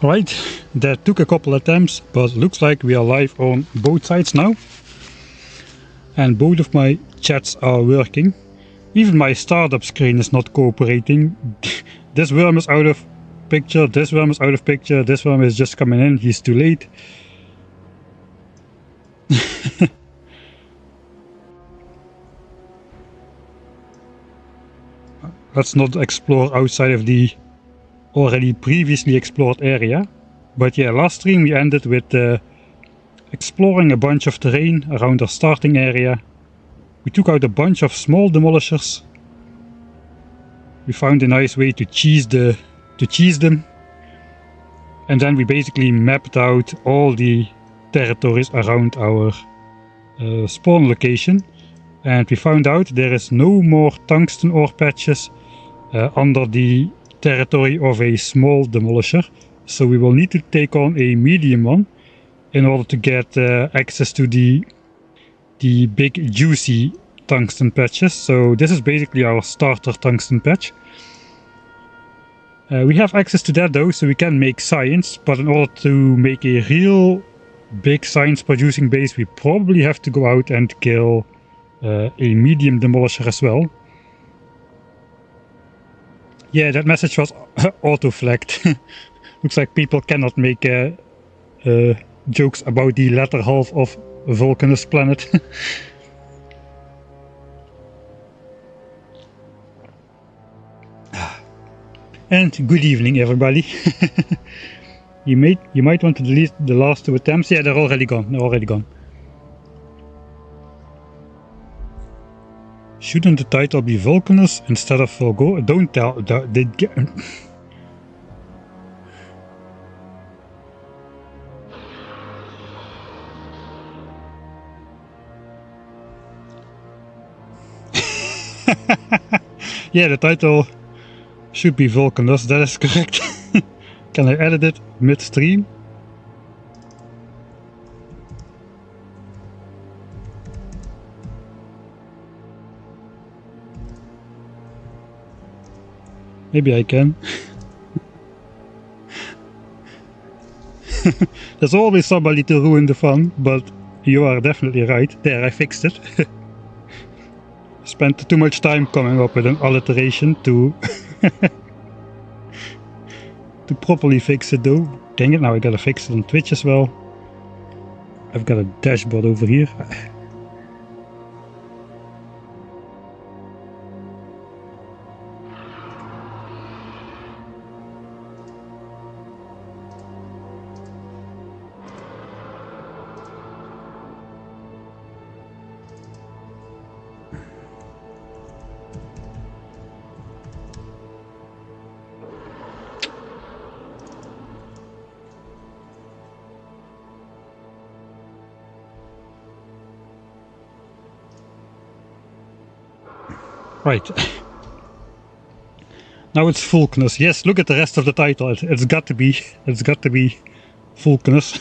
Right, that took a couple attempts, but looks like we are live on both sides now. And both of my chats are working. Even my startup screen is not cooperating. This worm is out of picture, this worm is out of picture, this worm is just coming in, he's too late. Let's not explore outside of the already previously explored area. But yeah, last stream we ended with exploring a bunch of terrain around our starting area. We took out a bunch of small demolishers. We found a nice way to cheese them. And then we basically mapped out all the territories around our spawn location. And we found out there is no more tungsten ore patches under the territory of a small demolisher. So we will need to take on a medium one in order to get access to the big juicy tungsten patches. So this is basically our starter tungsten patch. We have access to that though, so we can make science, but in order to make a real big science producing base we probably have to go out and kill a medium demolisher as well. Yeah, that message was auto-flagged. Looks like people cannot make jokes about the latter half of Vulcanus planet. And good evening everybody. You might want to delete the last two attempts. Yeah, they're already gone. Shouldn't the title be Vulcanus instead of Fulgo? Don't tell. Yeah, the title should be Vulcanus, that is correct. Can I edit it mid-stream? Maybe I can. There's always somebody to ruin the fun, but you are definitely right. There, I fixed it. Spent too much time coming up with an alliteration to to properly fix it though. Dang it, now I gotta fix it on Twitch as well. I've got a dashboard over here. Right. Now it's Fulcanus. Yes, look at the rest of the title. It's got to be Fulcanus.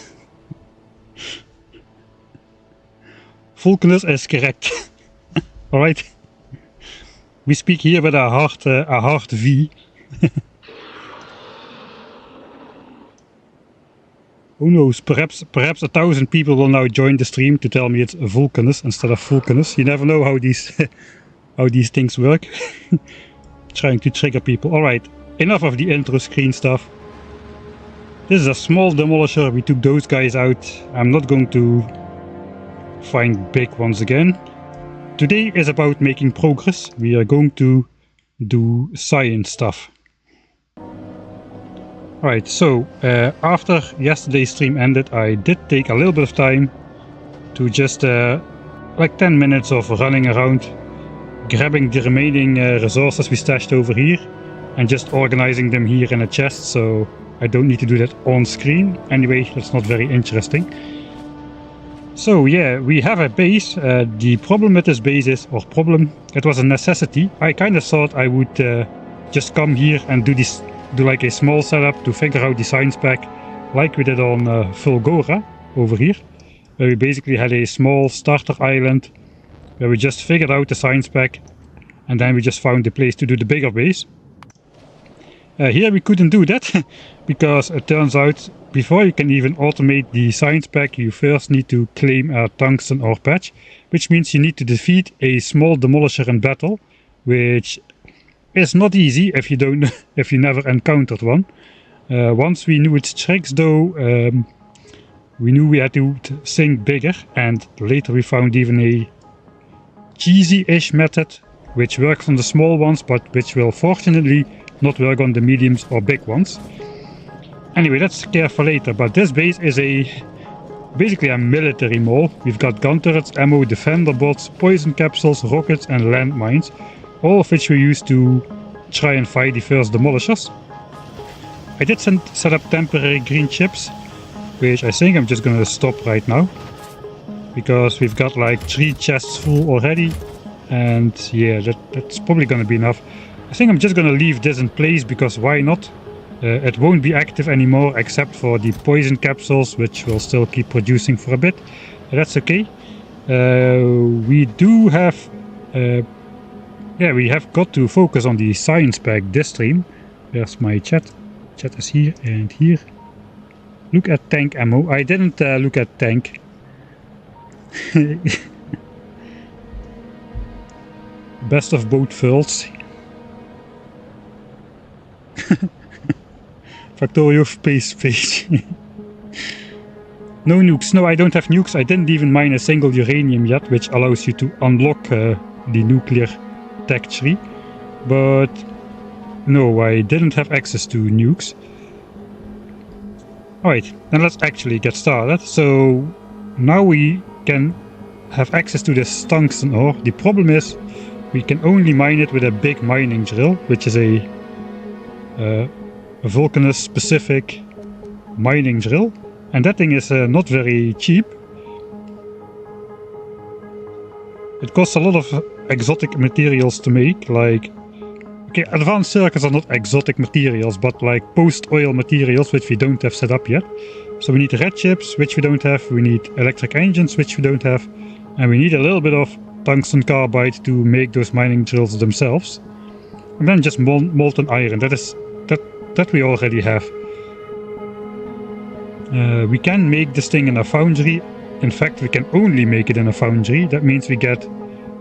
Fulcanus is correct. All right. We speak here with a hard V. Who knows? Perhaps 1,000 people will now join the stream to tell me it's Vulcanus instead of Fulcanus. You never know how these things work. Trying to trigger people. Alright, enough of the intro screen stuff. This is a small demolisher, we took those guys out. I'm not going to find big ones again. Today is about making progress. We are going to do science stuff. Alright, so after yesterday's stream ended, I did take a little bit of time to just like 10 minutes of running around, grabbing the remaining resources we stashed over here and just organizing them here in a chest, so I don't need to do that on screen. Anyway, that's not very interesting. So yeah, we have a base. The problem with this base is, it was a necessity. I kind of thought I would just come here and do like a small setup to figure out the science pack like we did on Fulgora over here, where we basically had a small starter island where we just figured out the science pack and then we just found the place to do the bigger base. Here we couldn't do that because it turns out before you can even automate the science pack, you first need to claim a tungsten ore patch, which means you need to defeat a small demolisher in battle, which is not easy if you don't if you never encountered one. Once we knew its tricks though, we knew we had to think bigger, and later we found even a cheesy-ish method which works on the small ones but which will fortunately not work on the mediums or big ones. Anyway, that's care for later, but this base is basically a military mall. We've got gun turrets, ammo, defender bots, poison capsules, rockets and landmines, all of which we use to try and fight the first demolishers. I did set up temporary green chips, which I think I'm just gonna stop right now, because we've got like 3 chests full already, and yeah, that's probably gonna be enough. I think I'm just gonna leave this in place, because why not? It won't be active anymore except for the poison capsules, which will still keep producing for a bit. That's okay. We do have... yeah, we have got to focus on the science pack this stream. There's my chat. Chat is here and here. Look at tank ammo. I didn't look at tank. Best of both worlds. Factorio space. No nukes. No, I don't have nukes. I didn't even mine a single uranium yet, which allows you to unlock the nuclear tech tree. But no, I didn't have access to nukes. Alright, then let's actually get started. So now we can have access to this tungsten ore. The problem is we can only mine it with a big mining drill, which is a Fulcanus specific mining drill, and that thing is not very cheap. It costs a lot of exotic materials to make, like, okay, advanced circuits are not exotic materials, but like post-oil materials, which we don't have set up yet. So we need red chips, which we don't have, we need electric engines, which we don't have, and we need a little bit of tungsten carbide to make those mining drills themselves. And then just molten iron, that we already have. We can make this thing in a foundry. In fact, we can only make it in a foundry. That means we get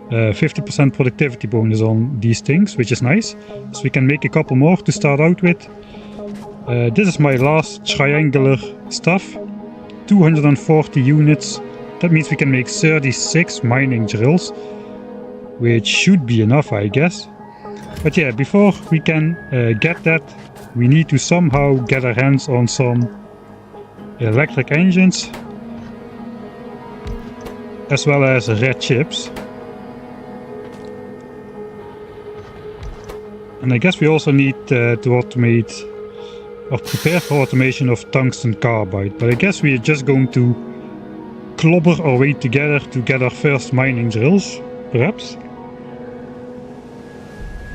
50% productivity bonus on these things, which is nice. So we can make a couple more to start out with. This is my last triangular stuff. 240 units. That means we can make 36 mining drills, which should be enough, I guess. But yeah, before we can get that, we need to somehow get our hands on some electric engines, as well as red chips. And I guess we also need to automate or prepare for automation of tungsten carbide. But I guess we are just going to clobber our way together to get our first mining drills, perhaps.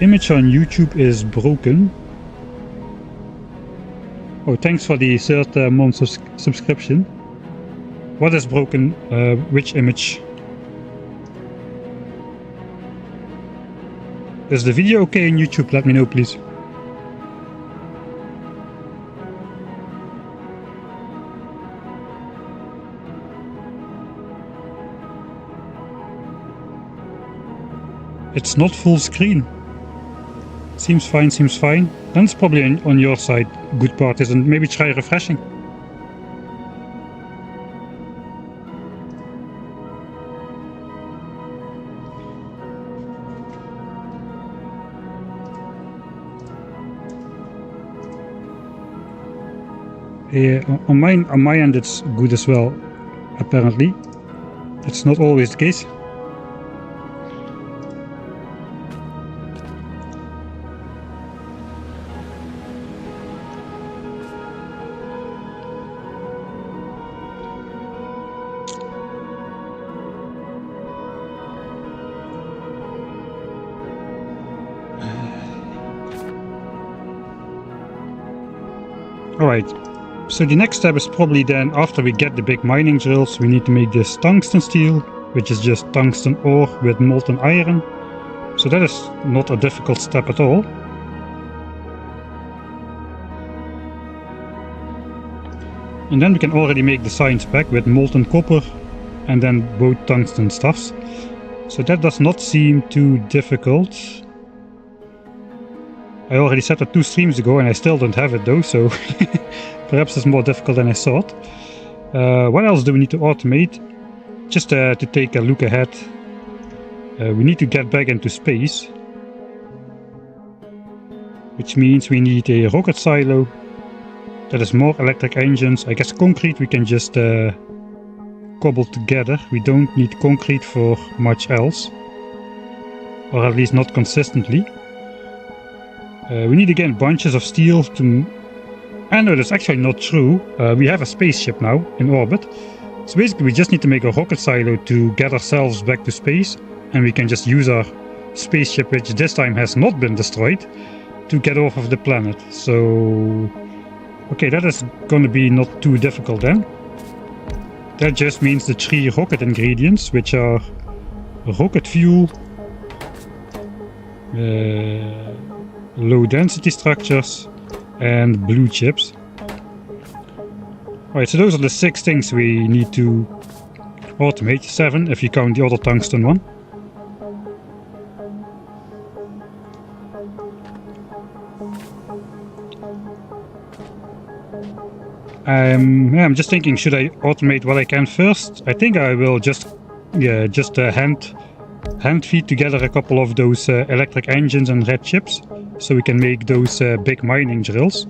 Image on YouTube is broken. Oh, thanks for the third month subscription. What is broken? Which image? Is the video okay on YouTube? Let me know, please. It's not full screen. Seems fine, seems fine. Then it's probably on your side. Good part isn't. Maybe try refreshing. Yeah, on my end it's good as well, apparently. It's not always the case. Alright, so the next step is probably then, after we get the big mining drills, we need to make this tungsten steel, which is just tungsten ore with molten iron. So that is not a difficult step at all. And then we can already make the science pack with molten copper and then both tungsten stuffs. So that does not seem too difficult. I already said that 2 streams ago and I still don't have it though, so perhaps it's more difficult than I thought. What else do we need to automate? Just to take a look ahead. We need to get back into space. Which means we need a rocket silo. That is more electric engines. I guess concrete we can just cobble together. We don't need concrete for much else. Or at least not consistently. We need again bunches of steel to... no, that's actually not true. We have a spaceship now in orbit. So basically we just need to make a rocket silo to get ourselves back to space. And we can just use our spaceship, which this time has not been destroyed, to get off of the planet. So... okay, that is gonna be not too difficult then. That just means the 3 rocket ingredients, which are rocket fuel, low density structures, and blue chips. Alright, so those are the 6 things we need to automate. 7 if you count the other tungsten one. I'm just thinking, should I automate what I can first? I think I will just hand feed together a couple of those electric engines and red chips, so we can make those big mining drills.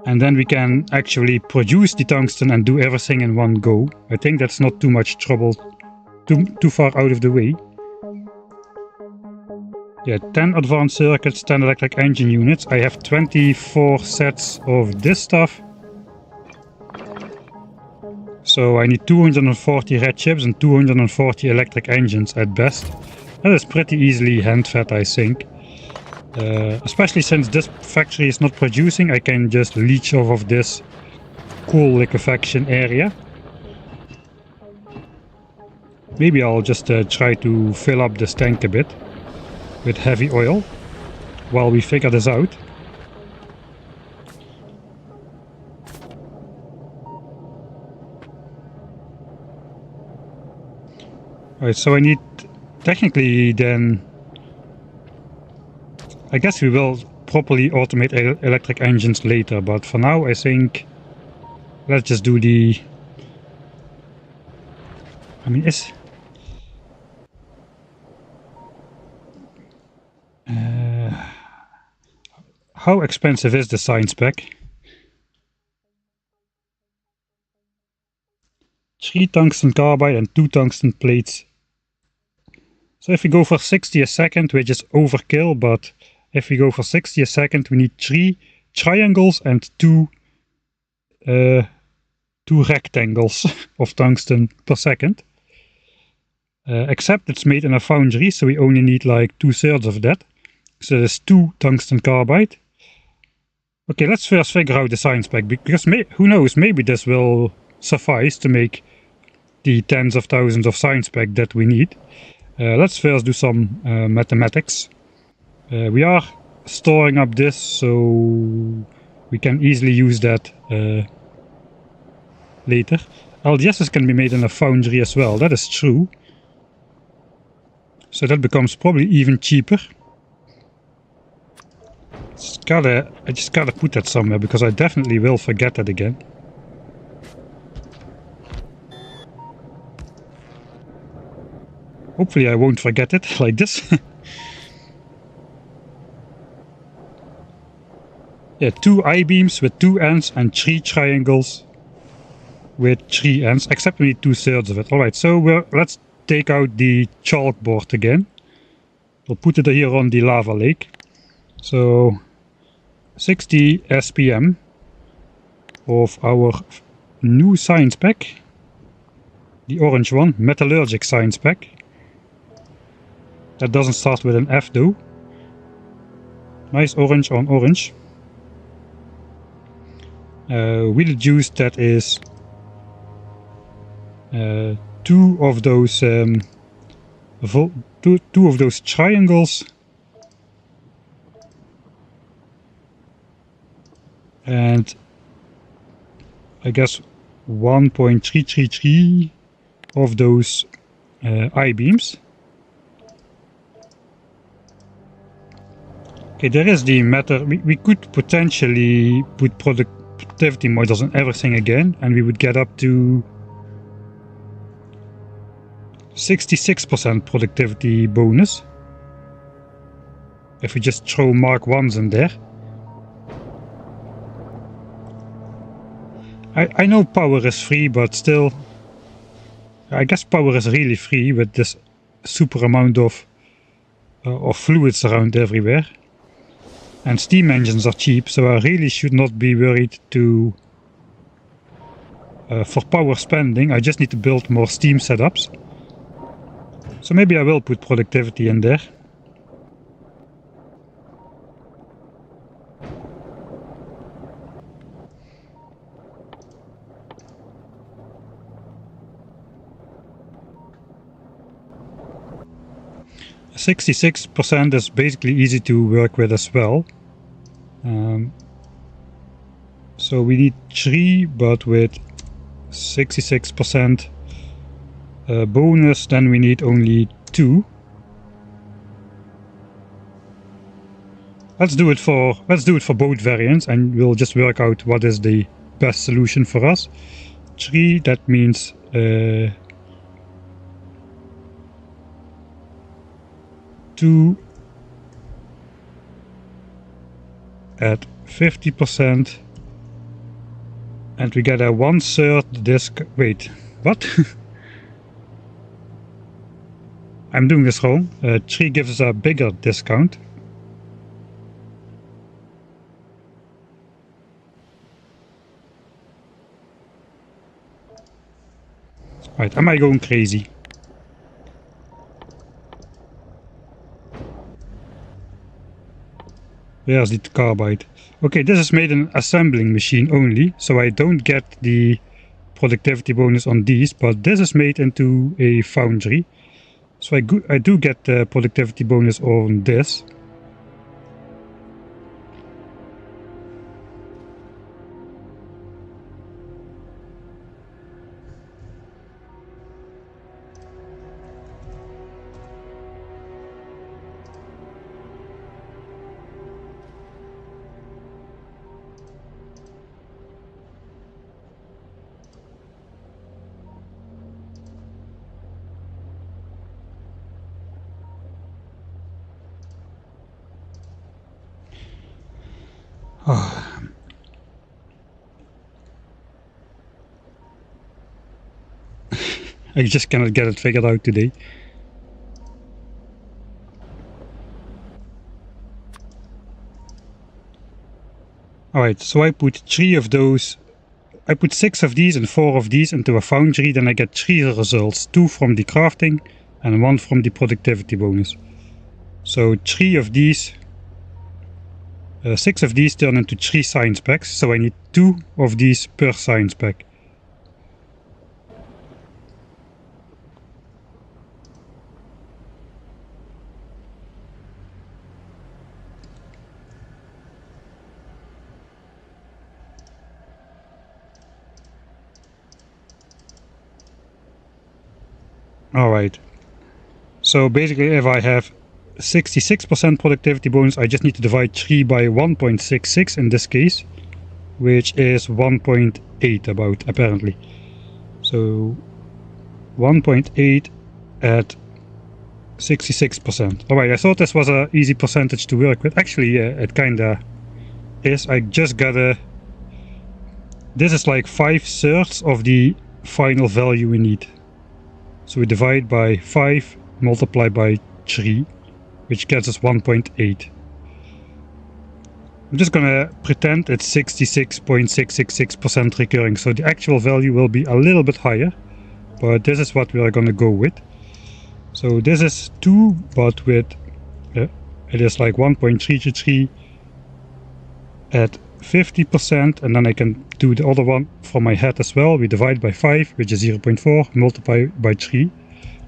And then we can actually produce the tungsten and do everything in one go. I think that's not too much trouble, too far out of the way. Yeah, 10 advanced circuits, 10 electric engine units. I have 24 sets of this stuff. So I need 240 red chips and 240 electric engines at best. That is pretty easily hand-fed, I think. Especially since this factory is not producing, I can just leech off of this coal liquefaction area. Maybe I'll just try to fill up this tank a bit with heavy oil while we figure this out. Alright, so I need technically then, I guess we will properly automate electric engines later, but for now I think let's just do the, I mean, how expensive is the science pack? 3 tungsten carbide and 2 tungsten plates. So if we go for 60 a second, which is overkill, but if we go for 60 a second, we need 3 triangles and 2 rectangles of tungsten per second. Except it's made in a foundry, so we only need like 2/3 of that. So there's 2 tungsten carbide. Okay, let's first figure out the science pack, because who knows, maybe this will suffice to make the tens of thousands of science pack that we need. Let's first do some mathematics. We are storing up this, so we can easily use that later. LDSs can be made in a foundry as well, that is true. So that becomes probably even cheaper. I just gotta put that somewhere, because I definitely will forget that again. Hopefully I won't forget it like this. Yeah, 2 I-beams with 2 ends and 3 triangles with 3 ends, except we need 2/3 of it. Alright, so let's take out the chalkboard again. We'll put it here on the lava lake. So 60 SPM of our new science pack, the orange one, metallurgic science pack. That doesn't start with an F though. Nice orange on orange. Wheel juice, that is 2 of those two of those triangles. and I guess 1.333 of those I-beams. Okay, there is the matter. We could potentially put productivity models on everything again, and we would get up to 66% productivity bonus if we just throw Mark 1s in there. I know power is free, but still, I guess power is really free with this super amount of fluids around everywhere. And steam engines are cheap, so I really should not be worried to for power spending. I just need to build more steam setups. So maybe I will put productivity in there. %66% is basically easy to work with as well. So we need 3, but with 66% bonus, then we need only 2. Let's do it for both variants, and we'll just work out what is the best solution for us. 3, that means 2 at 50%, and we get a 1/3 disc. Wait, what? I'm doing this wrong. 3 gives us a bigger discount. Right, am I going crazy? Where's the carbide? Okay, this is made in an assembling machine only, so I don't get the productivity bonus on these, but this is made into a foundry. So I do get the productivity bonus on this. I just cannot get it figured out today. Alright, so I put 3 of those. I put 6 of these and 4 of these into a foundry, then I get 3 results. 2 from the crafting and 1 from the productivity bonus. So 3 of these, 6 of these turn into 3 science packs, so I need 2 of these per science pack. Alright, so basically if I have 66% productivity bonus, I just need to divide 3 by 1.66 in this case, which is 1.8 about, apparently. So 1.8 at 66%. Alright, I thought this was an easy percentage to work with. Actually, it kinda is. I just gotta... This is like 5/3 of the final value we need. So we divide by 5, multiply by 3, which gets us 1.8. I'm just gonna pretend it's 66.666% recurring, so the actual value will be a little bit higher, but this is what we are gonna go with. So this is 2, but with it is like 1.333 at 50%, and then I can do the other one from my head as well. We divide by 5, which is 0.4, multiply by 3.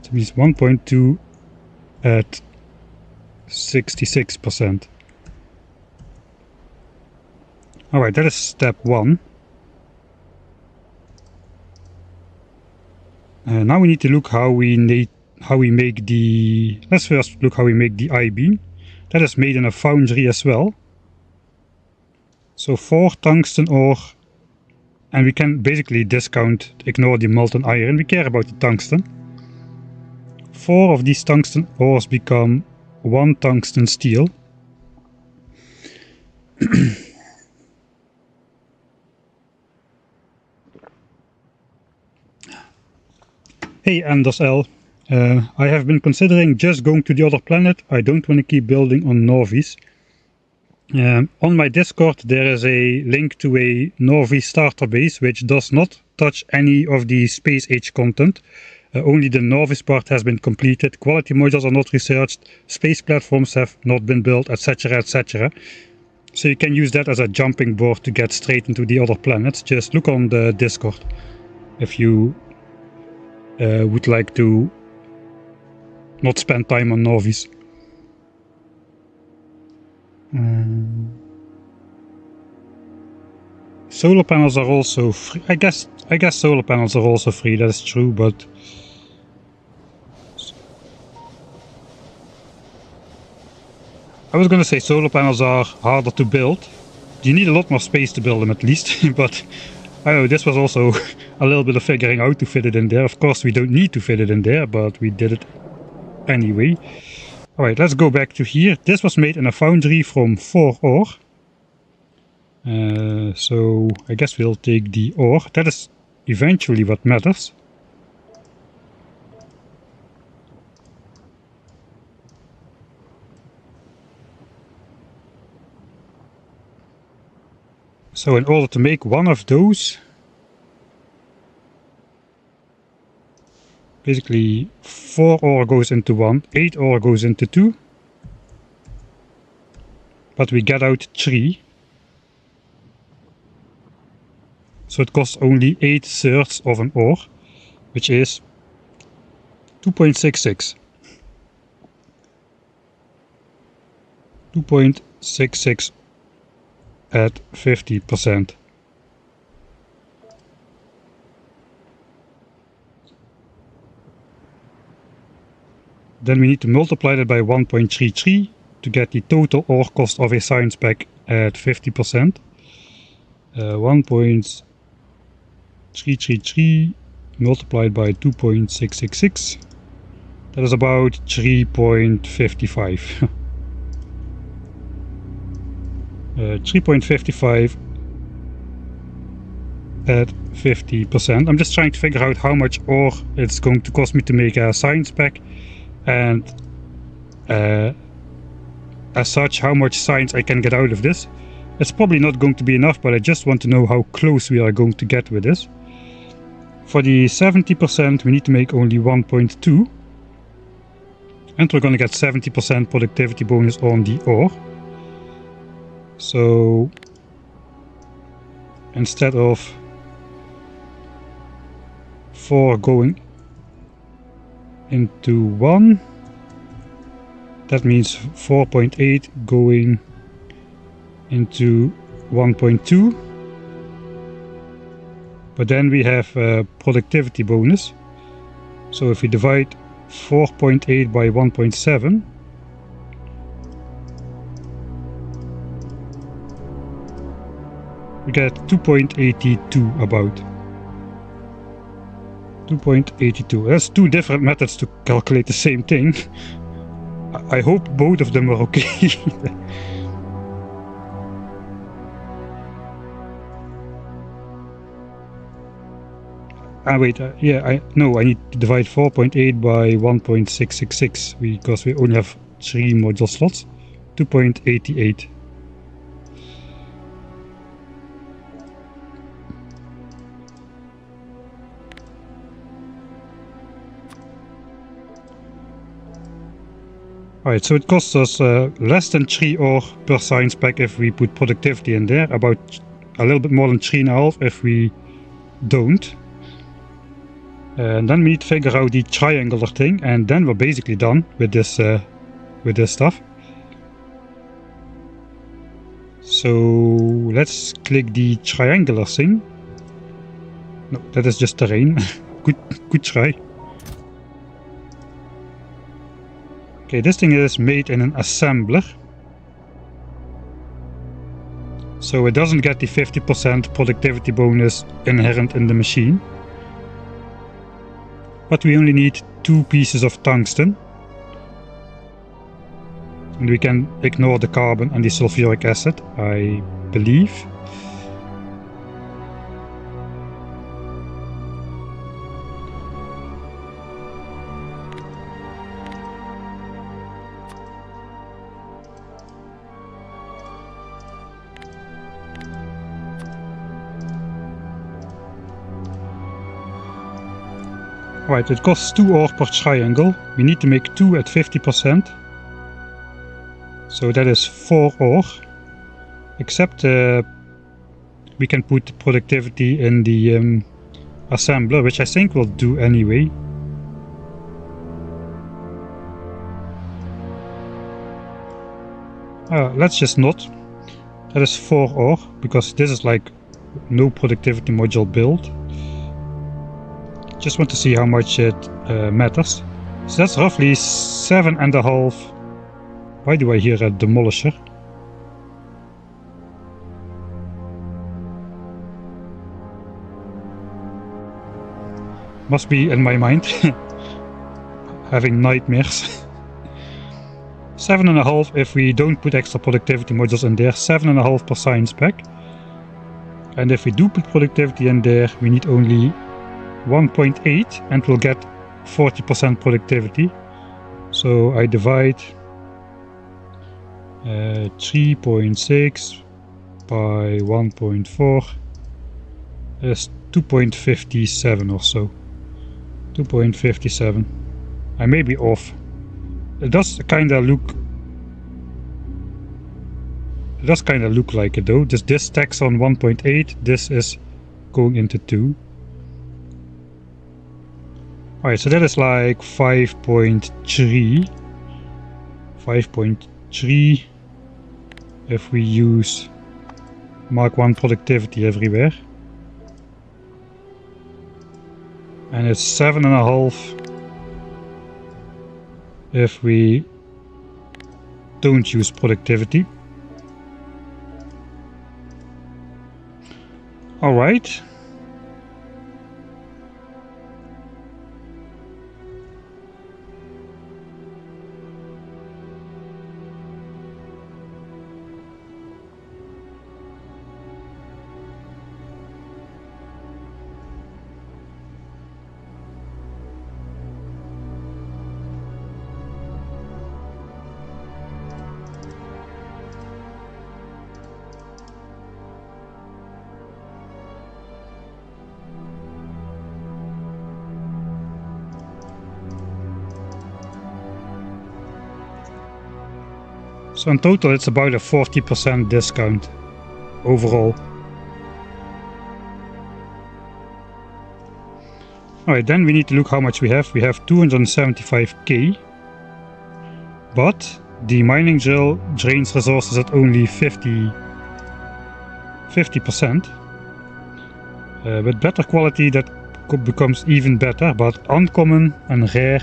So it means 1.2 at 66%. Alright, that is step 1. Now we need to look how we make the... Let's first look how we make the I-beam. That is made in a foundry as well. So 4 tungsten ore, and we can basically ignore the molten iron. We care about the tungsten. 4 of these tungsten ores become 1 tungsten steel. Hey Anders L. I have been considering just going to the other planet. I don't want to keep building on Norvis. On my Discord there is a link to a Norvis starter base which does not touch any of the space age content. Only the Norvis part has been completed, quality modules are not researched, space platforms have not been built, etc, etc. So you can use that as a jumping board to get straight into the other planets. Just look on the Discord if you would like to not spend time on Norvis. Solar panels are also free. I guess solar panels are also free, that is true, but I was gonna say solar panels are harder to build. You need a lot more space to build them at least, but I don't know, this was also a little bit of figuring out to fit it in there. Of course we don't need to fit it in there, but we did it anyway. Alright, let's go back to here. This was made in a foundry from 4 ore. So I guess we'll take the ore. That is eventually what matters. So in order to make one of those, basically 4 ore goes into 1, 8 ore goes into 2, but we get out 3. So it costs only 8/3 of an ore, which is 2.66. 2.66 at 50%. Then we need to multiply that by 1.33 to get the total ore cost of a science pack at 50%. 1.333 multiplied by 2.666. That is about 3.55. 3.55 at 50%. I'm just trying to figure out how much ore it's going to cost me to make a science pack, and as such how much science I can get out of this. It's probably not going to be enough, but I just want to know how close we are going to get with this. For the 70% we need to make only 1.2, and we're going to get 70% productivity bonus on the ore. So instead of 4 going into 1, that means 4.8 going into 1.2, but then we have a productivity bonus. So if we divide 4.8 by 1.7, we get 2.82 about. 2.82. That's 2 different methods to calculate the same thing. I hope both of them are okay. Wait, yeah, I need to divide 4.8 by 1.666 because we only have 3 module slots. 2.88. Alright, so it costs us less than 3 ore per science pack if we put productivity in there, about a little bit more than 3.5 if we don't. And then we need to figure out the triangular thing, and then we're basically done with this stuff. So let's click the triangular thing. No, that is just terrain. good try. Okay, this thing is made in an assembler. So it doesn't get the 50% productivity bonus inherent in the machine. But we only need 2 pieces of tungsten. And we can ignore the carbon and the sulfuric acid, I believe. Right, it costs 2 ore per triangle. We need to make 2 at 50%. So that is 4 ore. Except we can put productivity in the assembler, which I think we'll do anyway. Let's just not. That is 4 ore, because this is like no productivity module build. Just want to see how much it matters. So that's roughly 7.5. Why do I hear a demolisher? Must be in my mind. Having nightmares. 7.5 if we don't put extra productivity modules in there. 7.5 per science pack. And if we do put productivity in there, we need only 1.8 and we'll get 40% productivity. So I divide 3.6 by 1.4 is 2.57 or so. 2.57. I may be off. It does kinda look like it though. This stacks on 1.8, this is going into 2. Alright, so that is like 5.3. 5.3 if we use Mark 1 productivity everywhere. And it's 7.5 if we don't use productivity. Alright. So in total it's about a 40% discount overall. Alright, then we need to look how much we have. We have 275k. But the mining drill drains resources at only 50%. With better quality that becomes even better, but uncommon and rare.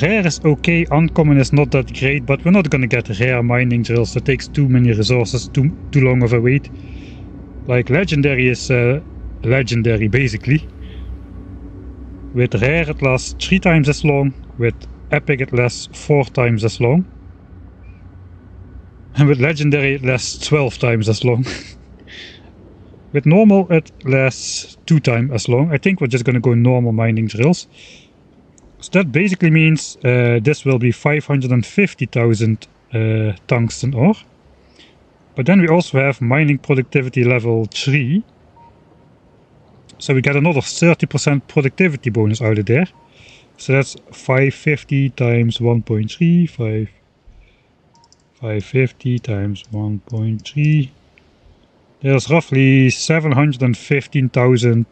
Rare is okay, uncommon is not that great, but we're not gonna get rare mining drills. That takes too many resources, too long of a wait. Like legendary is legendary basically. With rare it lasts 3 times as long, with epic it lasts 4 times as long. And with legendary it lasts 12 times as long. With normal it lasts 2 times as long. I think we're just gonna go normal mining drills. So that basically means this will be 550,000 tungsten ore. But then we also have mining productivity level 3. So we get another 30% productivity bonus out of there. So that's 550 times 1.3, 550 times 1.3. There's roughly 715,000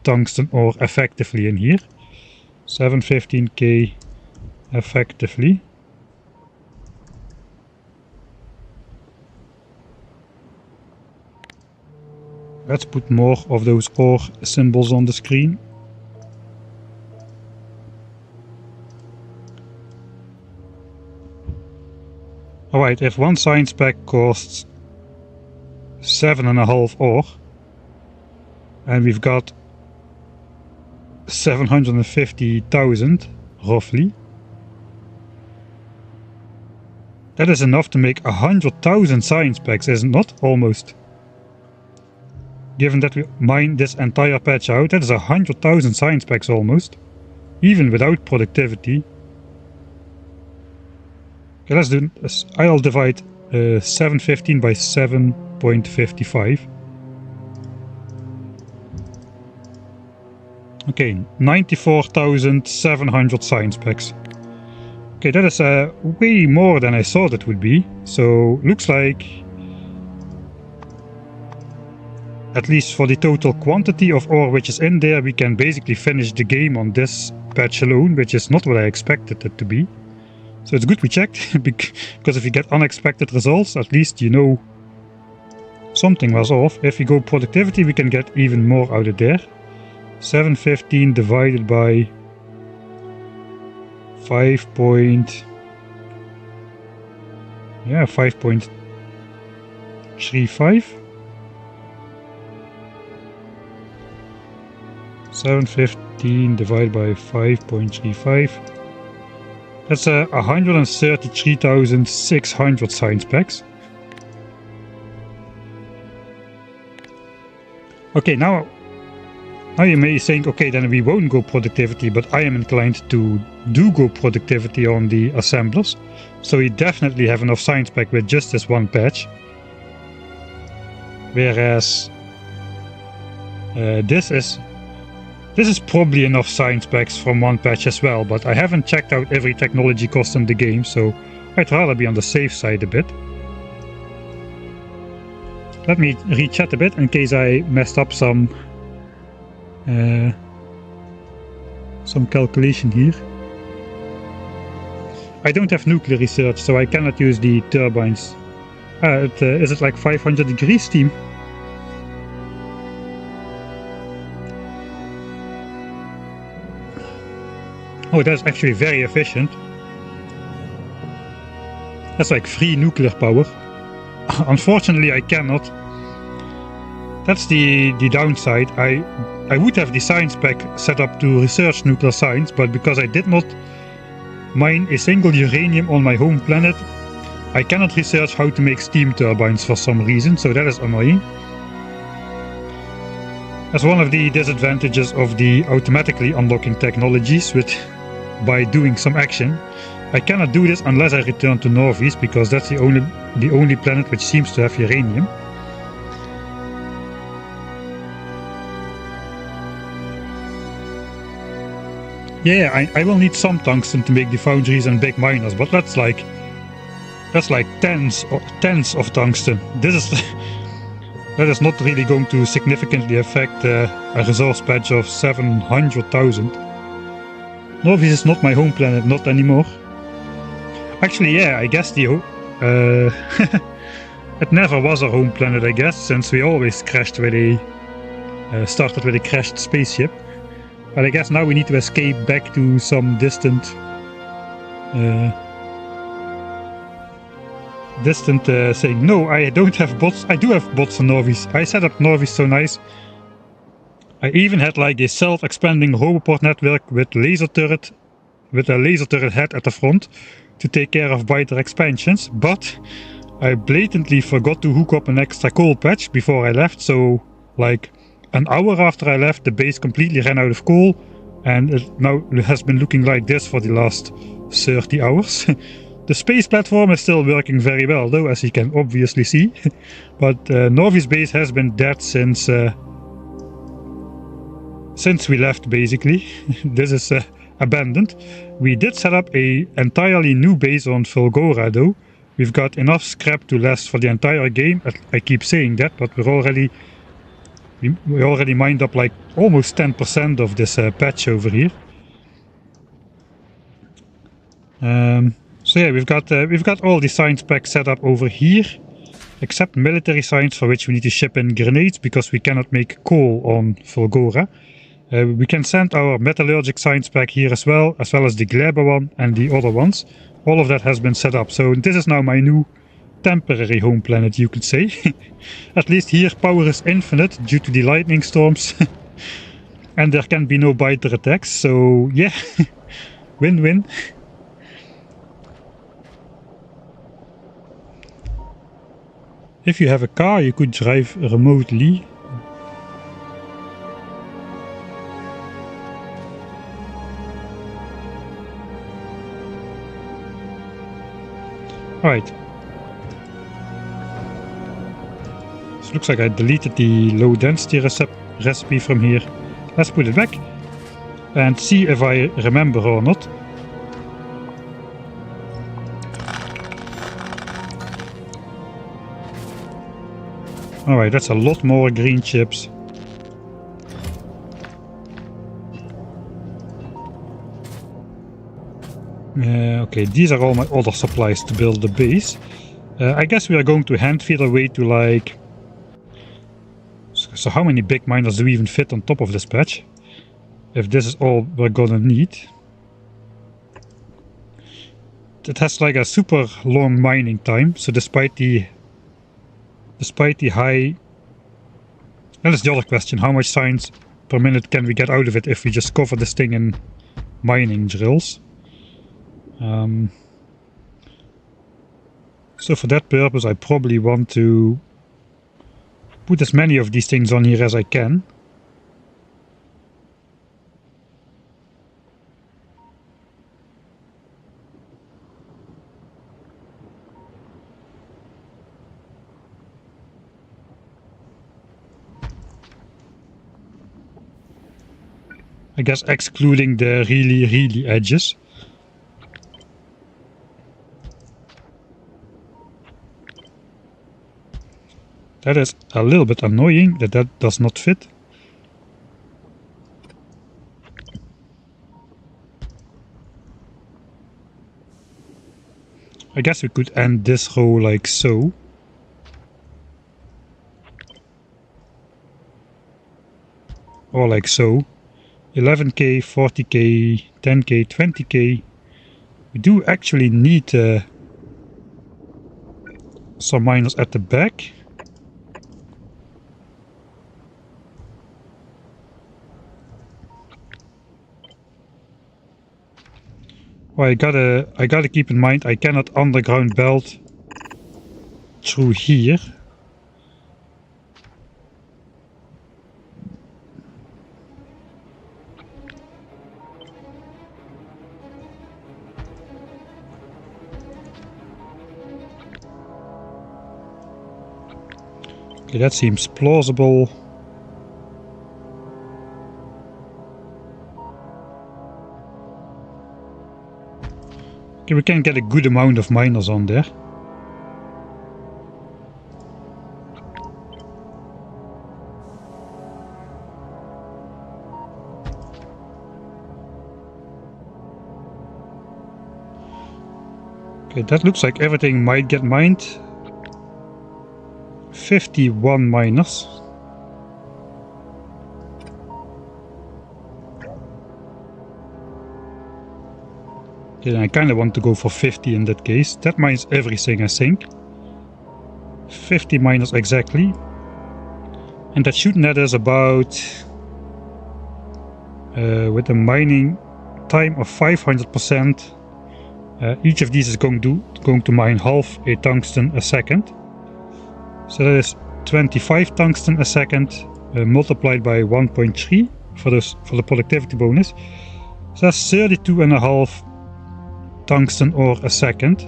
tungsten ore effectively in here. 715k effectively. Let's put more of those ore symbols on the screen. Alright, if one science pack costs 7.5 ore, and we've got 750,000 roughly, that is enough to make 100,000 science packs, is it not? Almost. Given that we mine this entire patch out, that is 100,000 science packs almost, even without productivity. Okay, let's do this. I'll divide 715 by 7.55. Okay, 94,700 science packs. Okay, that is way more than I thought it would be. So, looks like, at least for the total quantity of ore which is in there, we can basically finish the game on this patch alone, which is not what I expected it to be. So it's good we checked, because if you get unexpected results, at least you know something was off. If we go productivity, we can get even more out of there. 715 divided by 5.35. 715 divided by 5.35. That's 133,600 science packs. Okay, now you may think, okay, then we won't go productivity, but I am inclined to go productivity on the assemblers. So we definitely have enough science pack with just this one patch. Whereas this is probably enough science packs from one patch as well, but I haven't checked out every technology cost in the game, so I'd rather be on the safe side a bit. Let me re-chat a bit in case I messed up some calculation here. I don't have nuclear research, so I cannot use the turbines. Is it like 500 degrees steam? Oh, that's actually very efficient. That's like free nuclear power. Unfortunately, I cannot. That's the downside. I would have the science pack set up to research nuclear science, but because I did not mine a single uranium on my home planet, I cannot research how to make steam turbines for some reason, so that is annoying. That's one of the disadvantages of the automatically unlocking technologies by doing some action. I cannot do this unless I return to Norvis, because that's the only planet which seems to have uranium. Yeah, I will need some tungsten to make the foundries and big miners, but that's like tens of tungsten. That is not really going to significantly affect a resource patch of 700,000. Norvis is not my home planet, not anymore. Actually, yeah, I guess it never was a home planet, I guess, since we always crashed with started with a crashed spaceship. But I guess now we need to escape back to some distant thing. No, I don't have bots. I do have bots on Norvis. I set up Norvis so nice. I even had like a self-expanding roboport network with a laser turret head at the front to take care of biter expansions, but I blatantly forgot to hook up an extra coal patch before I left, so like an hour after I left, the base completely ran out of coal, and it now has been looking like this for the last 30 hours. The space platform is still working very well though, as you can obviously see, but Norvis base has been dead since we left, basically. This is abandoned. We did set up a entirely new base on Fulgora though. We've got enough scrap to last for the entire game. I keep saying that, but we already mined up like almost 10% of this patch over here. So yeah, we've got all the science packs set up over here. except military science, for which we need to ship in grenades because we cannot make coal on Fulgora. We can send our metallurgic science back here as well as the Gleba one and the other ones. All of that has been set up, so this is now my new temporary home planet, you could say. At least here power is infinite due to the lightning storms. And there can be no biter attacks, so yeah, win-win. If you have a car, you could drive remotely. Alright. So looks like I deleted the low density recipe from here. Let's put it back and see if I remember or not. Alright, that's a lot more green chips. Okay, these are all my other supplies to build the base. I guess we are going to hand feed our way to like... So how many big miners do we even fit on top of this patch? If this is all we're gonna need. It has like a super long mining time, so despite the high... That is the other question, how much science per minute can we get out of it if we just cover this thing in mining drills? So for that purpose I probably want to put as many of these things on here as I can. I guess excluding the really edges. That is a little bit annoying that that does not fit. I guess we could end this row like so. Or like so. 11k, 40k, 10k, 20k. We do actually need some miners at the back. Well, I gotta keep in mind I cannot underground belt through here. Okay, that seems plausible. Okay, we can get a good amount of miners on there. Okay, that looks like everything might get mined. 51 miners. Okay, I kind of want to go for 50 in that case. That mines everything, I think. 50 miners exactly. And that should net us about... with a mining time of 500%. Each of these is going to mine half a tungsten a second. So that is 25 tungsten a second multiplied by 1.3 for the productivity bonus. So that's 32.5 tungsten ore a second.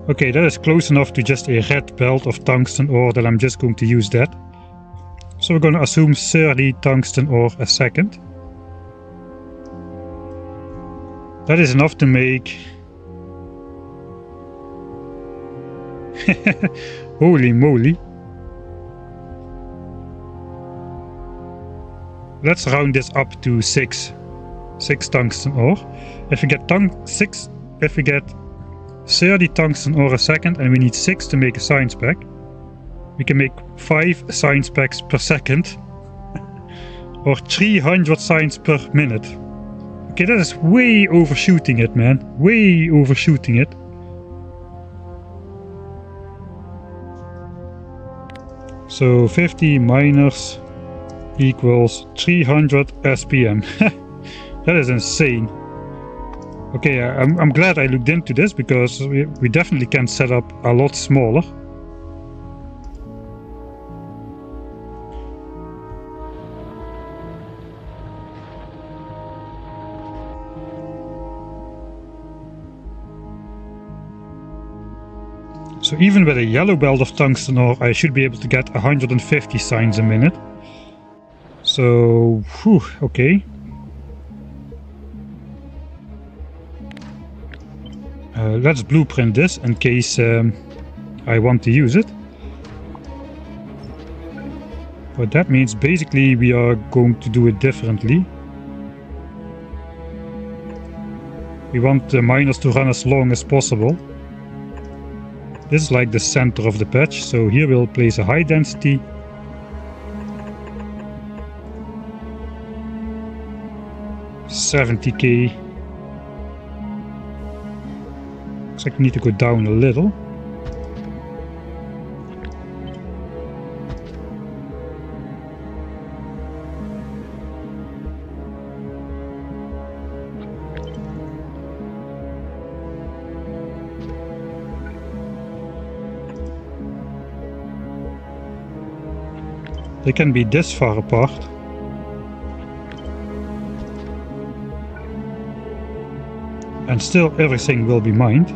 Okay, that is close enough to just a red belt of tungsten ore that I'm just going to use that. So we're going to assume 30 tungsten ore a second. That is enough to make... Holy moly. Let's round this up to 6 tungsten ore. If we get 30 tungsten ore a second and we need 6 to make a science pack, we can make 5 science packs per second. Or 300 science per minute. Okay, that is way overshooting it, man. Way overshooting it. So 50 miners equals 300 SPM. That is insane. Okay, I'm glad I looked into this, because we definitely can set up a lot smaller. So even with a yellow belt of tungsten ore, I should be able to get 150 signs a minute. So, whew, okay. Let's blueprint this in case I want to use it. But that means basically we are going to do it differently. We want the miners to run as long as possible. This is like the center of the patch, so here we'll place a high density. $70K. Looks like we need to go down a little. They can be this far apart. And still everything will be mined.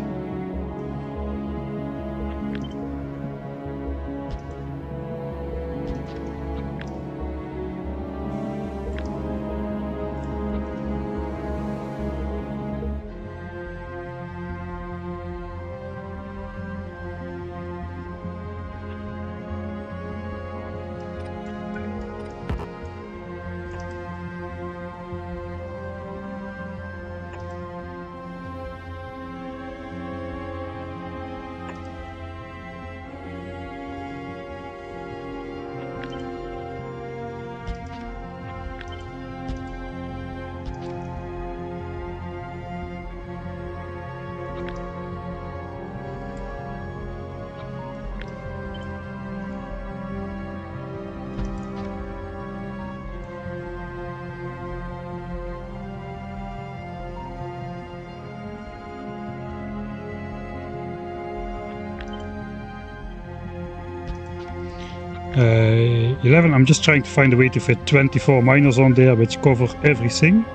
Uh, 11, I'm just trying to find a way to fit 24 miners on there which cover everything.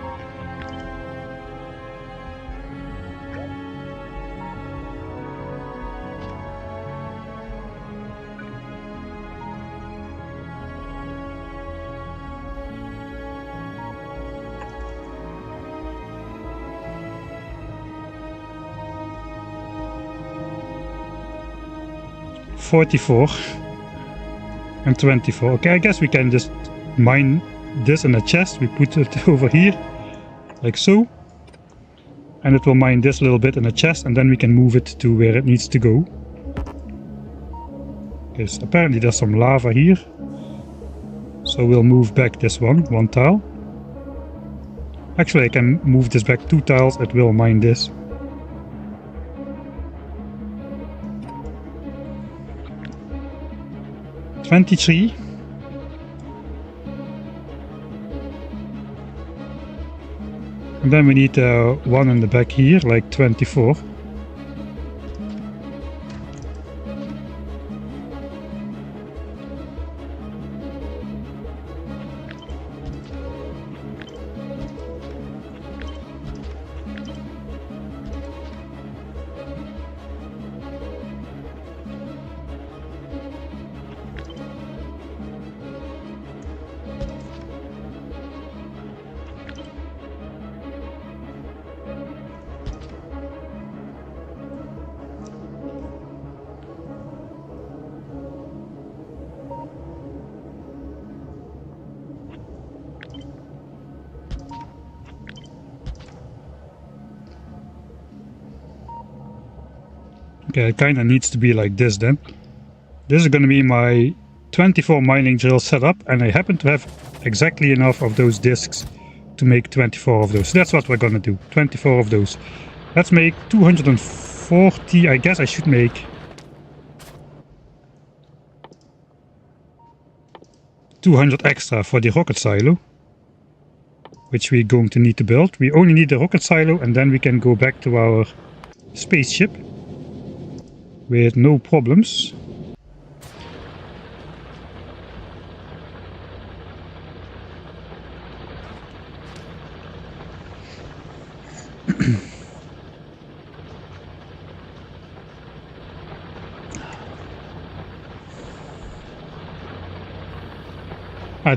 $44 and 24. Okay, I guess we can just mine this in a chest. We put it over here, like so. And it will mine this little bit in a chest, and then we can move it to where it needs to go. Okay, so apparently there's some lava here. So we'll move back this one tile. Actually, I can move this back 2 tiles, it will mine this. $23. And then we need one in the back here, like 24. Okay, it kinda needs to be like this then. This is going to be my 24 mining drill setup, and I happen to have exactly enough of those discs to make 24 of those. So that's what we're going to do, 24 of those. Let's make 240. I guess I should make 200 extra for the rocket silo, which we're going to need to build. We only need the rocket silo, and then we can go back to our spaceship with no problems.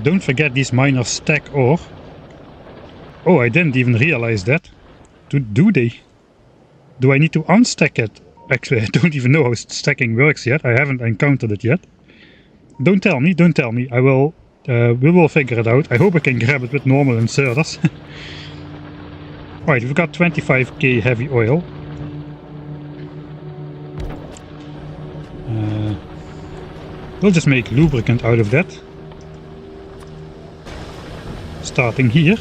Don't forget these miners stack ore. Oh, I didn't even realize that. Do they? Do I need to unstack it? Actually, I don't even know how stacking works yet. I haven't encountered it yet. Don't tell me, don't tell me. I will, we will figure it out. I hope I can grab it with normal inserters. Alright, we've got 25k heavy oil. We'll just make lubricant out of that. Starting here.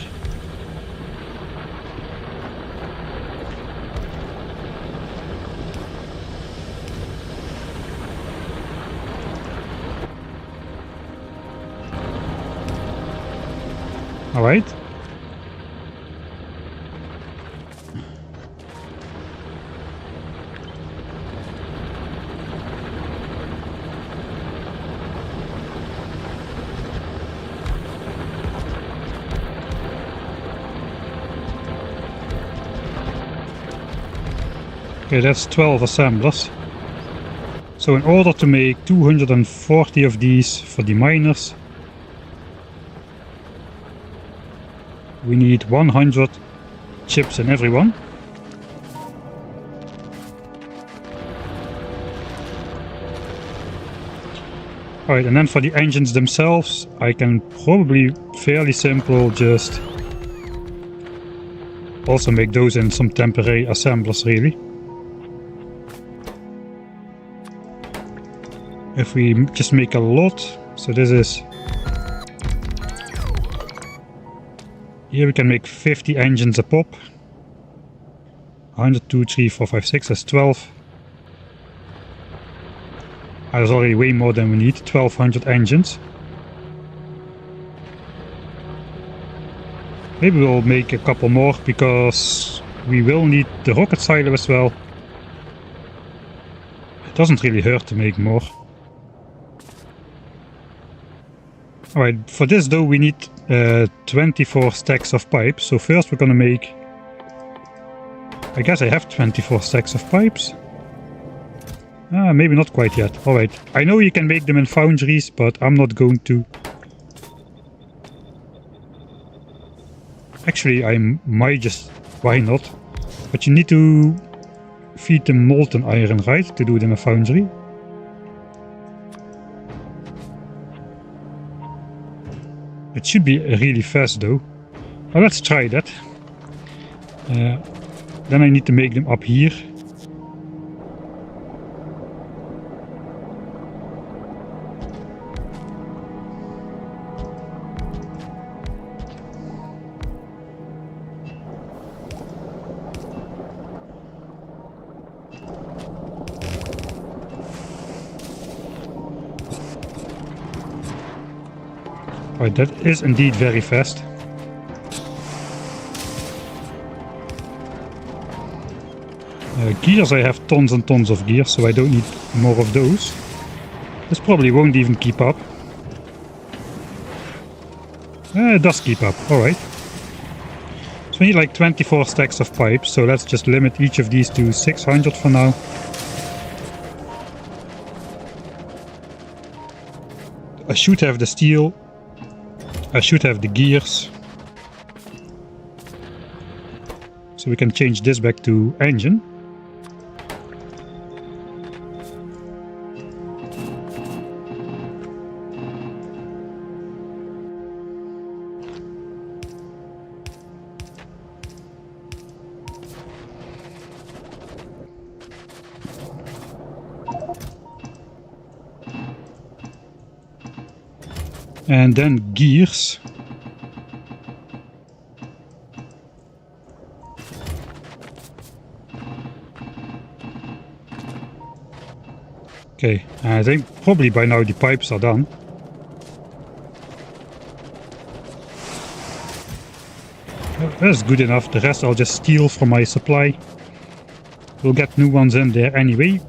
All right. Okay, that's 12 assemblers. So in order to make 240 of these for the miners, we need 100 chips in every one. Alright, and then for the engines themselves, I can probably fairly simple just also make those in some temporary assemblers really. If we just make a lot, so this is, here we can make 50 engines a pop. 100, 2, 3, 4, 5, 6, that's 12. That's already way more than we need, 1200 engines. Maybe we'll make a couple more because we will need the rocket silo as well. It doesn't really hurt to make more. Alright, for this though we need 24 stacks of pipes. So first we're gonna make, I guess I have 24 stacks of pipes. Maybe not quite yet. Alright, I know you can make them in foundries, but I'm not going to. Actually, I might just, why not? But you need to feed them molten iron, right? To do it in a foundry. It should be really fast though. Well, let's try that. Then I need to make them up here. Right, that is indeed very fast. Gears, I have tons and tons of gears, so I don't need more of those. This probably won't even keep up. It does keep up, alright. So we need like 24 stacks of pipes, so let's just limit each of these to 600 for now. I should have the steel. I should have the gears. So we can change this back to engine. And then gears. Okay, I think probably by now the pipes are done. That's good enough. The rest I'll just steal from my supply. We'll get new ones in there anyway.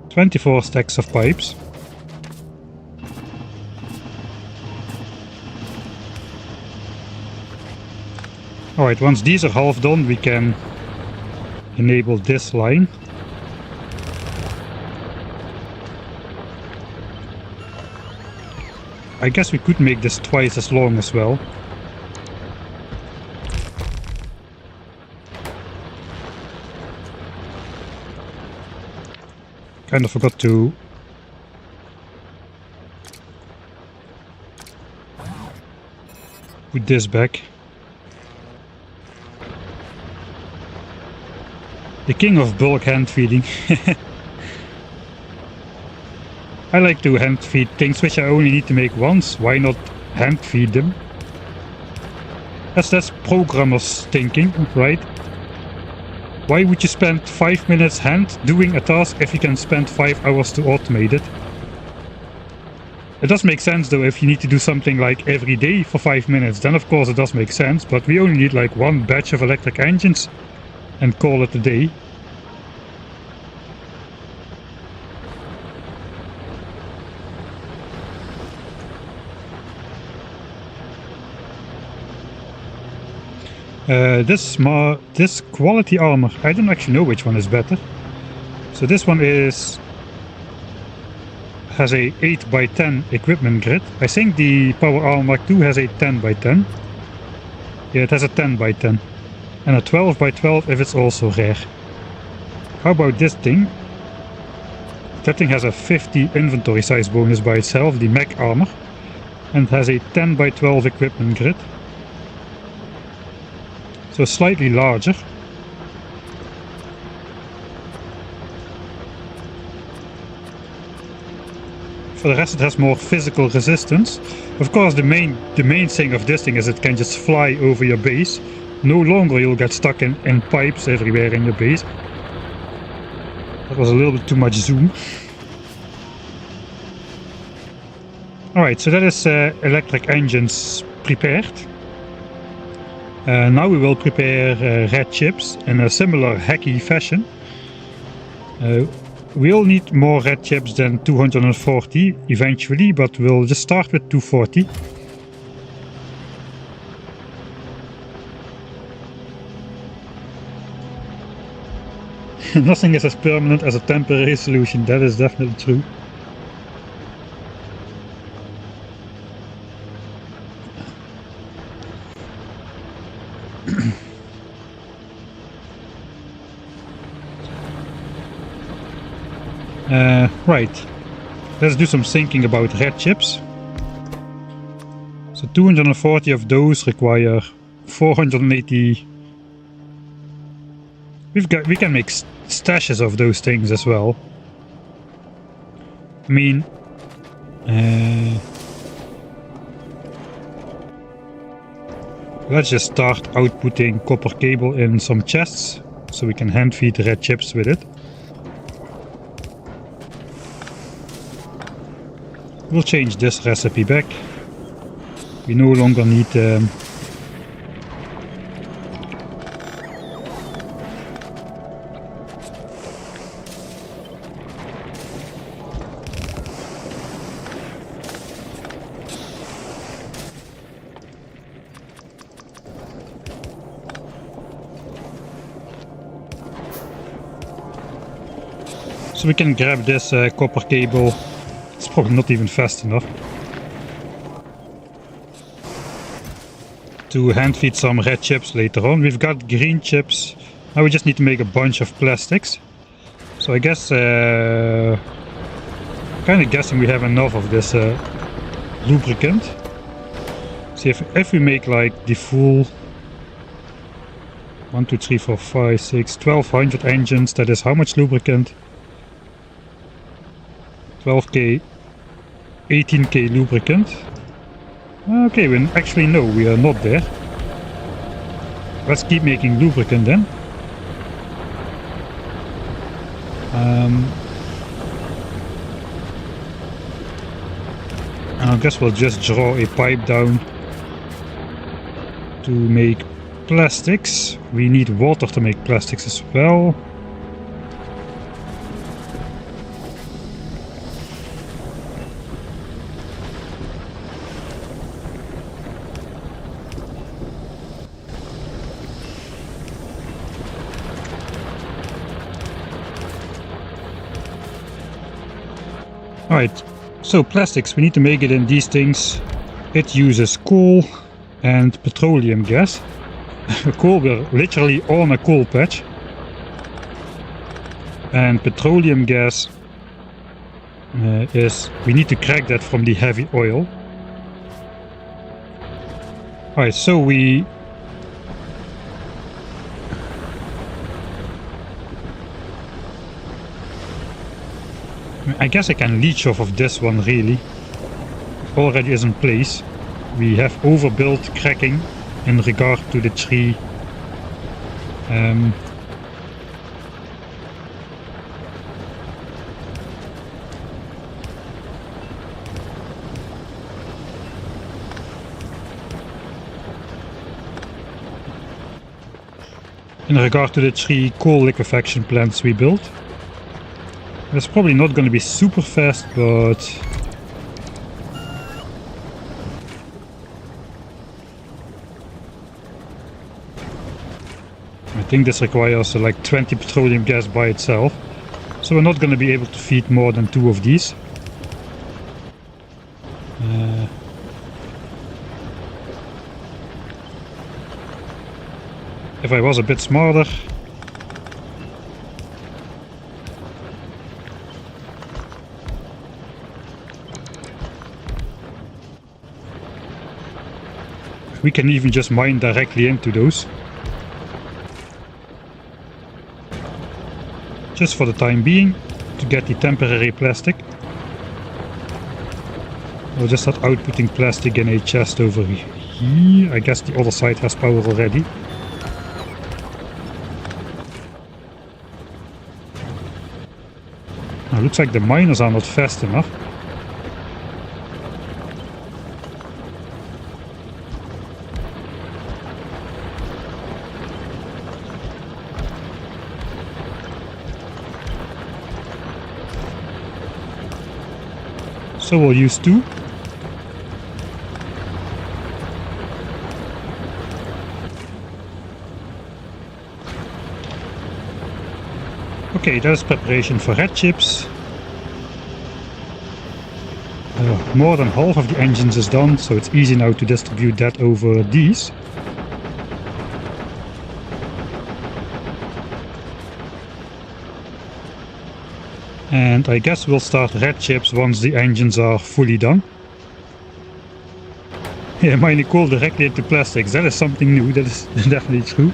"24 stacks of pipes. Alright, once these are half done, we can enable this line. I guess we could make this twice as long as well. Kind of forgot to put this back. The king of bulk hand feeding. I like to hand feed things which I only need to make once. Why not hand feed them? That's programmers thinking, right? Why would you spend 5 minutes hand doing a task if you can spend 5 hours to automate it? It does make sense though if you need to do something like every day for 5 minutes, then of course it does make sense, but we only need like one batch of electric engines and call it a day. This quality armor, I don't actually know which one is better. So this one has a 8x10 equipment grid. I think the Power Armor Mark II has a 10x10. Yeah, it has a 10x10. And a 12x12 if it's also rare. How about this thing? That thing has a 50 inventory size bonus by itself, the mech armor. And has a 10x12 equipment grid. So slightly larger. For the rest it has more physical resistance. Of course the main thing of this thing is it can just fly over your base. No longer you'll get stuck in pipes everywhere in your base. That was a little bit too much zoom. Alright, so that is electric engines prepared. Now we will prepare red chips in a similar hacky fashion. We'll need more red chips than 240 eventually, but we'll just start with 240. Nothing is as permanent as a temporary solution, that is definitely true. Right, let's do some thinking about red chips. So 240 of those require 480. We can make stashes of those things as well. I mean, let's just start outputting copper cable in some chests so we can hand feed the red chips with it. We'll change this recipe back. We no longer need so we can grab this copper cable. It's probably not even fast enough to hand feed some red chips later on. We've got green chips. Now we just need to make a bunch of plastics. So I guess kind of guessing we have enough of this lubricant. See if we make like the full 1, 2, 3, 4, 5, 6, 1200 engines, that is how much lubricant? 12k, 18k lubricant. Okay, actually no, we are not there. Let's keep making lubricant then. I guess we'll just draw a pipe down to make plastics. We need water to make plastics as well. Alright, so plastics, we need to make it in these things. It uses coal and petroleum gas. Coal, we're literally on a coal patch. And petroleum gas we need to crack that from the heavy oil. Alright, so I guess I can leech off of this one really. Already is in place. We have overbuilt cracking in regard to the tree. In regard to the 3 coal liquefaction plants we built. That's probably not going to be super fast, but I think this requires like 20 petroleum gas by itself. So we're not going to be able to feed more than 2 of these. If I was a bit smarter. We can even just mine directly into those. Just for the time being, to get the temporary plastic. We'll just start outputting plastic in a chest over here. I guess the other side has power already. Now, looks like the miners are not fast enough. So we'll use 2. Okay, that is preparation for red chips. More than half of the engines is done, so it's easy now to distribute that over these. And I guess we'll start red chips once the engines are fully done. Yeah, mining coal directly into plastics, that is something new, that is definitely true.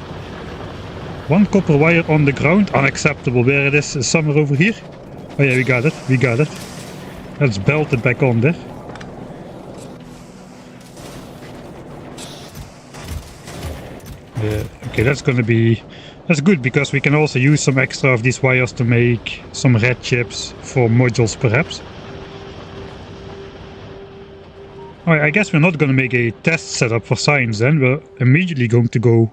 1 copper wire on the ground, unacceptable. Where it is somewhere over here. Oh yeah, we got it, we got it. Let's belt it back on there. Okay, that's good because we can also use some extra of these wires to make some red chips for modules perhaps. Alright, I guess we're not going to make a test setup for science then. We're immediately going to go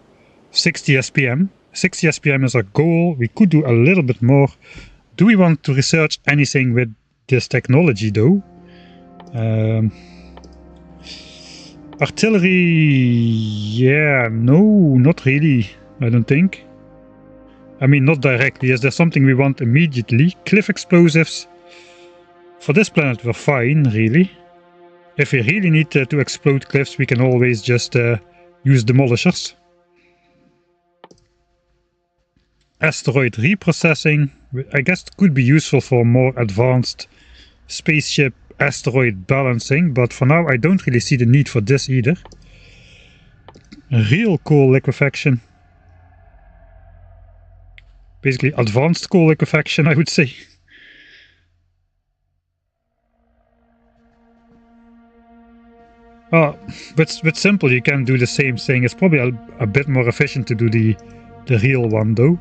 60 SPM. 60 SPM is our goal. We could do a little bit more. Do we want to research anything with this technology though? Artillery, yeah, no, not really, I don't think. I mean, not directly. Is there something we want immediately? Cliff explosives. For this planet we're fine, really. If we really need to explode cliffs, we can always just use demolishers. Asteroid reprocessing, I guess it could be useful for more advanced spaceship asteroid balancing, but for now I don't really see the need for this either. Real coal liquefaction. Basically advanced coal liquefaction, I would say. With simple you can do the same thing. It's probably a bit more efficient to do the real one though.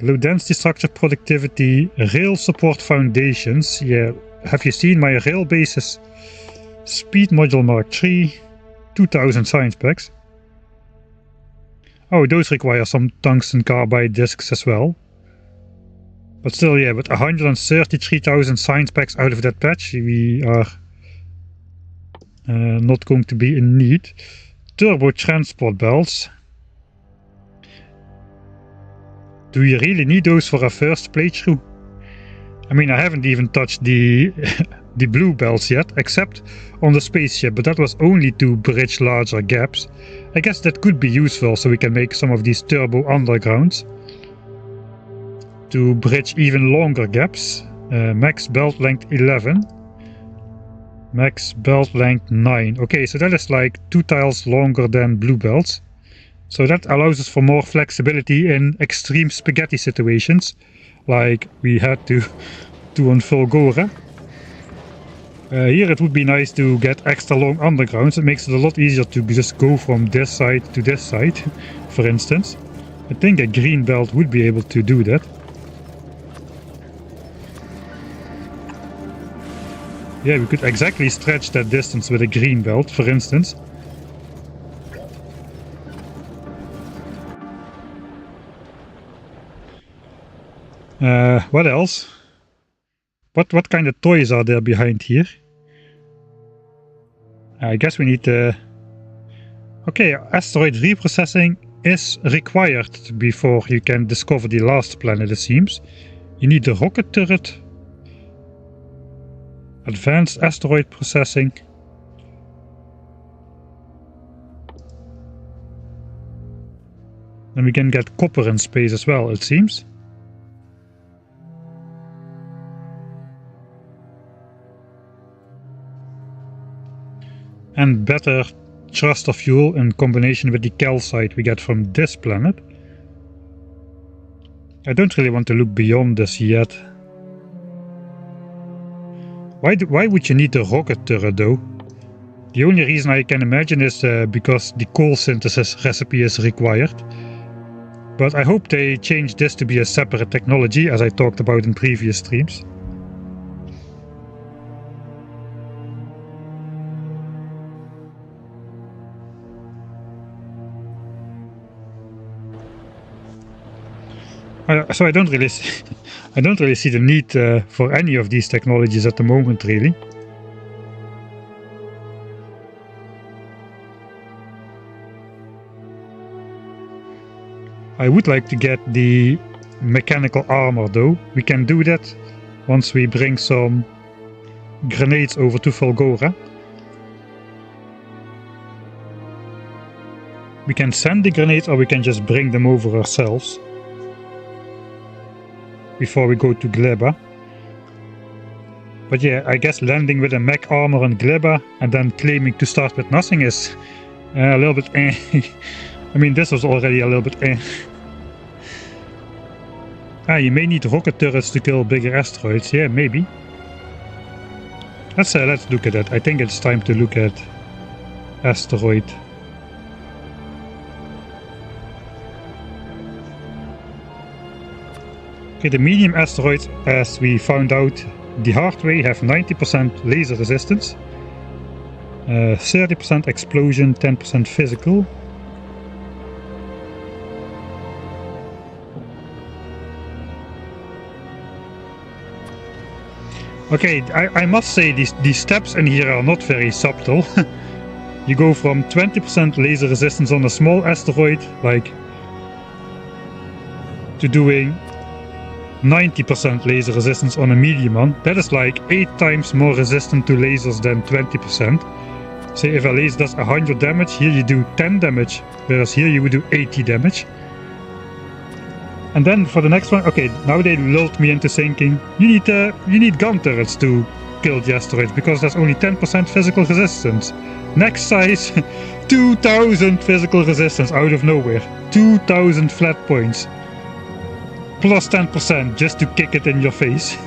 Low density structure productivity, rail support foundations. Yeah, have you seen my rail bases? Speed module Mark III, 2000 science packs. Oh, those require some tungsten carbide discs as well. But still, yeah, with 133,000 science packs out of that patch, we are not going to be in need. Turbo transport belts. Do you really need those for a first playthrough? I mean, I haven't even touched the the blue belts yet, except on the spaceship, but that was only to bridge larger gaps. I guess that could be useful, so we can make some of these turbo undergrounds to bridge even longer gaps. Max belt length 11. Max belt length 9. Okay, so that is like 2 tiles longer than blue belts. So that allows us for more flexibility in extreme spaghetti situations, like we had to on Fulgora. Here it would be nice to get extra long undergrounds. It makes it a lot easier to just go from this side to this side, for instance. I think a green belt would be able to do that. Yeah, we could exactly stretch that distance with a green belt, for instance. What else? What kind of toys are there behind here? I guess we need okay, asteroid reprocessing is required before you can discover the last planet, it seems. You need the rocket turret. Advanced asteroid processing. Then we can get copper in space as well, it seems. And better thruster fuel in combination with the calcite we get from this planet. I don't really want to look beyond this yet. Why would you need the rocket turret though? The only reason I can imagine is because the coal synthesis recipe is required. But I hope they change this to be a separate technology, as I talked about in previous streams. So I don't really see the need for any of these technologies at the moment, really. I would like to get the mechanical armor though. We can do that once we bring some grenades over to Fulgora. We can send the grenades or we can just bring them over ourselves before we go to Gleba. But yeah, I guess landing with a mech armor on Gleba and then claiming to start with nothing is a little bit I mean, this was already a little bit you may need rocket turrets to kill bigger asteroids. Yeah, maybe. Let's look at that. I think it's time to look at Asteroid. Okay, the medium asteroids, as we found out the hard way, have 90% laser resistance, 30% explosion, 10% physical. Okay, I must say these steps in here are not very subtle. You go from 20% laser resistance on a small asteroid, like, to doing 90% laser resistance on a medium one. That is like 8 times more resistant to lasers than 20%. Say if a laser does 100 damage, here you do 10 damage, whereas here you would do 80 damage. And then for the next one, okay, now they lulled me into thinking you need gun turrets to kill the asteroids because there's only 10% physical resistance. Next size, 2000 physical resistance out of nowhere, 2000 flat points. Plus 10% just to kick it in your face.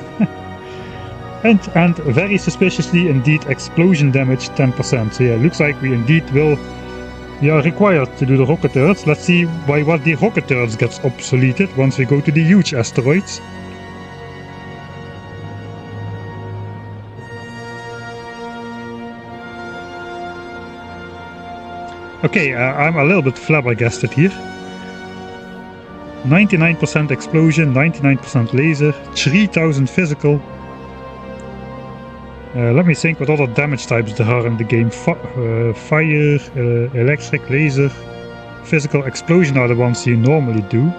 And very suspiciously indeed explosion damage 10%. So yeah, looks like we indeed we are required to do the rocket turrets. Let's see by what the rocket turrets gets obsoleted once we go to the huge asteroids. Okay, I'm a little bit flabbergasted here. 99% explosion, 99% laser, 3000 physical. Let me think what other damage types there are in the game. Fire, electric, laser, physical, explosion are the ones you normally do.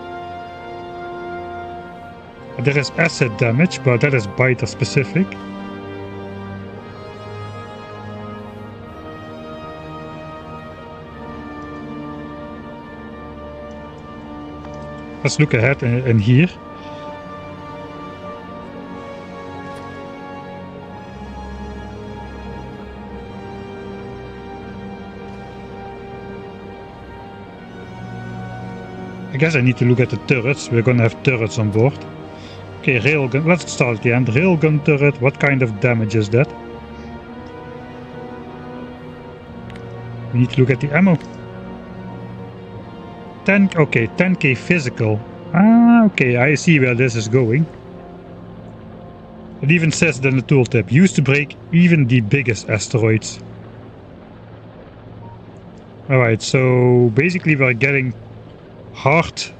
There is acid damage, but that is biter specific. Let's look ahead in here. I guess I need to look at the turrets. We're gonna have turrets on board. Okay, railgun. Let's start at the end. Railgun turret. What kind of damage is that? We need to look at the ammo. 10k physical. Ah, okay, I see where this is going. It even says it in the tooltip, used to break even the biggest asteroids. Alright, so basically we're getting hard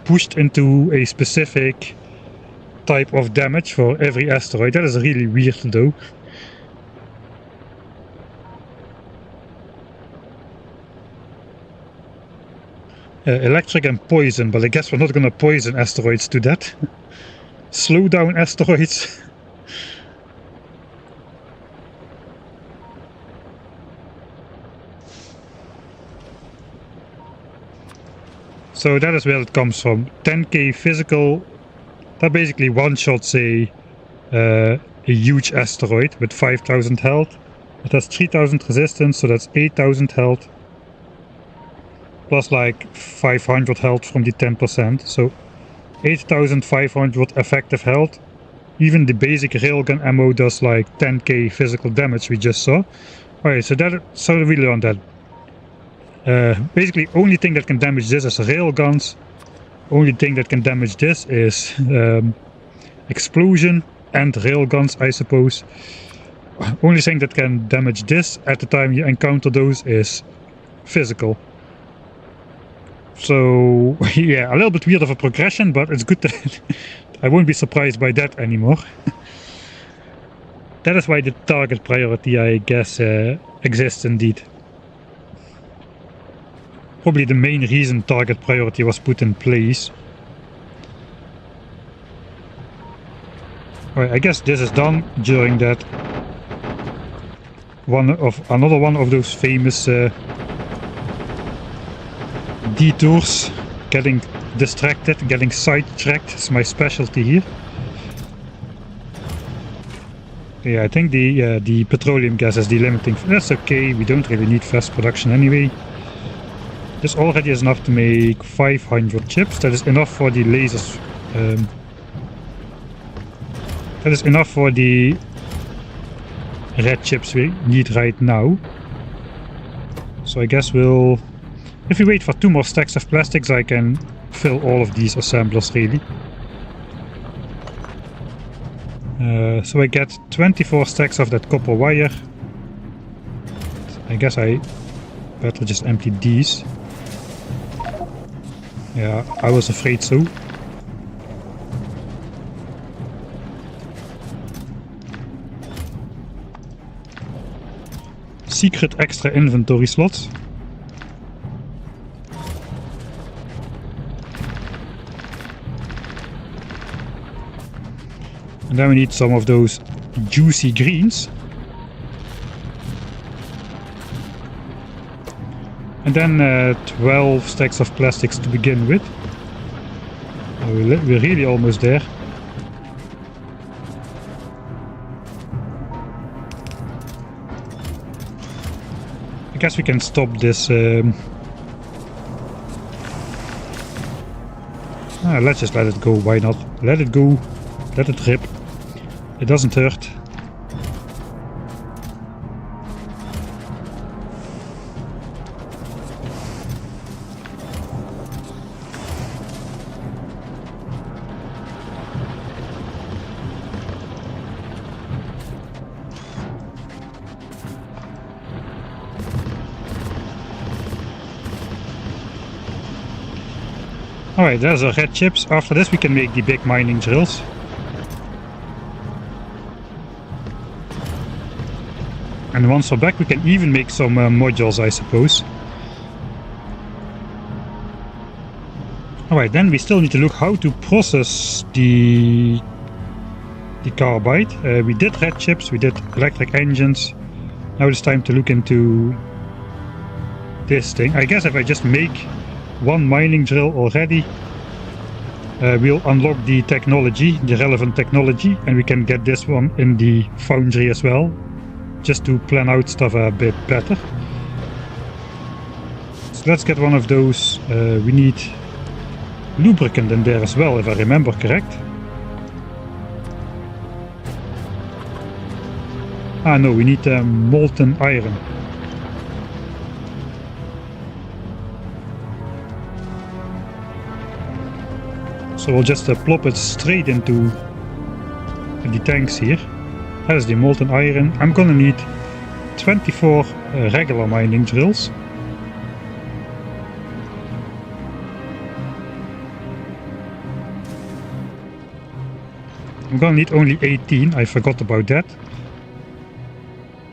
pushed into a specific type of damage for every asteroid. That is really weird though. Electric and poison, but I guess we're not gonna poison asteroids to that. Slow down asteroids. So that is where it comes from. 10k physical. That basically one-shots a huge asteroid with 5000 health. It has 3000 resistance, so that's 8000 health. Plus like 500 health from the 10%, so 8500 effective health. Even the basic railgun ammo does like 10k physical damage we just saw. Alright, so really on that. Basically only thing that can damage this is railguns. Only thing that can damage this is explosion and railguns, I suppose. Only thing that can damage this at the time you encounter those is physical. So yeah, a little bit weird of a progression, but it's good that I won't be surprised by that anymore. That is why the target priority, I guess, exists indeed. Probably the main reason target priority was put in place. Alright, I guess this is done during that another one of those famous detours. Getting distracted, getting sidetracked is my specialty here. Yeah, I think the petroleum gas is the limiting. That's okay, we don't really need fast production anyway. This already is enough to make 500 chips. That is enough for the lasers. That is enough for the red chips we need right now. So I guess we'll... If we wait for 2 more stacks of plastics, I can fill all of these assemblers really. So I get 24 stacks of that copper wire. I guess I better just empty these. Yeah, I was afraid so. Secret extra inventory slots. And then we need some of those juicy greens. And then 12 stacks of plastics to begin with. We're really almost there. I guess we can stop this. Let's just let it go. Why not? Let it go. Let it rip. It doesn't hurt. Alright, there's our red chips. After this we can make the big mining drills. And once we're back we can even make some modules, I suppose. Alright, then we still need to look how to process the carbide. We did red chips, we did electric engines. Now it's time to look into this thing. I guess if I just make one mining drill already, we'll unlock the technology, the relevant technology, and we can get this one in the foundry as well, just to plan out stuff a bit better. So let's get one of those. We need lubricant in there as well, if I remember correct. Ah no, we need molten iron. So we'll just plop it straight into the tanks here. There's the molten iron. I'm gonna need 24 regular mining drills. I'm gonna need only 18, I forgot about that.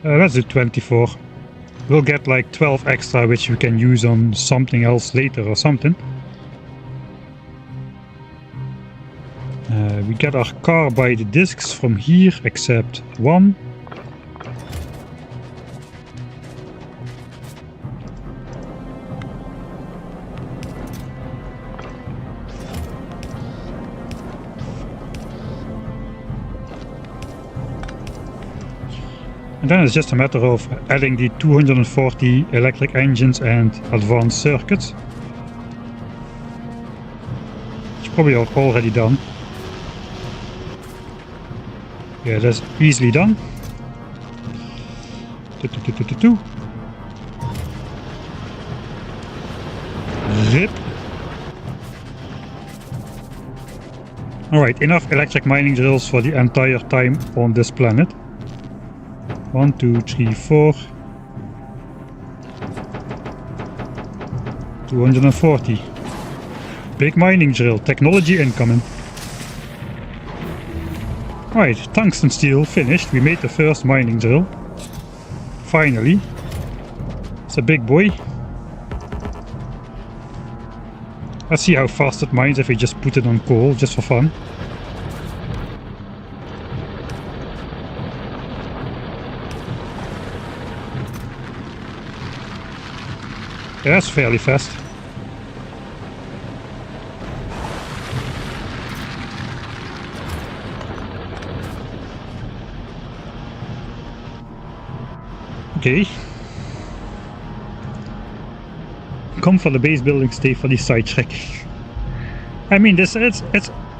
Let's do 24. We'll get like 12 extra, which we can use on something else later or something. We get our carbide discs from here, except one. And then it's just a matter of adding the 240 electric engines and advanced circuits. It's probably already done. Yeah, that's easily done. Rip. Alright, enough electric mining drills for the entire time on this planet. 1, 2, 3, 4. 240. Big mining drill, technology incoming. Right, tungsten steel finished. We made the first mining drill. Finally. It's a big boy. Let's see how fast it mines if we just put it on coal, just for fun. Yeah, that's fairly fast. Okay. Come for the base building, stay for the side tracking. I mean, it's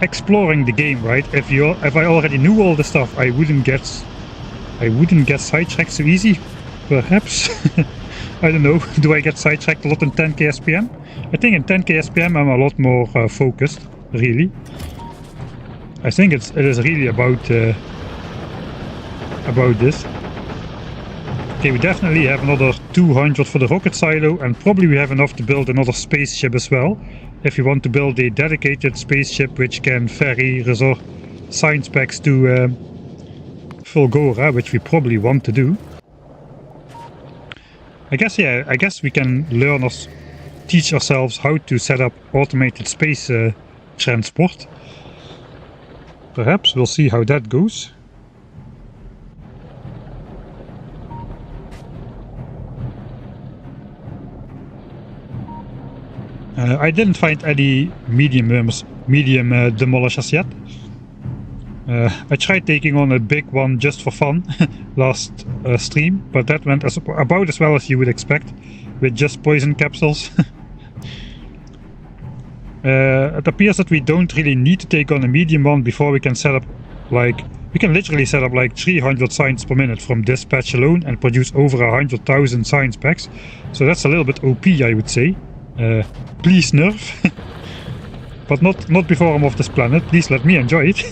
exploring the game, right? If I already knew all the stuff, I wouldn't get sidetracked so easy. Perhaps. I don't know. Do I get sidetracked a lot in 10k SPM? I think in 10k SPM I'm a lot more focused. Really. I think it is really about this. Okay, we definitely have another 200 for the rocket silo, and probably we have enough to build another spaceship as well. If you want to build a dedicated spaceship which can ferry science packs to Fulgora, which we probably want to do. I guess we can teach ourselves how to set up automated space transport. Perhaps we'll see how that goes. I didn't find any medium demolishers yet. I tried taking on a big one just for fun last stream, but that went about as well as you would expect, with just poison capsules. It appears that we don't really need to take on a medium one before we can set up like We can literally set up like 300 signs per minute from this patch alone and produce over 100,000 signs packs. So that's a little bit OP, I would say. Please nerf. But not before I'm off this planet. Please let me enjoy it.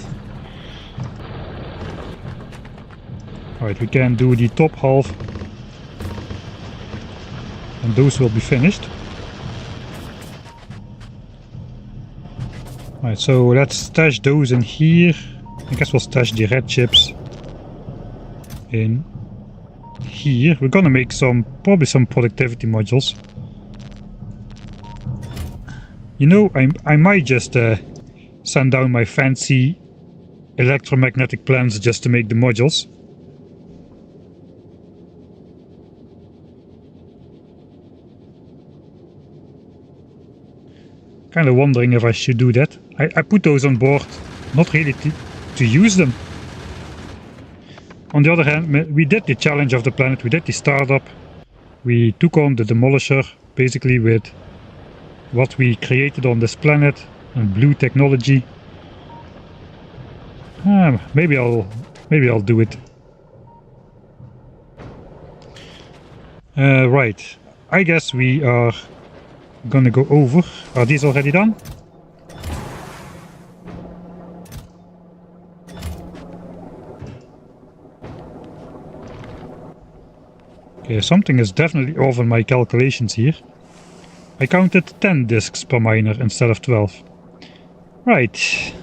Alright, we can do the top half. And those will be finished. Alright, so let's stash those in here. I guess we'll stash the red chips in here. We're gonna make probably some productivity modules. You know, I might just send down my fancy electromagnetic plants just to make the modules. Kind of wondering if I should do that. I put those on board, not really to use them. On the other hand, we did the challenge of the planet, we did the startup. We took on the demolisher, basically with what we created on this planet and blue technology. Maybe I'll do it. Right, I guess we are gonna go over. Are these already done? Okay, something is definitely off in my calculations here. I counted 10 discs per miner instead of 12. Right.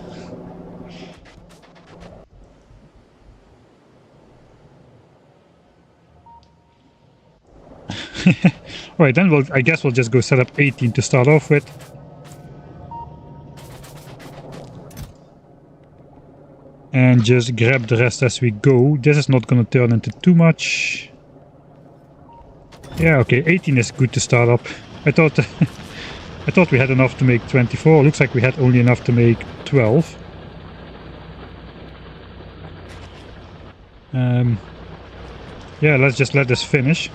Right, then I guess we'll just go set up 18 to start off with. And just grab the rest as we go. This is not gonna turn into too much. Yeah, okay, 18 is good to start up. I thought we had enough to make 24. Looks like we had only enough to make 12. Yeah, let's just let this finish.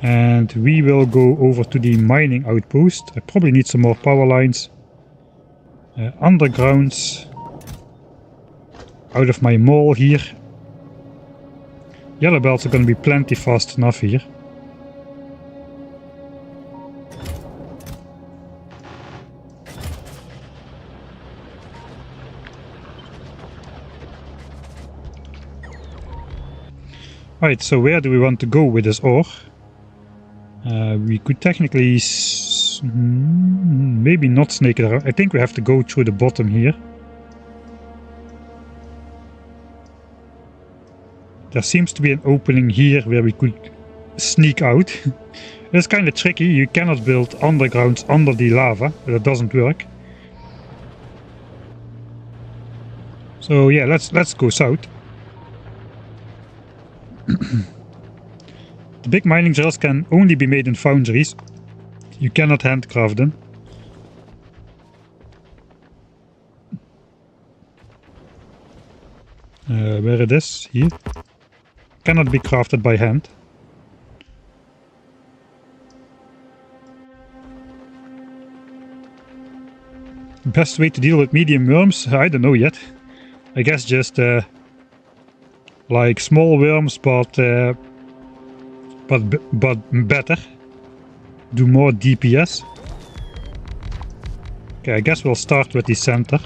And we will go over to the mining outpost. I probably need some more power lines. Undergrounds. Out of my mall here. Yellow belts are going to be plenty fast enough here. Right, so where do we want to go with this ore? We could technically maybe not snake it around. I think we have to go through the bottom here. There seems to be an opening here where we could sneak out. It's kind of tricky. You cannot build undergrounds under the lava. That doesn't work. So yeah, let's go south. The big mining drills can only be made in foundries. You cannot handcraft them. Where it is? Here. Cannot be crafted by hand. Best way to deal with medium worms? I don't know yet. I guess just like small worms, but better. Do more DPS. Okay, I guess we'll start with the center.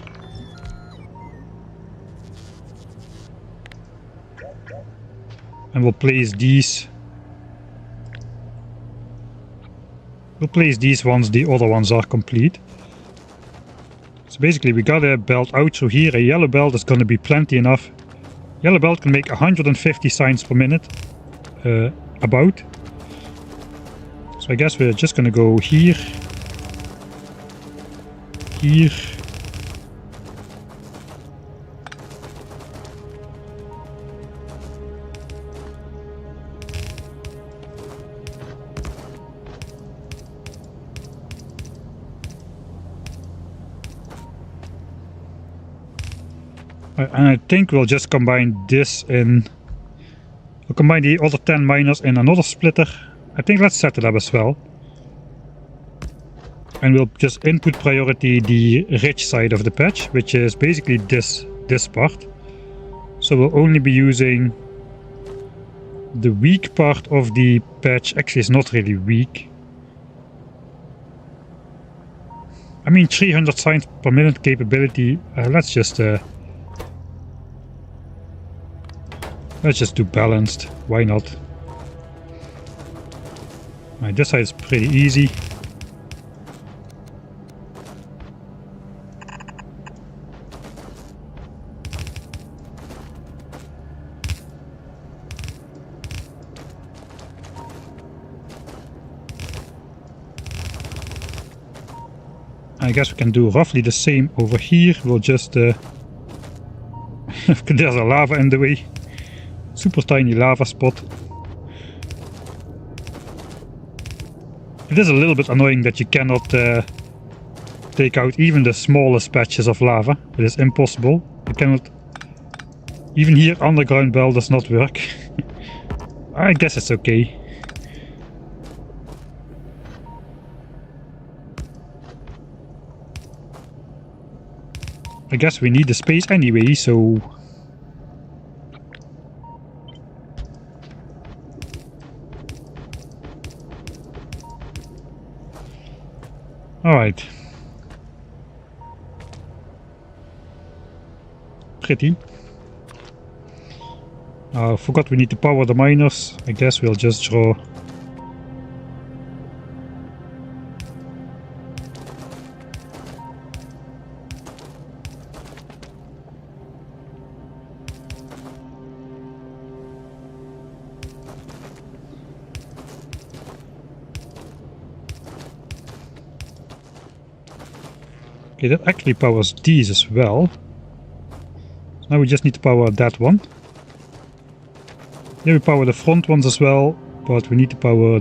And we'll place these. We'll place these once the other ones are complete. So basically we got a belt out through here. A yellow belt is going to be plenty enough. Yellow belt can make 150 signs per minute. About. So I guess we're just going to go here. Here. And I think we'll just combine this in... We'll combine the other 10 miners in another splitter. I think let's set it up as well. And we'll just input priority the rich side of the patch, which is basically this part. So we'll only be using the weak part of the patch. Actually, it's not really weak. I mean, 300 signs per minute capability. Let's just do balanced. Why not? Right, this side is pretty easy. I guess we can do roughly the same over here. We'll just there's a lava in the way. Super tiny lava spot. It is a little bit annoying that you cannot take out even the smallest patches of lava. It is impossible. You cannot. Even here, underground bell does not work. I guess it's okay. I guess we need the space anyway, so... Alright. Pretty. Forgot we need to power the miners. I guess we'll just draw... Okay, that actually powers these as well. So now we just need to power that one. Yeah, we power the front ones as well, but we need to power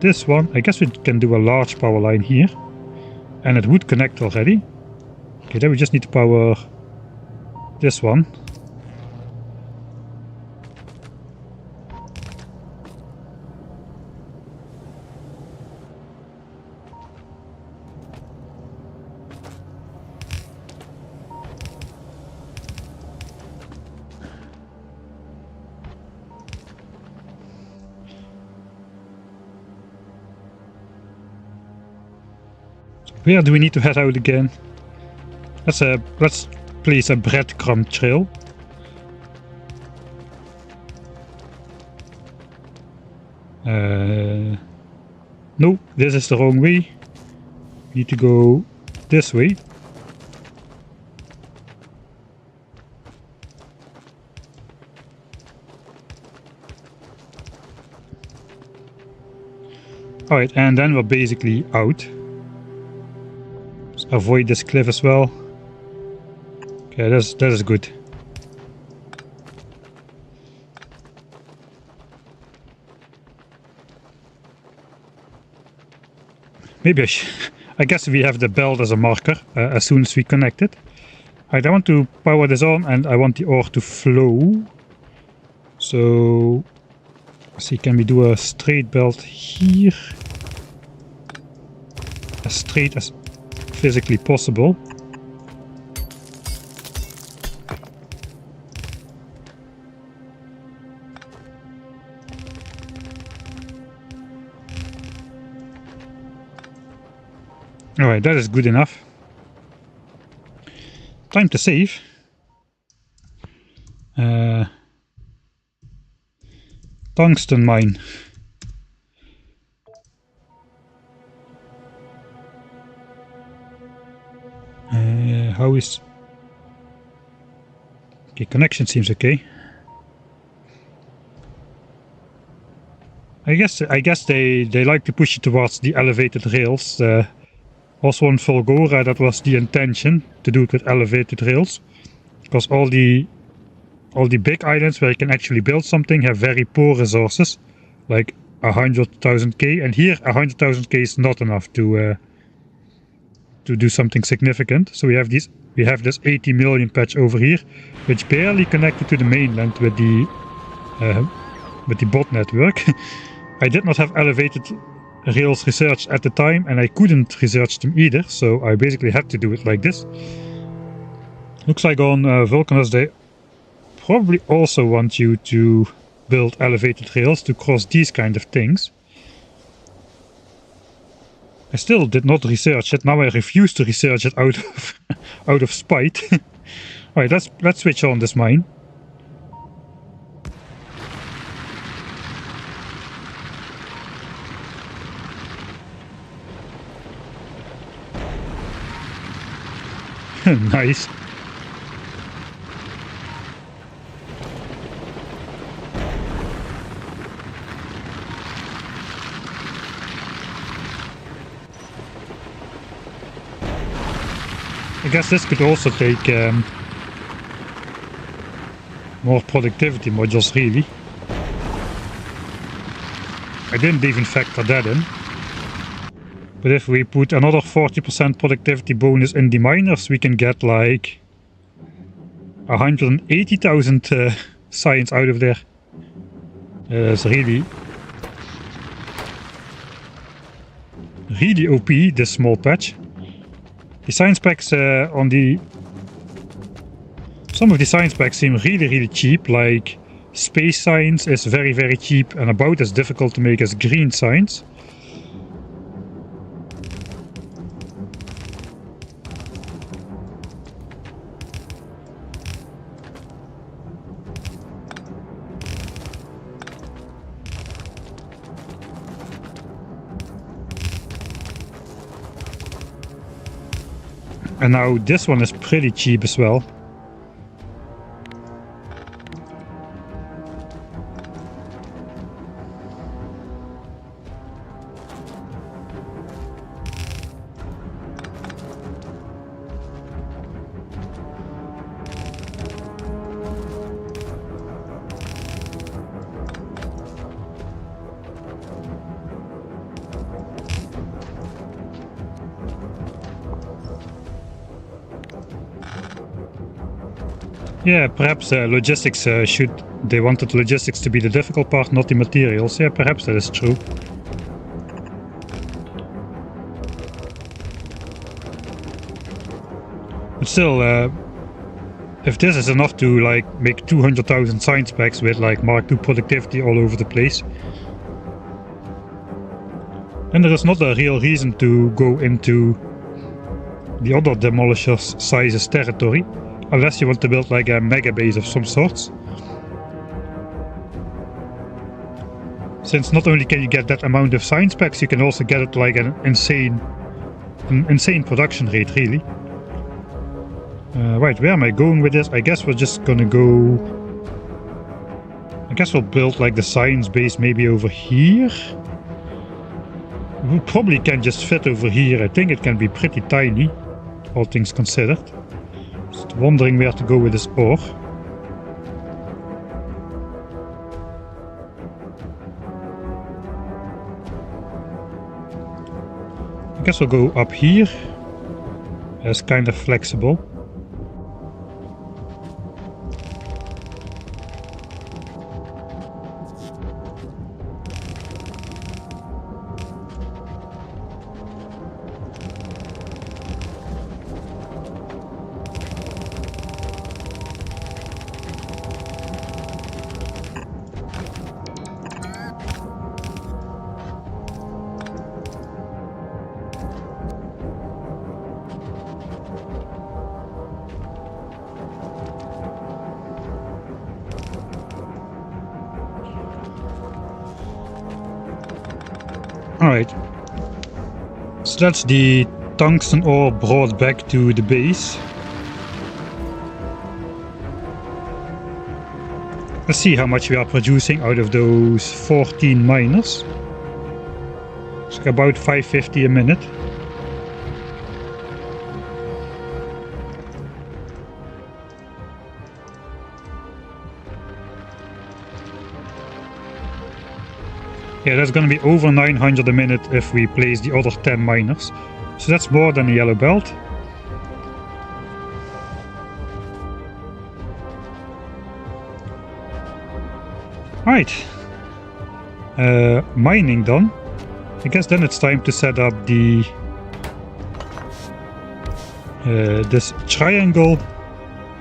this one. I guess we can do a large power line here. And it would connect already. Okay, then we just need to power this one. Where do we need to head out again? Let's place a breadcrumb trail. No, this is the wrong way. We need to go this way. Alright, and then we're basically out. Avoid this cliff as well. Okay, that is good. Maybe I guess we have the belt as a marker as soon as we connect it. Alright, I want to power this on and I want the ore to flow. So, let's see, can we do a straight belt here? As straight as physically possible. Alright, that is good enough. Time to save. Tungsten mine. How is... Okay, connection seems okay. I guess they like to push it towards the elevated rails. Also on Fulgora, that was the intention, to do it with elevated rails. Because all the big islands where you can actually build something have very poor resources. Like 100,000k, and here 100,000k is not enough to do something significant. So we have this 80 million patch over here, which barely connected to the mainland with the bot network. I did not have elevated rails researched at the time, and I couldn't research them either, so I basically had to do it like this. Looks like on Vulcanus they probably also want you to build elevated rails to cross these kind of things. I still did not research it. Now I refuse to research it out of out of spite. Alright, let's switch on this mine. Nice. I guess this could also take more productivity modules, really. I didn't even factor that in. But if we put another 40% productivity bonus in the miners, we can get like 180,000 science out of there. That's really OP, this small patch. The science packs on the... Some of the science packs seem really cheap, like space science is very cheap and about as difficult to make as green science. And now this one is pretty cheap as well. Yeah, perhaps logistics they wanted logistics to be the difficult part, not the materials. Yeah, perhaps that is true. But still, if this is enough to like make 200,000 science packs with like Mark II productivity all over the place, then there is not a real reason to go into the other demolishers sizes territory. Unless you want to build like a mega base of some sorts. Since not only can you get that amount of science packs, you can also get it like an insane production rate, really. Right, where am I going with this? I guess we're just gonna go... I guess we'll build like the science base maybe over here. We probably can just fit over here. I think it can be pretty tiny, all things considered. Just wondering where to go with this ore. I guess we'll go up here. It's kind of flexible. Alright, so that's the tungsten ore brought back to the base. Let's see how much we are producing out of those 14 miners. It's like about 550 a minute. Yeah, that's gonna be over 900 a minute if we place the other 10 miners. So that's more than a yellow belt. Right. Mining done. I guess then it's time to set up the this triangle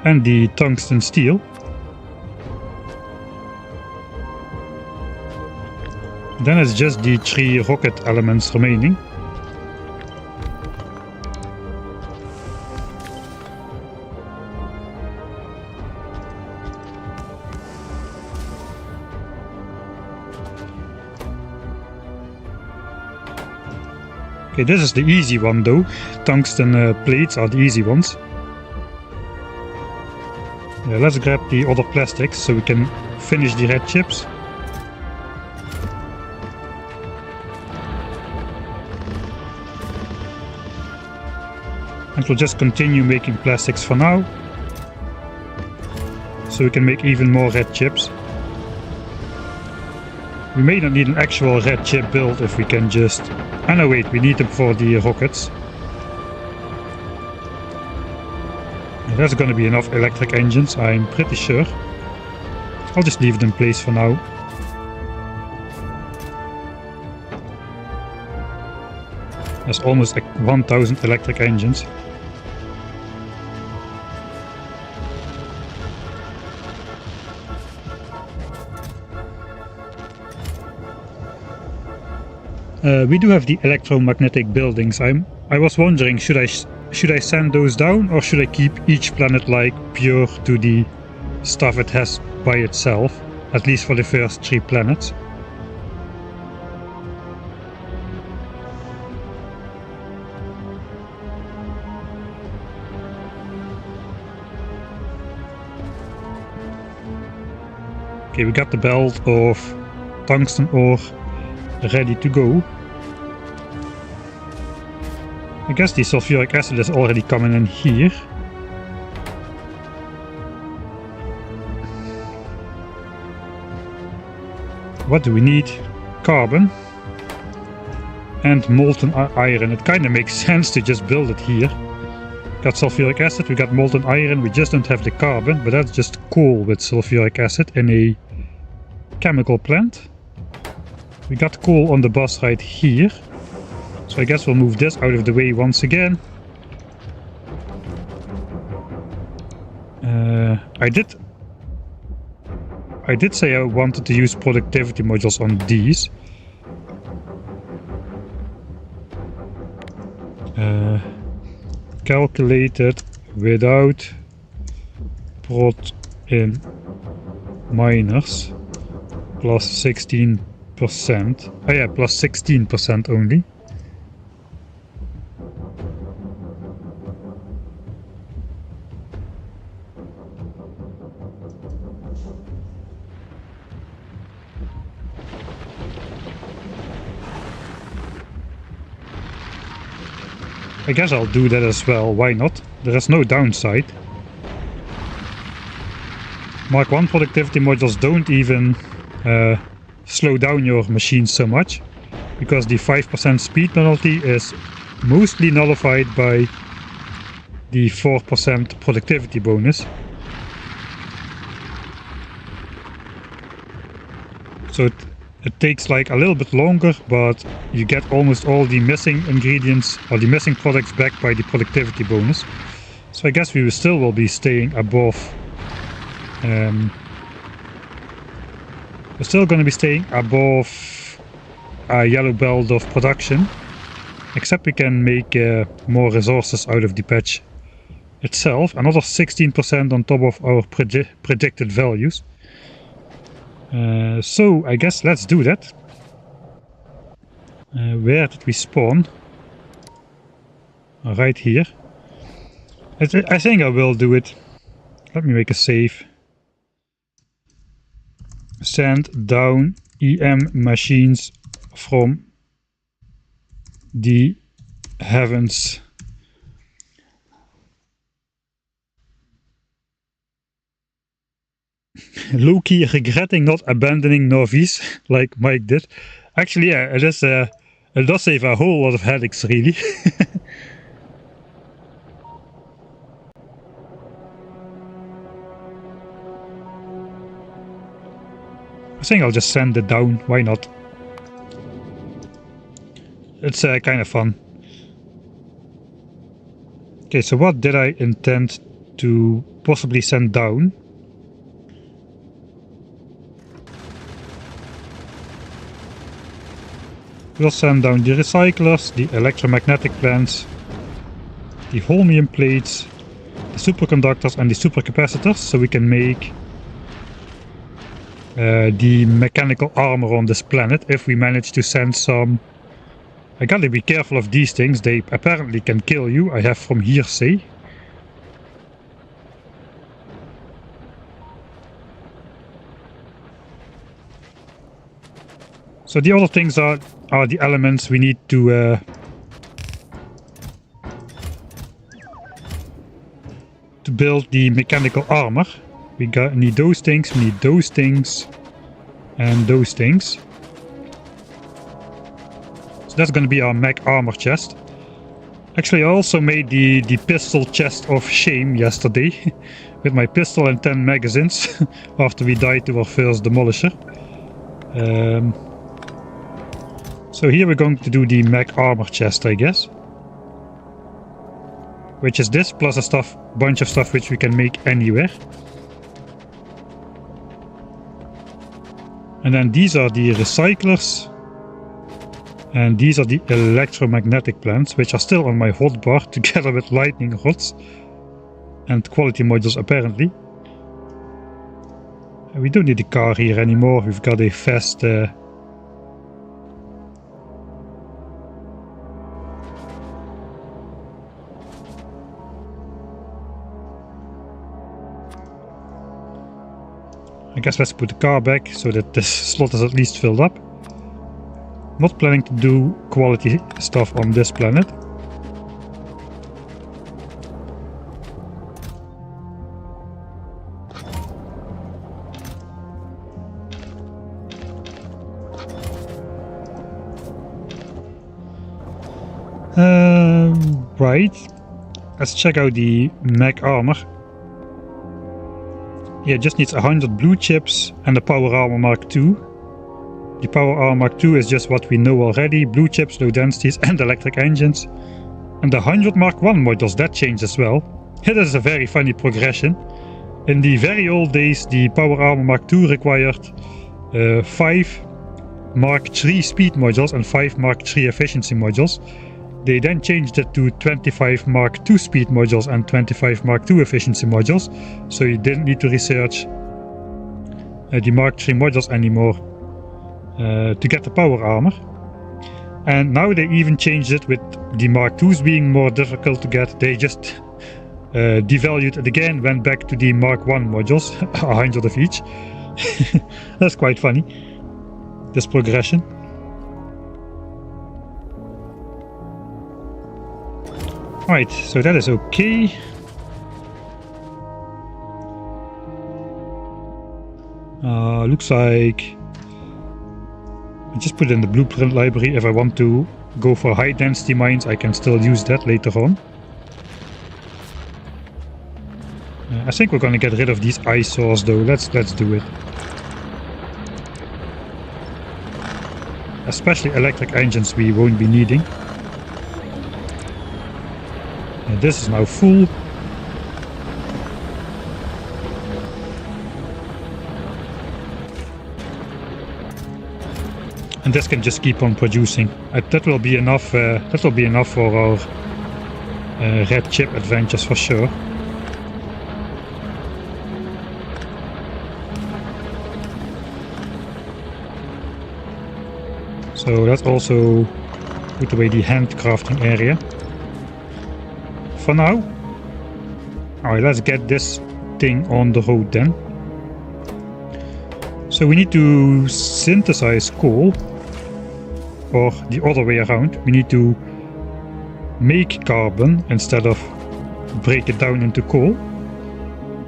and the tungsten steel. Then it's just the 3 rocket elements remaining. Okay, this is the easy one though. Tungsten plates are the easy ones. Yeah, let's grab the other plastics so we can finish the red chips. And we'll just continue making plastics for now. So we can make even more red chips. We may not need an actual red chip build if we can just... Oh no, wait, we need them for the rockets. And there's gonna be enough electric engines, I'm pretty sure. I'll just leave them in place for now. There's almost like 1000 electric engines. We do have the electromagnetic buildings. I was wondering, should I send those down, or should I keep each planet like pure to the stuff it has by itself, at least for the first 3 planets? Okay, we got the belt of tungsten ore ready to go. I guess the sulfuric acid is already coming in here. What do we need? Carbon and molten iron. It kind of makes sense to just build it here. Got sulfuric acid, we got molten iron, we just don't have the carbon, but that's just coal with sulfuric acid in a chemical plant. We got coal on the bus right here. So I guess we'll move this out of the way once again. I did say I wanted to use productivity modules on these. Calculated without prot in minors plus 16%. Oh yeah, plus 16% only. I guess I'll do that as well, why not? There is no downside. Mark 1 productivity modules don't even slow down your machine so much, because the 5% speed penalty is mostly nullified by the 4% productivity bonus. So it takes like a little bit longer, but you get almost all the missing ingredients or the missing products back by the productivity bonus. So I guess we still will be staying above. We're still going to be staying above a yellow belt of production, except we can make more resources out of the patch itself. Another 16% on top of our predicted values. So I guess let's do that. Where did we spawn? Right here. I think I will do it. Let me make a save. Send down EM machines from the heavens. Low-key regretting not abandoning Novice like Mike did. Actually, yeah, it does save a whole lot of headaches, really. I think I'll just send it down, why not? It's kind of fun. Okay, so what did I intend to possibly send down? We'll send down the recyclers, the electromagnetic plants, the holmium plates, the superconductors and the supercapacitors, so we can make the mechanical armor on this planet if we manage to send some. I gotta be careful of these things, they apparently can kill you, I have from hearsay. So the other things are the elements we need to build the mechanical armor. We need those things, we need those things, and those things. So that's gonna be our mech armor chest. Actually, I also made the pistol chest of shame yesterday with my pistol and 10 magazines after we died to our first demolisher. So here we're going to do the mech armor chest, I guess. Which is this plus a bunch of stuff which we can make anywhere. And then these are the recyclers. And these are the electromagnetic plants, which are still on my hotbar together with lightning rods and quality modules apparently. And we don't need the car here anymore, we've got a fast I guess let's put the car back so that this slot is at least filled up. Not planning to do quality stuff on this planet. Right. Let's check out the mech armor. Yeah, it just needs 100 blue chips and the Power Armor Mark II. The Power Armor Mark II is just what we know already. Blue chips, low densities and electric engines. And the 100 Mark I modules, that changed as well. It is a very funny progression. In the very old days, the Power Armor Mark II required 5 Mark III speed modules and 5 Mark III efficiency modules. They then changed it to 25 Mark II speed modules and 25 Mark II efficiency modules, so you didn't need to research the Mark III modules anymore to get the power armor. And now they even changed it with the Mark IIs being more difficult to get. They just devalued it again, went back to the Mark I modules, 100 of each. That's quite funny, this progression. Right, so that is okay. Looks like I just put it in the blueprint library. If I want to go for high density mines, I can still use that later on. I think we're gonna get rid of these eyesores though. Let's do it. Especially electric engines we won't be needing. And this is now full. And this can just keep on producing. That will be enough. That will be enough for our red chip adventures for sure. So let's also put away the handcrafting area. For now. Alright, let's get this thing on the road then. So we need to synthesize coal, or the other way around. We need to make carbon instead of break it down into coal.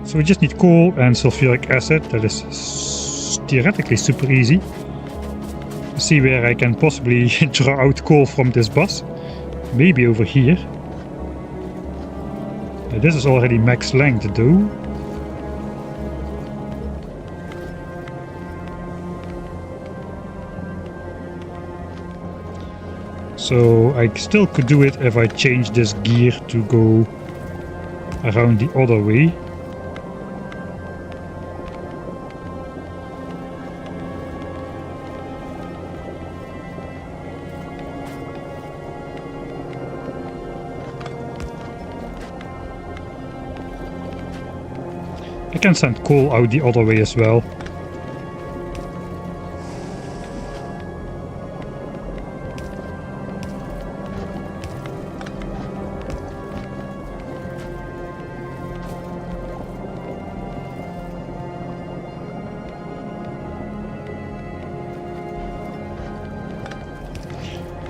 So we just need coal and sulfuric acid. That is theoretically super easy. See where I can possibly draw out coal from this bus. Maybe over here. This is already max length though. So I still could do it if I change this gear to go around the other way. can send coal out the other way as well.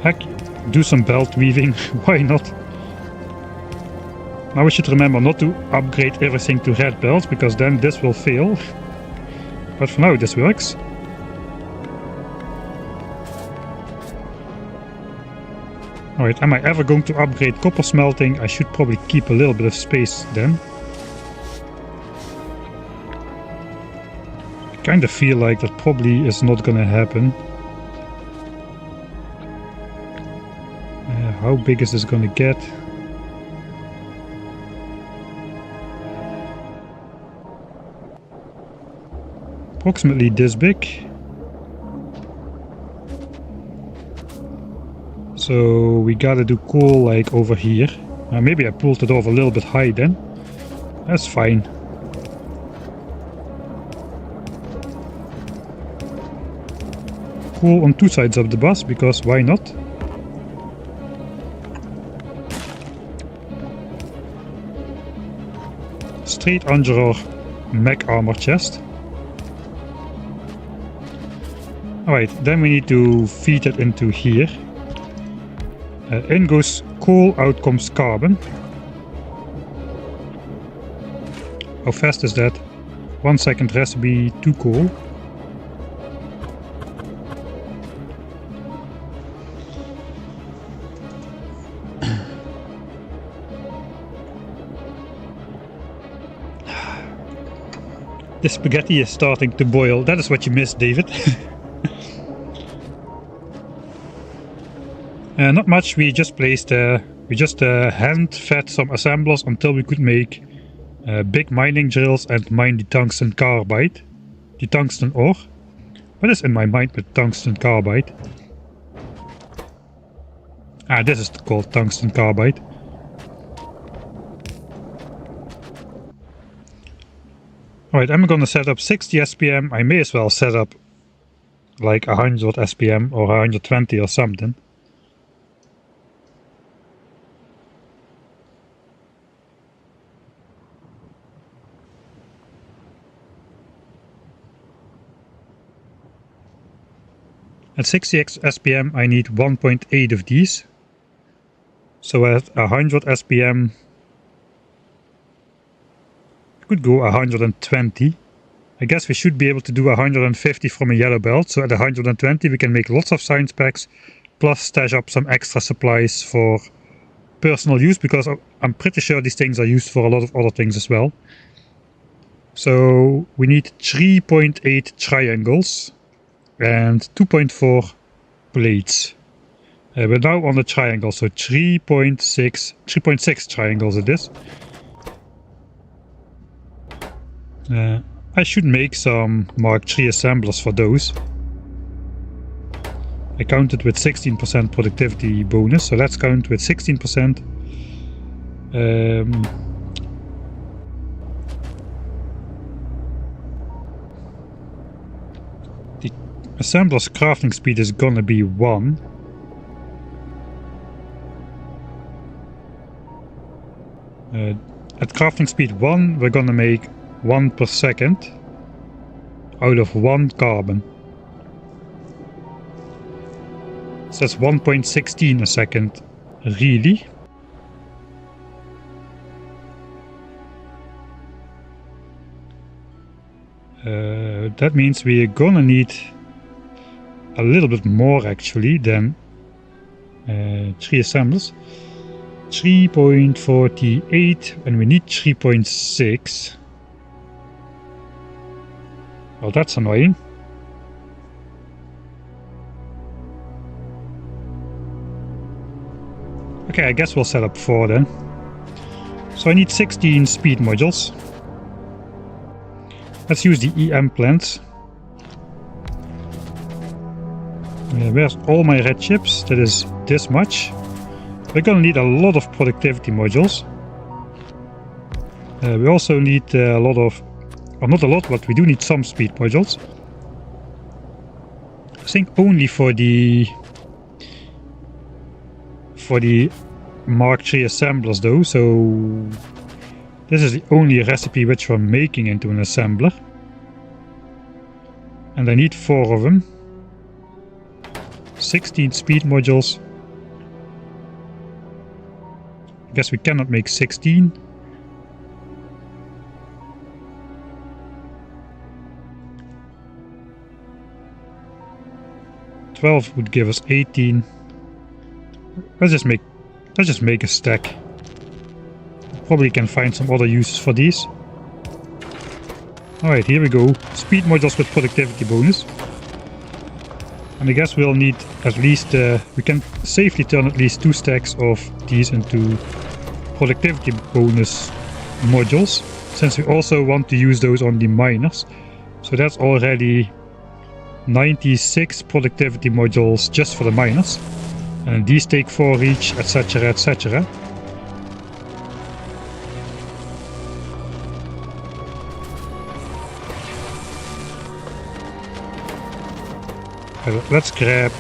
Heck, do some belt weaving, why not? Now we should remember not to upgrade everything to red belts, because then this will fail. But for now this works. Alright, am I ever going to upgrade copper smelting? I should probably keep a little bit of space then. I kind of feel like that probably is not gonna happen. How big is this gonna get? Approximately this big. So we gotta do coal like over here. Maybe I pulled it off a little bit high then. That's fine. Coal on two sides of the bus, because why not? Straight under our mech armor chest. Alright, then we need to feed it into here. In goes coal, out comes carbon. How fast is that? 1 second recipe, 2 coal. The spaghetti is starting to boil. That is what you missed, David. Not much. We just placed. We just hand fed some assemblers until we could make big mining drills and mine the tungsten carbide, the tungsten ore. What is in my mind with tungsten carbide? Ah, this is called tungsten carbide. Alright, I'm gonna set up 60 SPM. I may as well set up like 100 SPM or 120 or something. At 60 SPM I need 1.8 of these. So at 100 SPM could go 120. I guess we should be able to do 150 from a yellow belt. So at 120 we can make lots of science packs, plus stash up some extra supplies for personal use, because I'm pretty sure these things are used for a lot of other things as well. So we need 3.8 triangles and 2.4 plates. We're now on the triangle, so 3.6 triangles it is. I should make some Mark III assemblers for those. I counted with 16% productivity bonus, so let's count with 16%. The assembler's crafting speed is gonna be 1. At crafting speed 1 we're gonna make 1 per second out of 1 carbon. So that's 1.16 a second, really. That means we're gonna need a little bit more actually than 3 assemblers. 3.48 and we need 3.6. Well, that's annoying. Okay, I guess we'll set up 4 then. So I need 16 speed modules. Let's use the EM plants. Where's all my red chips? That is this much. We're gonna need a lot of productivity modules. We also need a lot of or not a lot, but we do need some speed modules. I think only for the Mark III assemblers though, so this is the only recipe which we're making into an assembler. And I need 4 of them. 16 speed modules. I guess we cannot make 16. $12 would give us 18. Let's just make a stack. Probably can find some other uses for these. Alright, here we go. Speed modules with productivity bonus. And I guess we'll need at least, we can safely turn at least 2 stacks of these into productivity bonus modules, since we also want to use those on the miners. So that's already 96 productivity modules just for the miners. And these take 4 each, etc, etc. Let's grab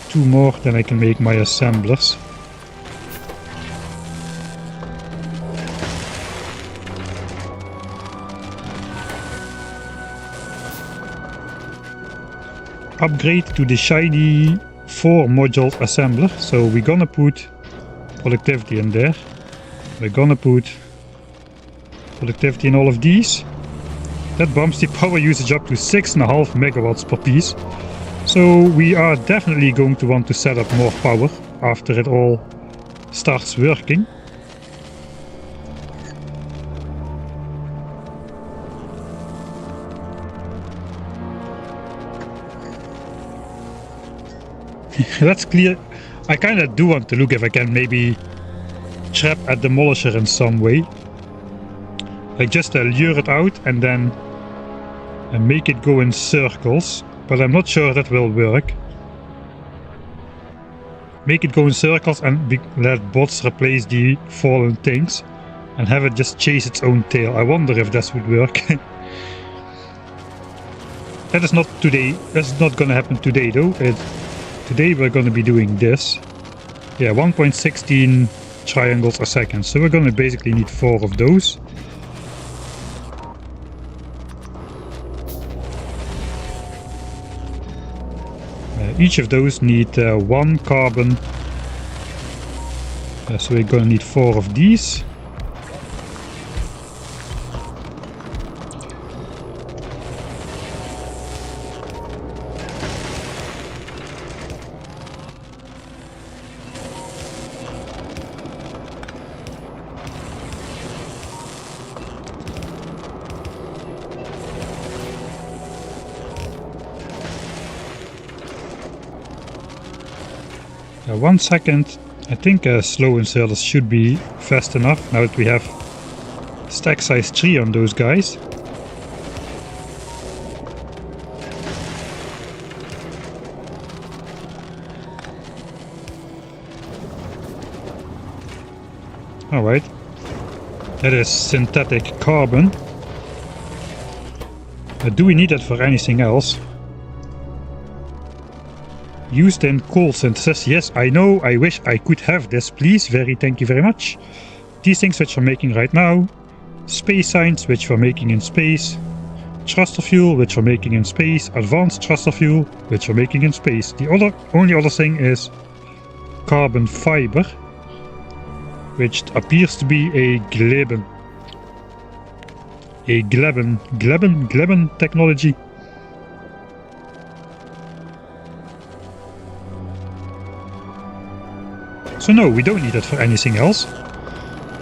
2 more, then I can make my assemblers. Upgrade to the shiny 4 module assembler. So we're gonna put productivity in there. We're gonna put productivity in all of these. That bumps the power usage up to 6.5 megawatts per piece. So we are definitely going to want to set up more power after it all starts working. That's clear. I kind of do want to look if I can maybe trap a demolisher in some way. Like just lure it out and then make it go in circles. But I'm not sure that will work. Make it go in circles and let bots replace the fallen things. And have it just chase its own tail. I wonder if that would work. That is not today. That's not gonna happen today though. Today we're gonna be doing this. Yeah, 1.16 triangles a second. So we're gonna basically need 4 of those. Each of those need 1 carbon. So we're gonna need 4 of these. One second. I think slow inserters should be fast enough now that we have stack size 3 on those guys. Alright. That is synthetic carbon. Do we need that for anything else? Used in coal synthesis. Yes, I know. I wish I could have this, please. Thank you very much. These things which we're making right now. Space science, which we're making in space. Thruster fuel, which we're making in space. Advanced thruster fuel, which we're making in space. The only other thing is carbon fiber, which appears to be a Gleben technology. So no, we don't need it for anything else.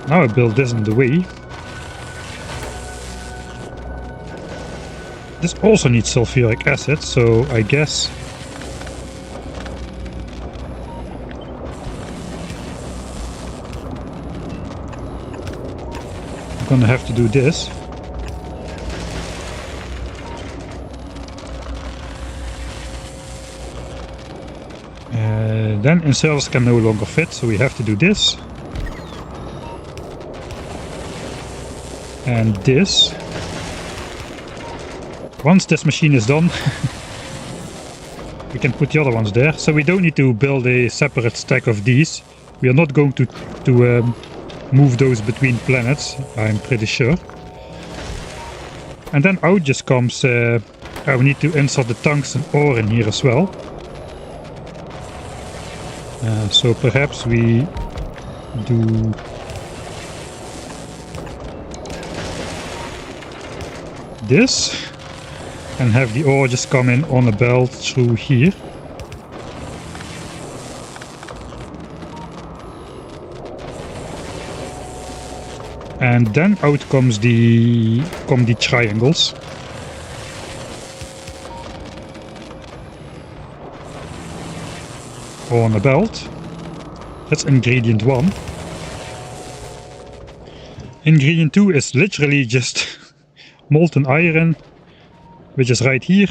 Now I build this in the way. This also needs sulfuric acid, so I guess I'm gonna have to do this. Then inserters can no longer fit, so we have to do this. And this. Once this machine is done, we can put the other ones there. So we don't need to build a separate stack of these. We are not going to move those between planets, I'm pretty sure. And then out just comes, we need to insert the tungsten ore in here as well. So perhaps we do this and have the ore just come in on a belt through here. And then out comes the triangles. On a belt. That's ingredient 1. Ingredient 2 is literally just molten iron, which is right here.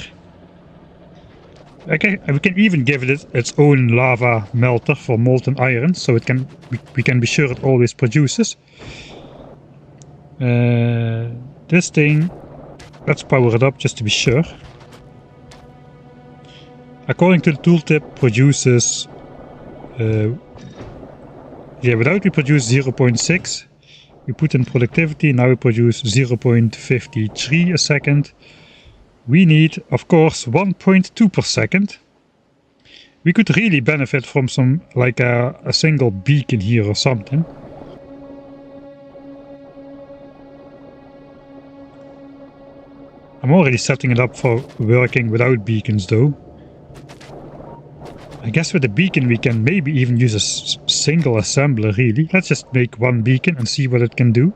We can even give it its own lava melter for molten iron, so we can be sure it always produces. This thing, let's power it up just to be sure. According to the tooltip, produces without we produce 0.6. We put in productivity, now we produce 0.53 a second. We need, of course, 1.2 per second. We could really benefit from some, like a single beacon here or something. I'm already setting it up for working without beacons though. I guess with the beacon we can maybe even use a single assembler really. Let's just make one beacon and see what it can do.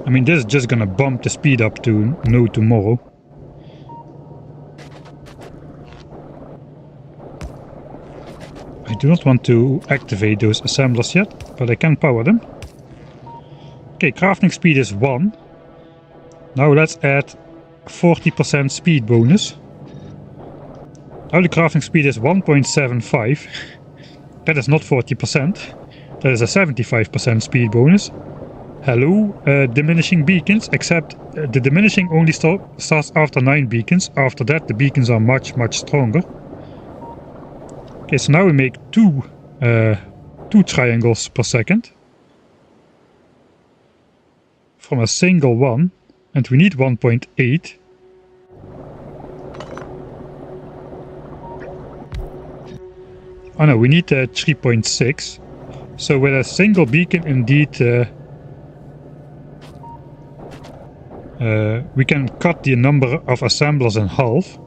I mean, this is just gonna bump the speed up to no tomorrow. I do not want to activate those assemblers yet, but I can power them. Okay, crafting speed is 1. Now let's add 40% speed bonus. Now the crafting speed is 1.75. That is not 40%. That is a 75% speed bonus. Hello, diminishing beacons, except the diminishing only starts after 9 beacons. After that the beacons are much stronger. Okay, so now we make two triangles per second. From a single one, and we need 1.8. Oh no, we need 3.6. So with a single beacon indeed we can cut the number of assemblers in half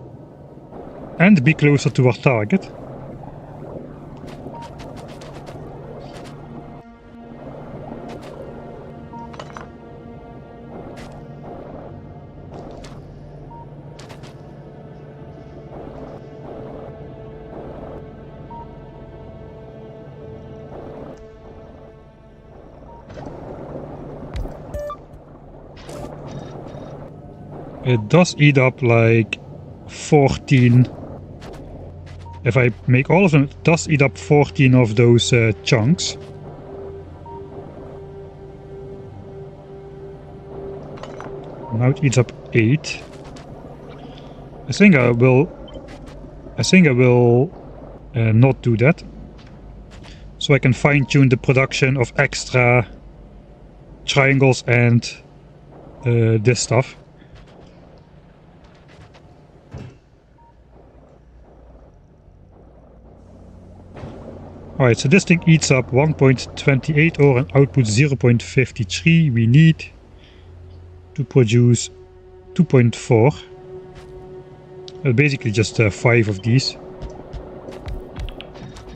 and be closer to our target. It does eat up like 14. If I make all of them, it does eat up 14 of those chunks. Now it eats up 8. I think I will not do that. So I can fine-tune the production of extra triangles and this stuff. Alright, so this thing eats up 1.28 ore and outputs 0.53. We need to produce 2.4. Basically just 5 of these.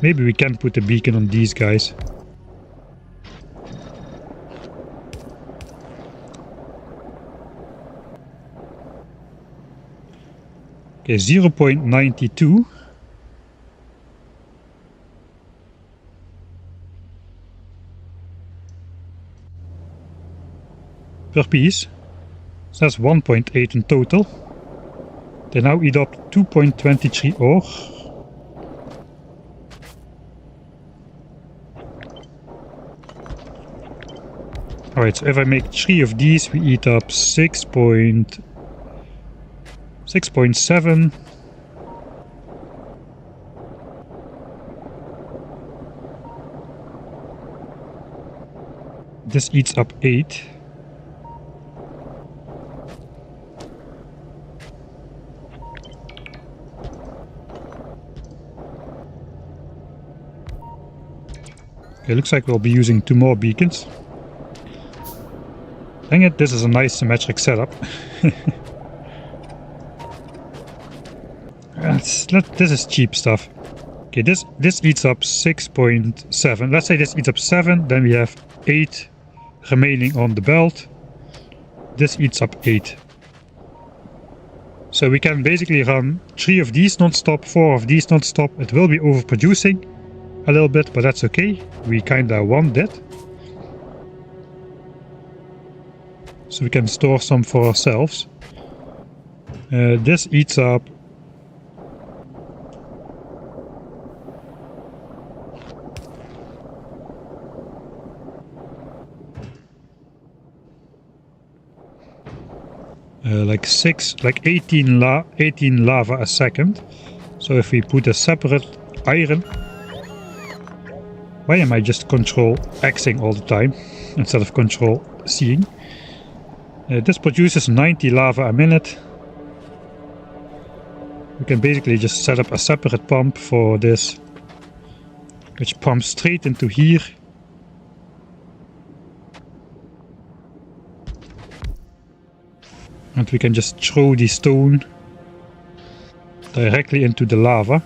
Maybe we can put a beacon on these guys. Okay, 0.92. Per piece. So that's 1.8 in total. They now eat up 2.23 ore. Alright, so if I make 3 of these, we eat up 6.7. This eats up 8. Okay, looks like we'll be using 2 more beacons. Dang it, this is a nice symmetric setup. This is cheap stuff. Okay, this eats up 6.7. Let's say this eats up 7, then we have 8 remaining on the belt. This eats up 8. So we can basically run 3 of these non-stop, 4 of these non-stop. It will be overproducing a little bit, but that's okay. We kinda want that. So we can store some for ourselves. This eats up like 18 lava a second. So if we put a separate iron, why am I just control Xing all the time instead of control C'ing? This produces 90 lava a minute. We can basically just set up a separate pump for this, which pumps straight into here. And we can just throw the stone directly into the lava.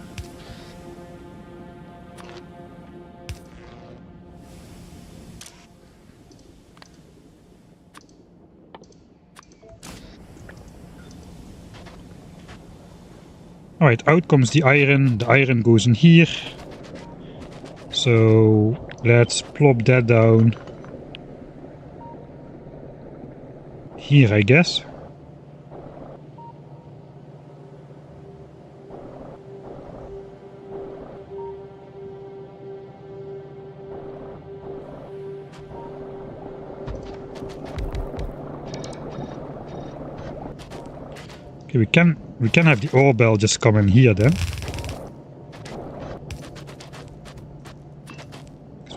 Alright, out comes the iron goes in here. So let's plop that down here, I guess. Okay, we can have the ore bell just come in here then.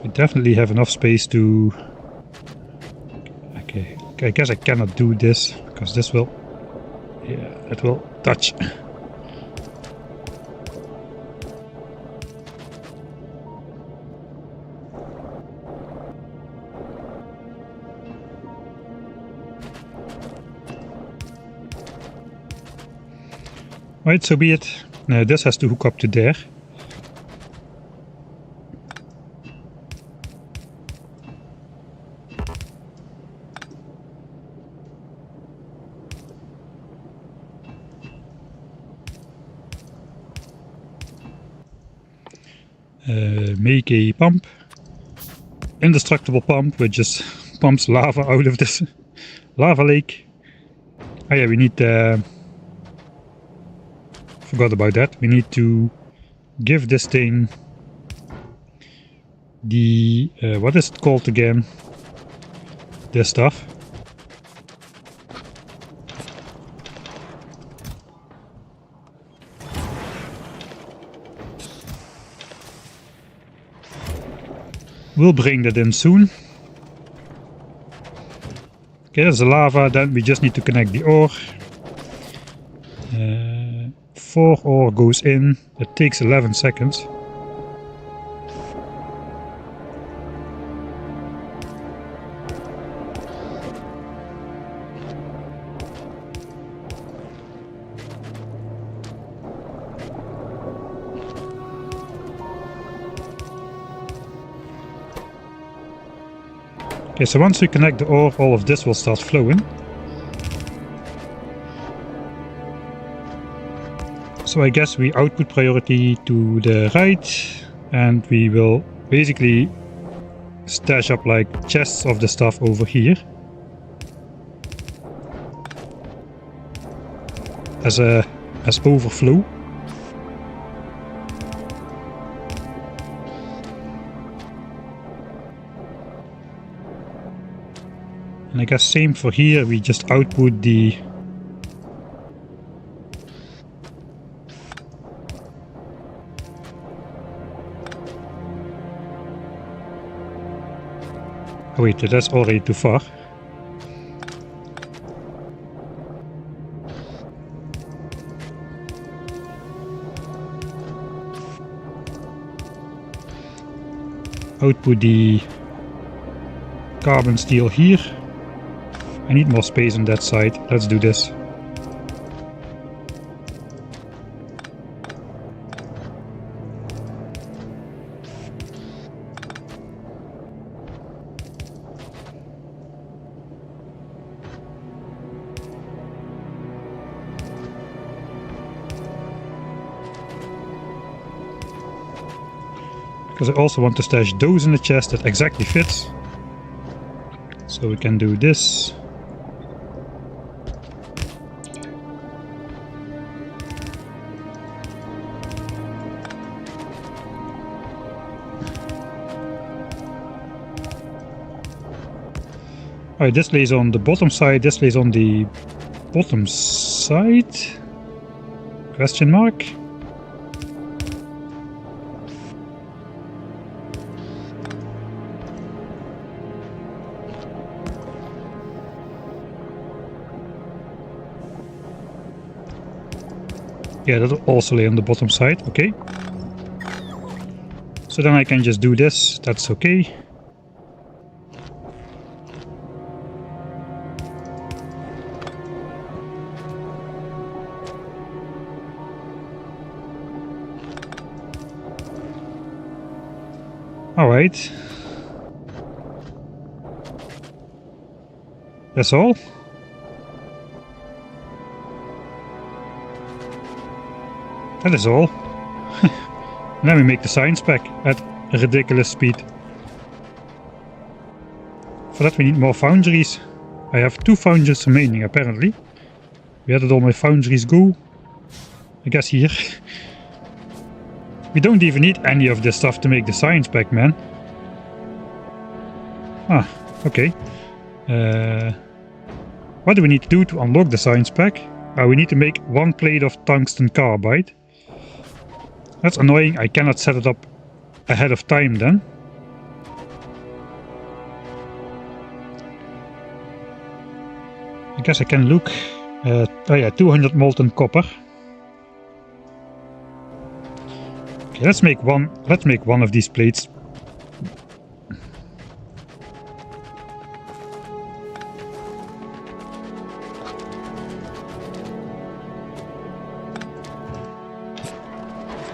We definitely have enough space to... Okay, I guess I cannot do this because this will... Yeah, it will touch. Right, so be it. This has to hook up to there. Make a pump. Indestructible pump, which just pumps lava out of this lava lake. Oh yeah, we need... forgot about that. We need to give this thing the... what is it called again? This stuff. We'll bring that in soon. Okay, there's the lava. Then we just need to connect the ore. 4 ore goes in. It takes 11 seconds. Okay, so once we connect the ore, all of this will start flowing. So I guess we output priority to the right, and we will basically stash up like chests of the stuff over here. as overflow. And I guess same for here, we just output the oh wait, that's already too far. Output the carbon steel here. I need more space on that side. Let's do this. Because I also want to stash those in the chest that exactly fits. So we can do this. Alright, this lays on the bottom side, this lays on the bottom side? Question mark? Yeah, that'll also lay on the bottom side, okay. So then I can just do this, that's okay. Alright. That's all. That is all. And then we make the science pack at a ridiculous speed. For that we need more foundries. I have 2 foundries remaining apparently. Where did all my foundries go? I guess here. We don't even need any of this stuff to make the science pack, man. Ah, okay. What do we need to do to unlock the science pack? We need to make 1 plate of tungsten carbide. That's annoying, I cannot set it up ahead of time then. I guess I can look at, oh yeah, 200 molten copper. Okay, let's make one of these plates.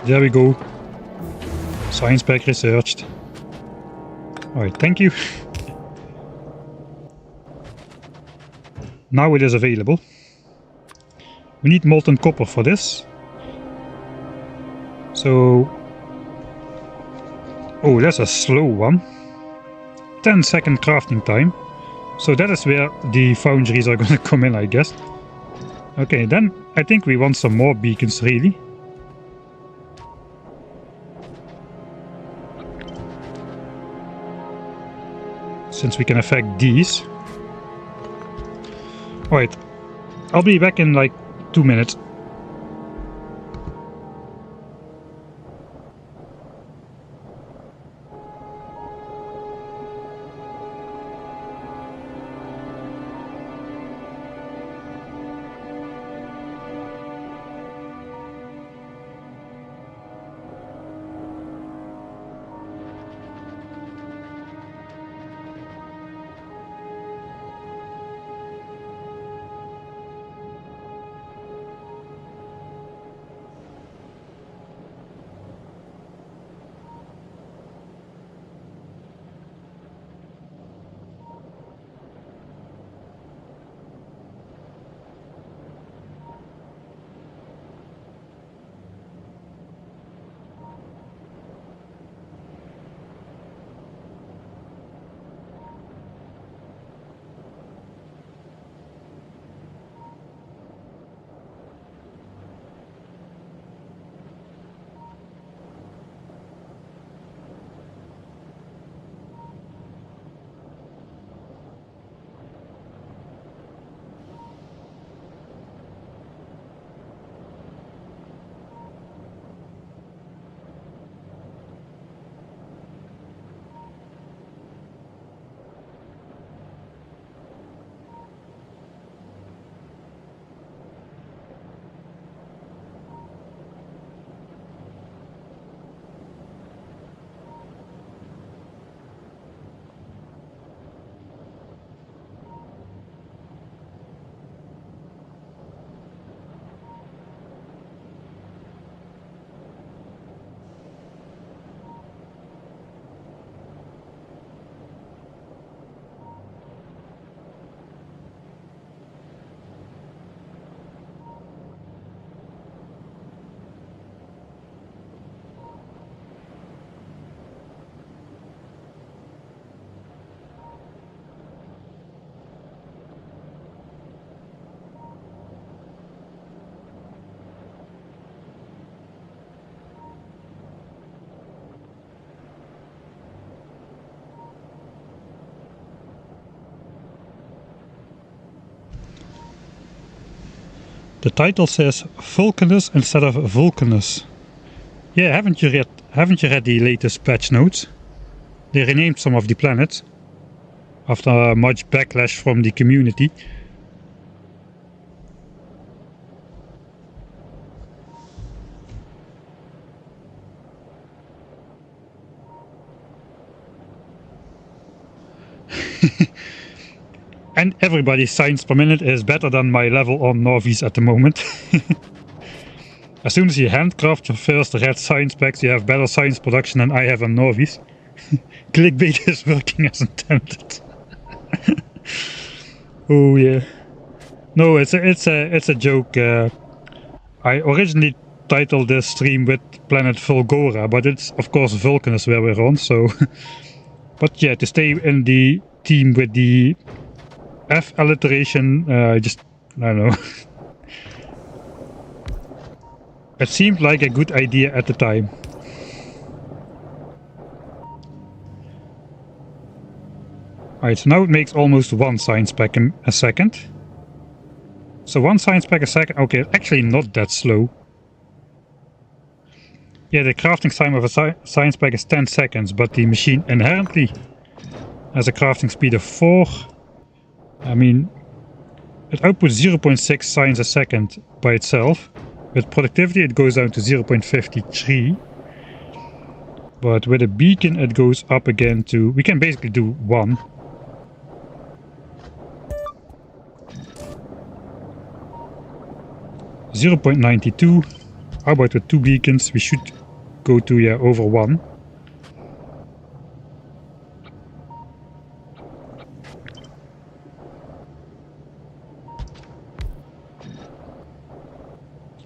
There we go. Science pack researched. Alright, thank you. Now it is available. We need molten copper for this. So... oh, that's a slow one. 10-second crafting time. So that is where the foundries are gonna come in, I guess. Okay, then I think we want some more beacons, really. Since we can affect these. Alright, I'll be back in like 2 minutes. The title says Fulcanus instead of Vulcanus. Yeah, haven't you read the latest patch notes? They renamed some of the planets after much backlash from the community. And everybody's science per minute is better than my level on Norvies at the moment. As soon as you handcraft your first red science packs, you have better science production than I have on Norvies. Clickbait is working as intended. Oh yeah. No, it's a joke. I originally titled this stream with Planet Fulgora, but it's of course Vulcanus where we're on, so... But yeah, to stay in the theme with the F alliteration, I don't know. It seemed like a good idea at the time. Alright, so now it makes almost one science pack a second. So one science pack a second, okay, actually not that slow. Yeah, the crafting time of a science pack is 10 seconds, but the machine inherently has a crafting speed of 4. I mean, it outputs 0.6 science a second by itself. With productivity it goes down to 0.53. But with a beacon it goes up again to... We can basically do 1. .92. How about with 2 beacons? We should go to, yeah, over 1.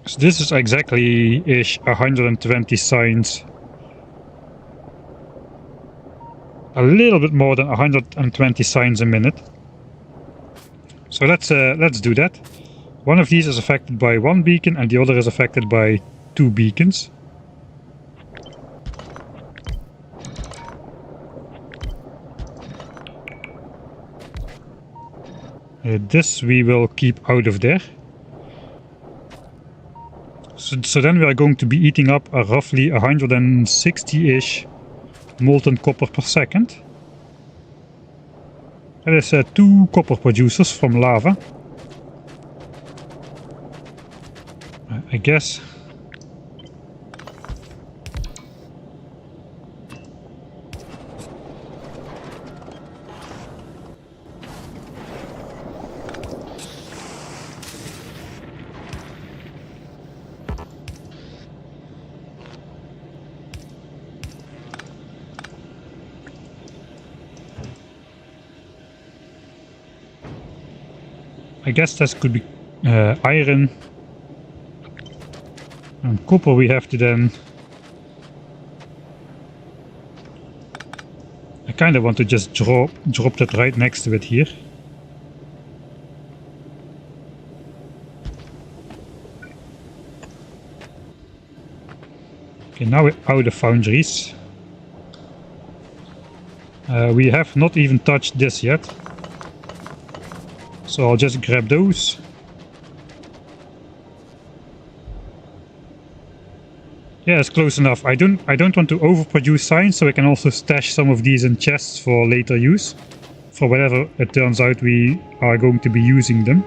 So this is exactly-ish 120 science. A little bit more than 120 science a minute. So let's do that. One of these is affected by 1 beacon and the other is affected by 2 beacons. This we will keep out of there. So then we are going to be eating up a roughly 160-ish molten copper per second. That is 2 copper producers from lava. I guess. I guess that could be iron. And copper we have to then... I kind of want to just drop that right next to it here. Okay, now we're out of foundries. We have not even touched this yet. So I'll just grab those. Yeah, it's close enough. I don't want to overproduce science, so I can also stash some of these in chests for later use. For whenever it turns out we are going to be using them.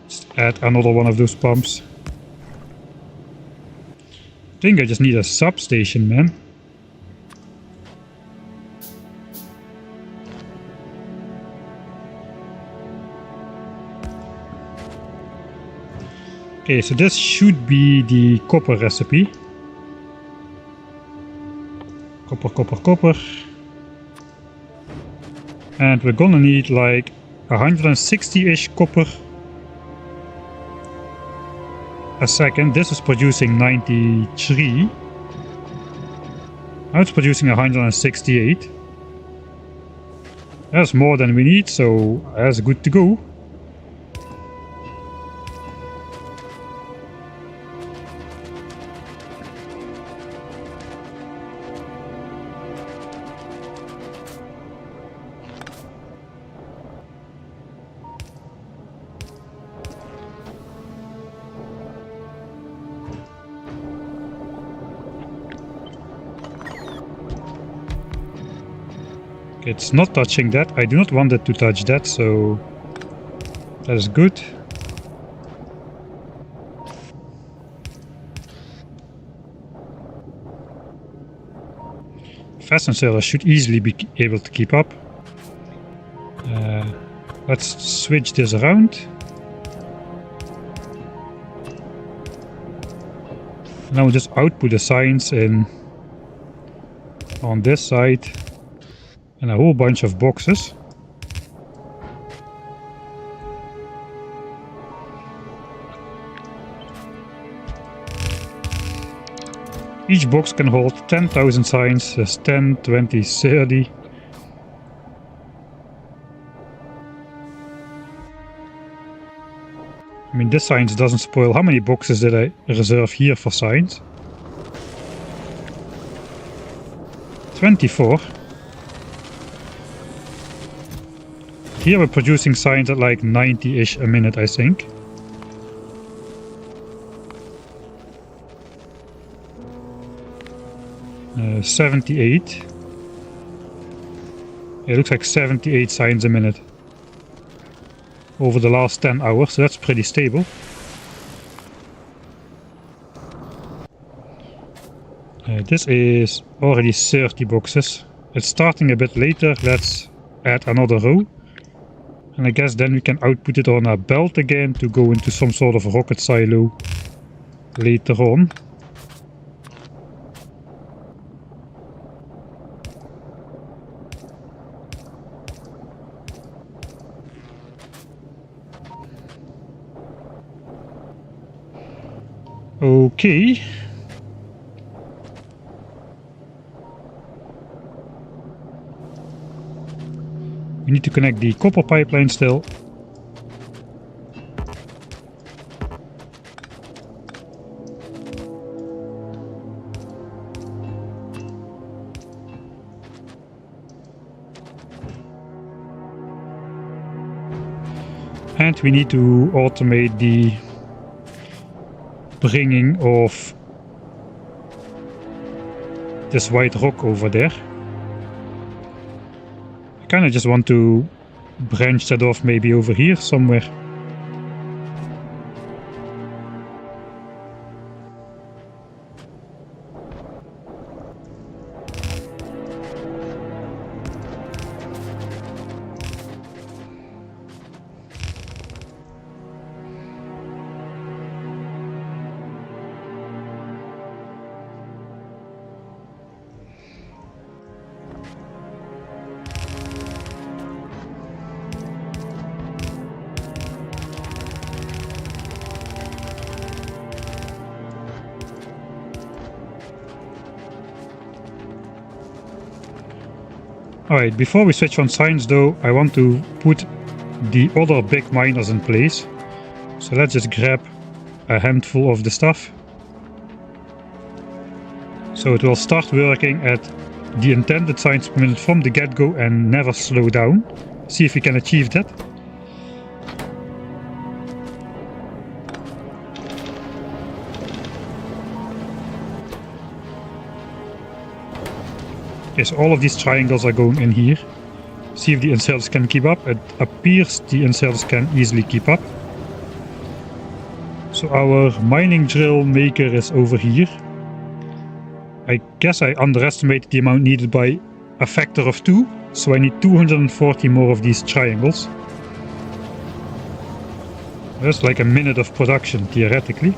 Just add another one of those pumps. I think I just need a substation, man. Okay, so this should be the copper recipe. Copper, copper, copper. And we're gonna need like 160-ish copper a second. This is producing 93. Now it's producing 168. That's more than we need, so that's good to go. It's not touching that. I do not want it to touch that, so that is good. Fasten sailors should easily be able to keep up. Let's switch this around. Now we'll just output the signs in on this side and a whole bunch of boxes. Each box can hold 10,000 signs, that's 10, 20, 30. I mean, this signs doesn't spoil. How many boxes did I reserve here for signs? 24. Here we're producing signs at like 90-ish a minute, I think. Uh, 78. It looks like 78 signs a minute over the last 10 hours, so that's pretty stable. This is already 30 boxes. It's starting a bit later. Let's add another row. And I guess then we can output it on a belt again to go into some sort of rocket silo later on. Okay. We need to connect the copper pipeline still. And we need to automate the bringing of this white rock over there. I kind of just want to branch that off maybe over here somewhere. Alright, before we switch on signs though, I want to put the other big miners in place. So let's just grab a handful of the stuff. So it will start working at the intended signs per minute from the get-go and never slow down. See if we can achieve that. Okay, so all of these triangles are going in here. See if the inserters can keep up. It appears the inserters can easily keep up. So our mining drill maker is over here. I guess I underestimated the amount needed by a factor of 2. So I need 240 more of these triangles. That's like a minute of production, theoretically.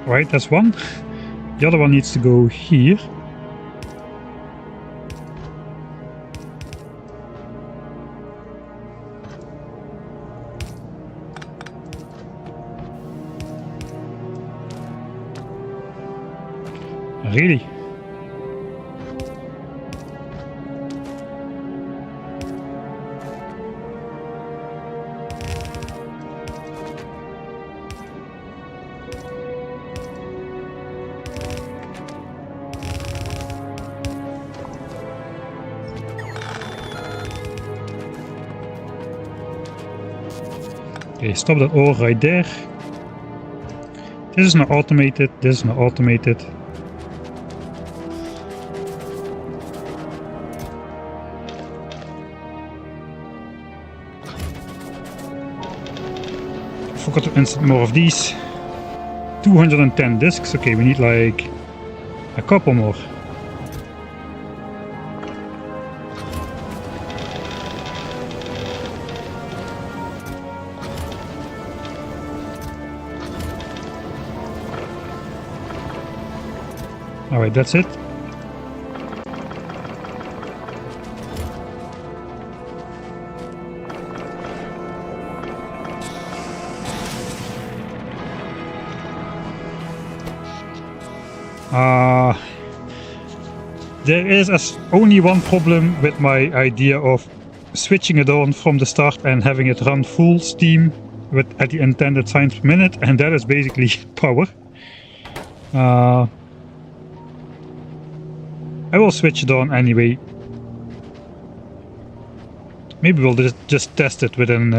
Right, that's one. The other one needs to go here. Really? Okay, stop that ore right there. This is not automated, this is not automated. Forgot to insert more of these. 210 discs, okay, we need like a couple more. Alright, that's it. There is only one problem with my idea of switching it on from the start and having it run full steam at the intended signs per minute, and that is basically power. I will switch it on anyway. Maybe we'll just test it with an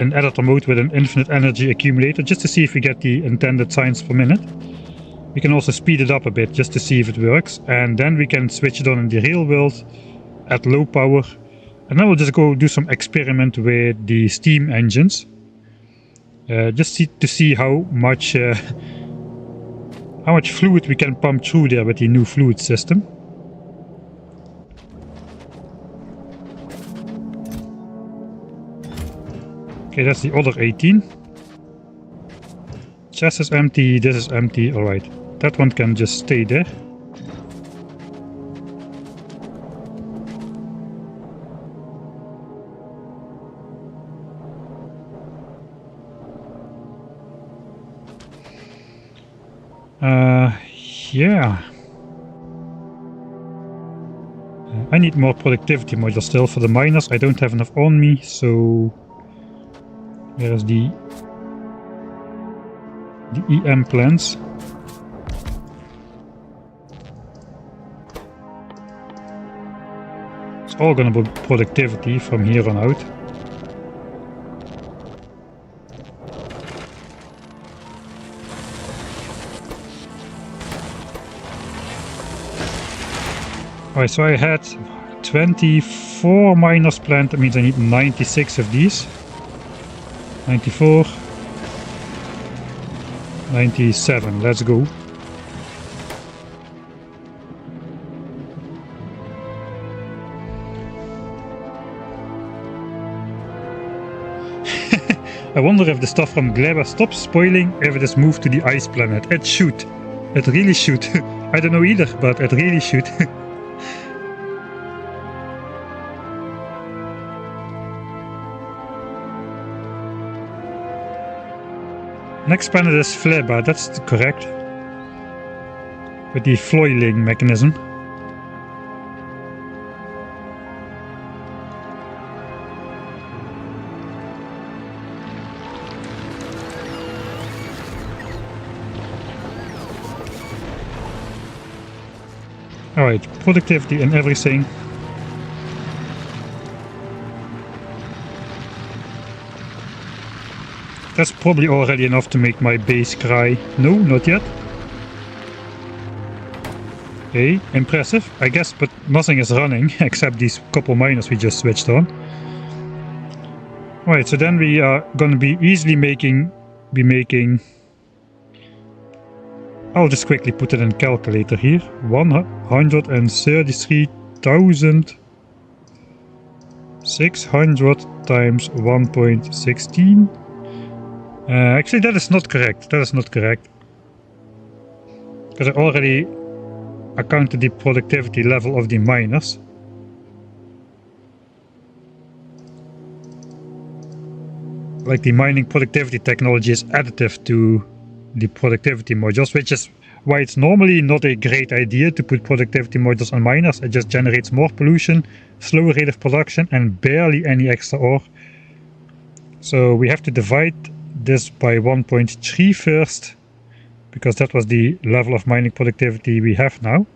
editor mode with an infinite energy accumulator, just to see if we get the intended signs per minute. We can also speed it up a bit just to see if it works, and then we can switch it on in the real world at low power, and then we'll just go do some experiment with the steam engines, just to see how much fluid we can pump through there with the new fluid system. Okay, that's the other 18. Chest is empty, this is empty, alright. That one can just stay there. Yeah. I need more productivity modules still for the miners. I don't have enough on me, so there's the EM plants. It's all gonna be productivity from here on out. Alright, so I had 24 miners planned, that means I need 96 of these. 94. 97, let's go. I wonder if the stuff from Gleba stops spoiling if it is moved to the ice planet. It should. It really should. I don't know either, but it really should. Next planet is Fleba, that's correct. With the foiling mechanism. Alright, productivity and everything. That's probably already enough to make my base cry. No, not yet. Okay, impressive, I guess, but nothing is running except these couple miners we just switched on. Alright, so then we are gonna be easily making... I'll just quickly put it in calculator here. 133,600 times 1.16. Actually, that is not correct. That is not correct. because I already accounted the productivity level of the miners. Like the mining productivity technology is additive to the productivity modules, which is why it's normally not a great idea to put productivity modules on miners. It just generates more pollution, slower rate of production, and barely any extra ore. So we have to divide this by 1.3 first, because that was the level of mining productivity we have now.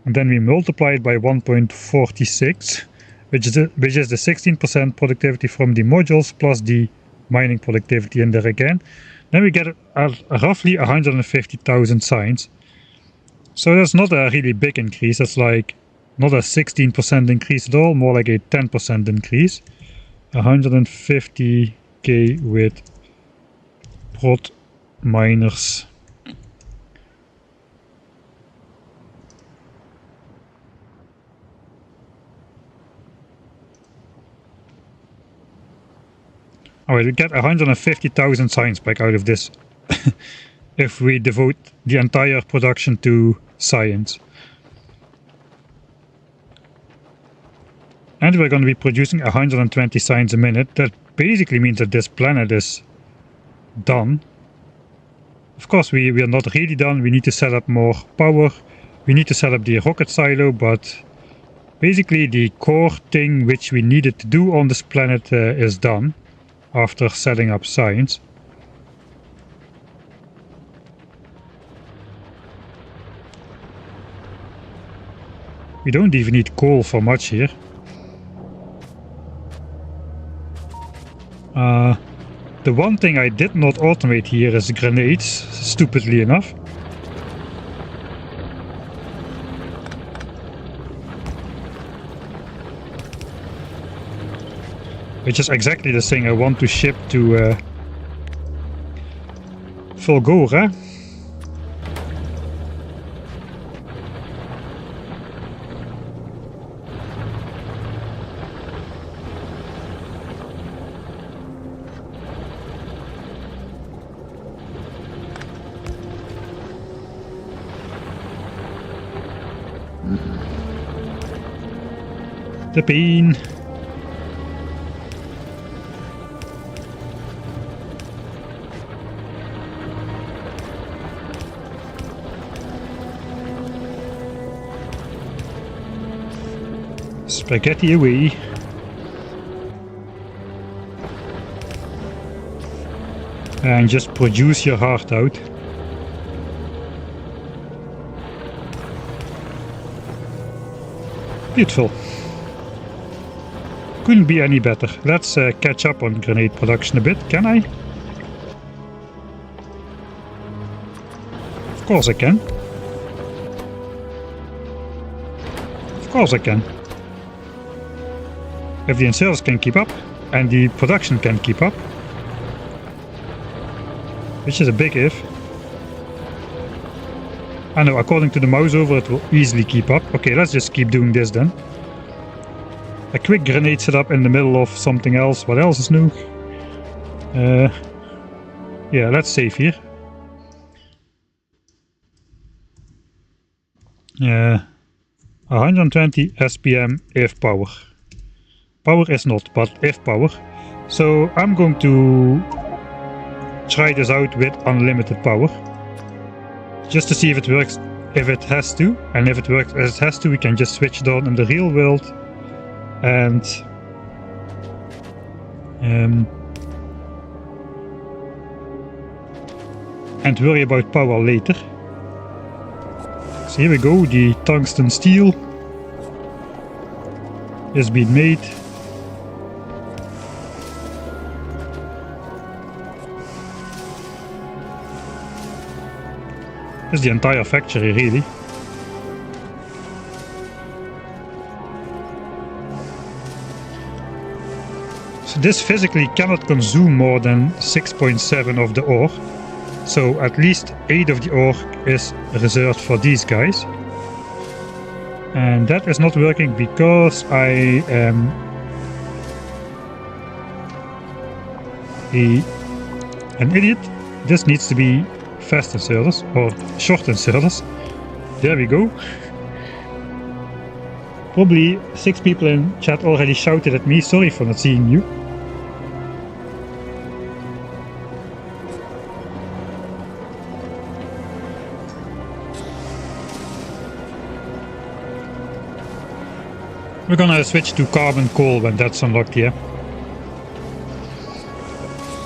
And then we multiply it by 1.46, which is the 16% productivity from the modules plus the mining productivity in there again. Then we get roughly 150,000 signs. So that's not a really big increase. That's like not a 16% increase at all, more like a 10% increase. 150k with prod miners. Alright, we get 150,000 signs back out of this if we devote the entire production to science. And we're going to be producing 120 signs a minute. That basically means that this planet is done. Of course, we are not really done. We need to set up more power. We need to set up the rocket silo, but basically the core thing which we needed to do on this planet is done. After setting up science. We don't even need coal for much here. The one thing I did not automate here is grenades, stupidly enough. Which is exactly the thing I want to ship to Fulgora. The bean. Spaghetti away. And just produce your heart out. Beautiful. Couldn't be any better. Let's catch up on grenade production a bit, can I? Of course I can. Of course I can. If the inserters can keep up, and the production can keep up. Which is a big if. I know, according to the mouse over, it will easily keep up. Okay, let's just keep doing this then. A quick grenade setup in the middle of something else. What else is new? Yeah, let's save here. 120 SPM if power. Power is not, but if power. So I'm going to try this out with unlimited power. Just to see if it works, if it has to. And if it works as it has to, we can just switch it on in the real world. And worry about power later. So here we go, the tungsten steel is being made. This is the entire factory, really. So this physically cannot consume more than 6.7 of the ore. So at least 8 of the ore is reserved for these guys. And that is not working because I am an idiot. This needs to be fast inserters or short inserters. There we go. Probably 6 people in chat already shouted at me, sorry for not seeing you. We're gonna switch to carbon coal when that's unlocked here.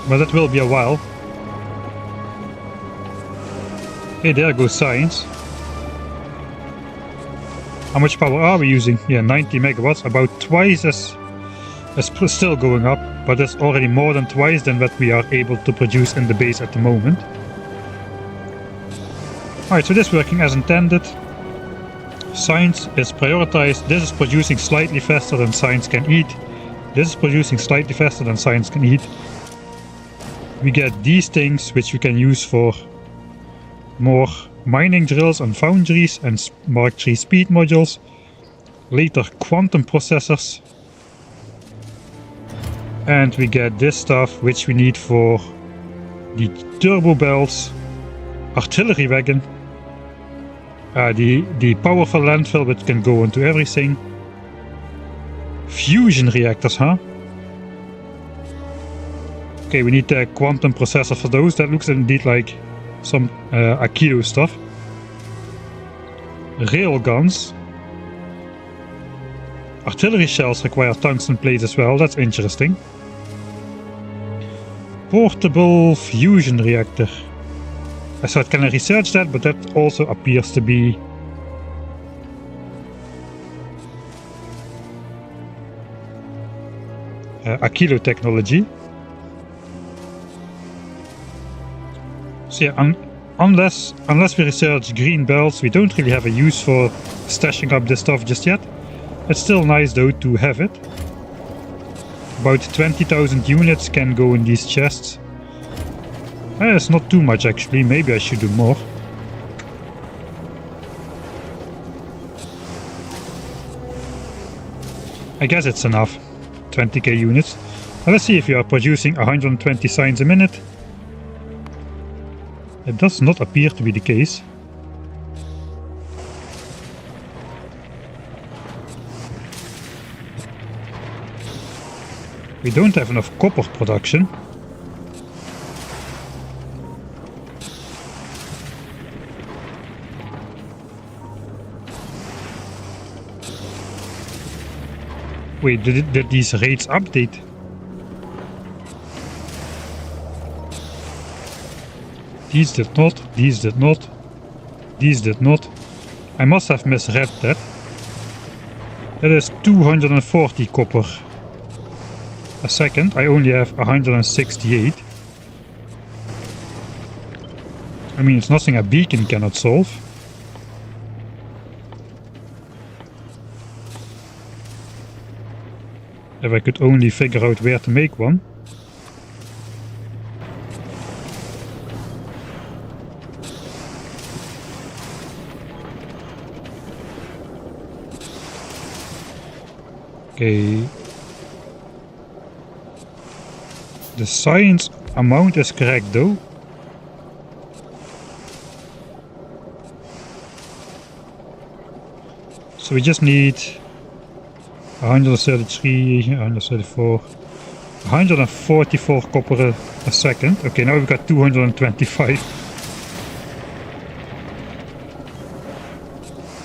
But that will be a while. Hey, there goes science. How much power are we using? Yeah, 90 megawatts, about twice as still going up, but that's already more than twice than what we are able to produce in the base at the moment. Alright, so this is working as intended. Science is prioritized. This is producing slightly faster than science can eat. This is producing slightly faster than science can eat. We get these things which we can use for more mining drills and foundries and Mark III speed modules. Later quantum processors. And we get this stuff which we need for the turbo belts, artillery wagon, the powerful landfill which can go into everything. Fusion reactors, huh? Okay, we need a quantum processor for those. That looks indeed like some Aikido stuff. Rail guns. Artillery shells require tungsten plates as well. That's interesting. Portable fusion reactor. I thought, can I research that? But that also appears to be Aikido technology. So yeah, unless we research green belts, we don't really have a use for stashing up this stuff just yet. It's still nice though to have it. About 20,000 units can go in these chests. It's not too much actually, maybe I should do more. I guess it's enough, 20k units. Now let's see if we are producing 120 signs a minute. It does not appear to be the case. We don't have enough copper production. Wait, did these rates update? These did not, these did not, these did not. I must have misread that. That is 240 copper a second. I only have 168. I mean, it's nothing a beacon cannot solve. If I could only figure out where to make one. Okay. The science amount is correct though. So we just need 133, 134, 144 copper a second. Okay, now we've got 225.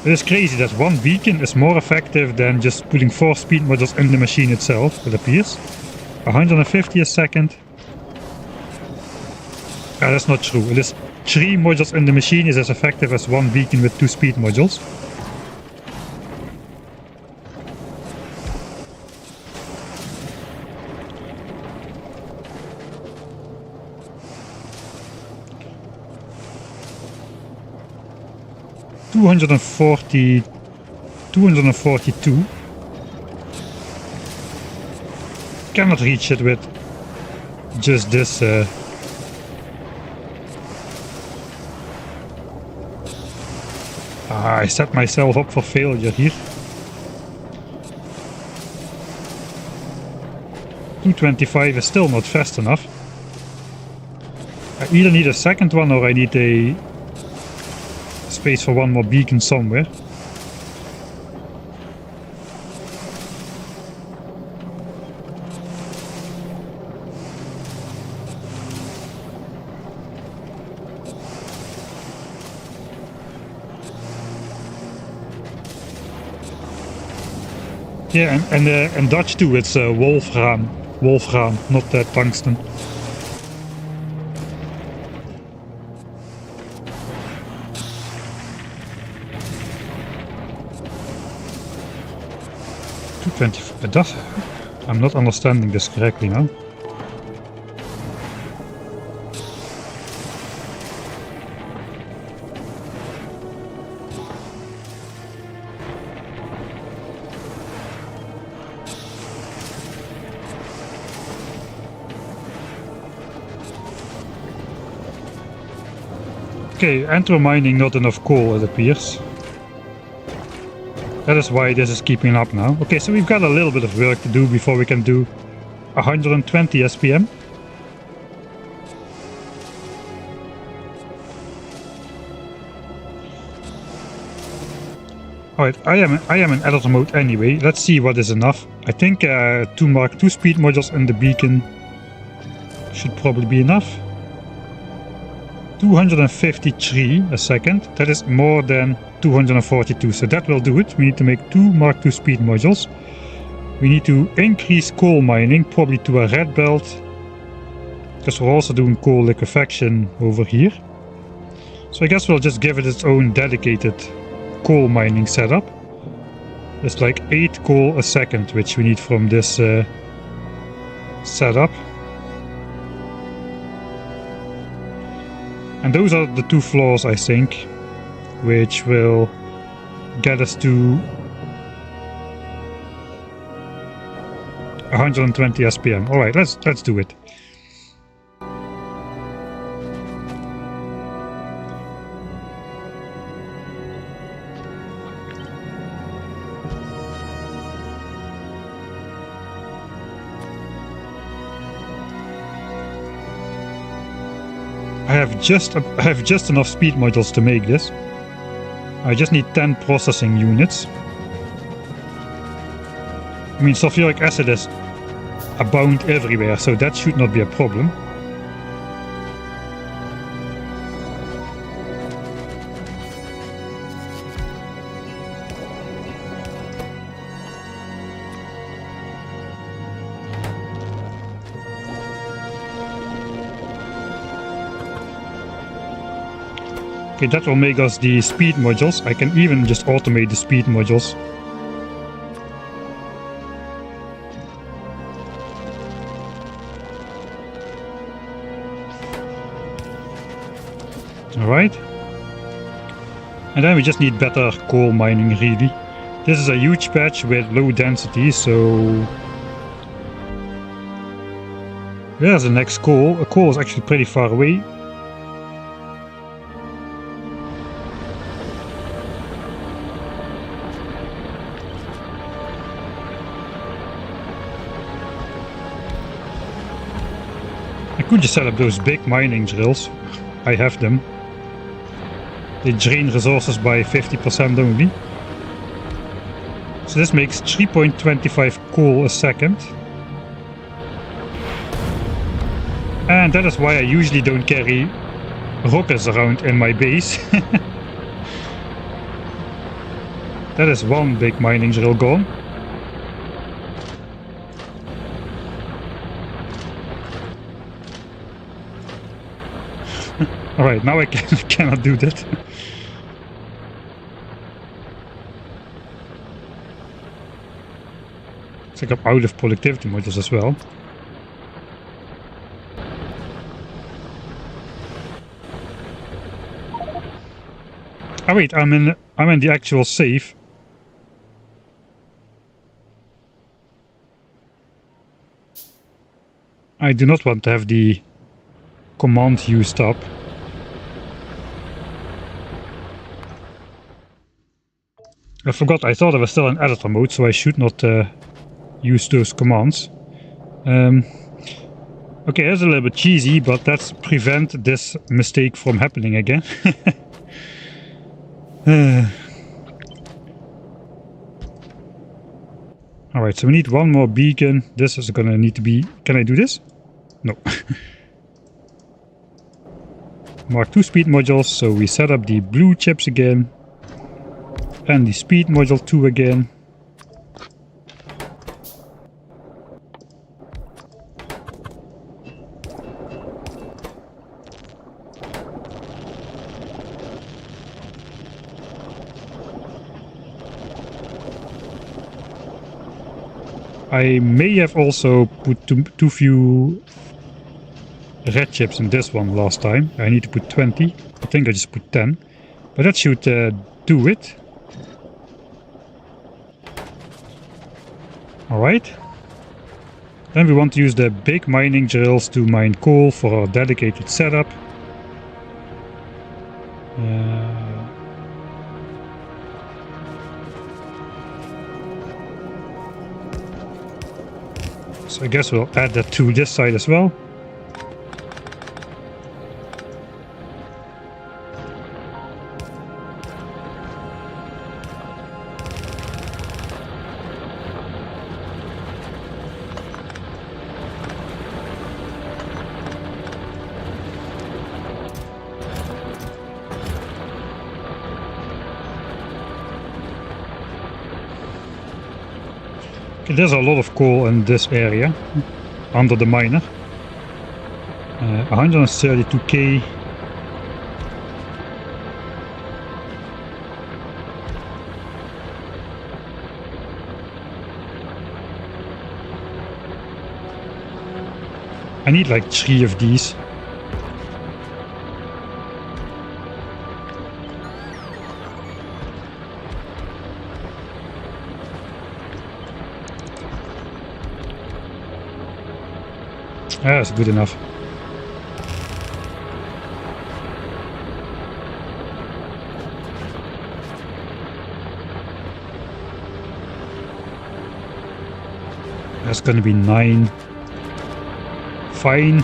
It is crazy that one beacon is more effective than just putting 4 speed modules in the machine itself, it appears. 150 a second. Ah, that's not true. It is 3 modules in the machine is as effective as 1 beacon with 2 speed modules. $242. Cannot reach it with just this. I set myself up for failure here. 225 is still not fast enough. I either need a second one or I need a space for one more beacon somewhere. Yeah, and Dutch too, it's Wolfram, not Tungsten. I'm not understanding this correctly now. Okay, entro mining not enough coal, it appears. That is why this is keeping up now. Okay, so we've got a little bit of work to do before we can do 120 SPM. Alright, I am in editor mode anyway. Let's see what is enough. I think 2 Mark II speed modules in the beacon should probably be enough. 253 a second. That is more than 242, so that will do it. We need to make 2 Mark II speed modules. We need to increase coal mining, probably to a red belt, because we're also doing coal liquefaction over here. So I guess we'll just give it its own dedicated coal mining setup. It's like 8 coal a second, which we need from this setup. And those are the 2 floors, I think, which will get us to 120 SPM. Alright, let's do it. I have just enough speed modules to make this. I just need 10 processing units. I mean, sulfuric acid is abound everywhere, so that should not be a problem. Okay, that will make us the speed modules. I can even just automate the speed modules. Alright. And then we just need better coal mining, really. This is a huge patch with low density, so... Where's the next coal? A coal is actually pretty far away. I could just set up those big mining drills. I have them. They drain resources by 50% only. So this makes 3.25 coal a second. And that is why I usually don't carry rockets around in my base. That is one big mining drill gone. Alright, now I cannot do that. It's like I'm out of productivity modules as well. Oh wait, I'm in the actual save. I do not want to have the command used up. I forgot, I thought I was still in editor mode, so I should not use those commands. Okay, that's a little bit cheesy, but let's prevent this mistake from happening again. Alright, so we need one more beacon. This is gonna need to be... Can I do this? No. Mark 2 speed modules, so we set up the blue chips again. And the speed module 2 again. I may have also put too few red chips in this one last time. I need to put 20. I think I just put 10. But that should do it. Alright. Then we want to use the big mining drills to mine coal for our dedicated setup. So I guess we'll add that to this side as well. Okay, there's a lot of coal in this area, under the miner. 132k. I need like 3 of these. That's good enough. That's gonna be 9. Fine.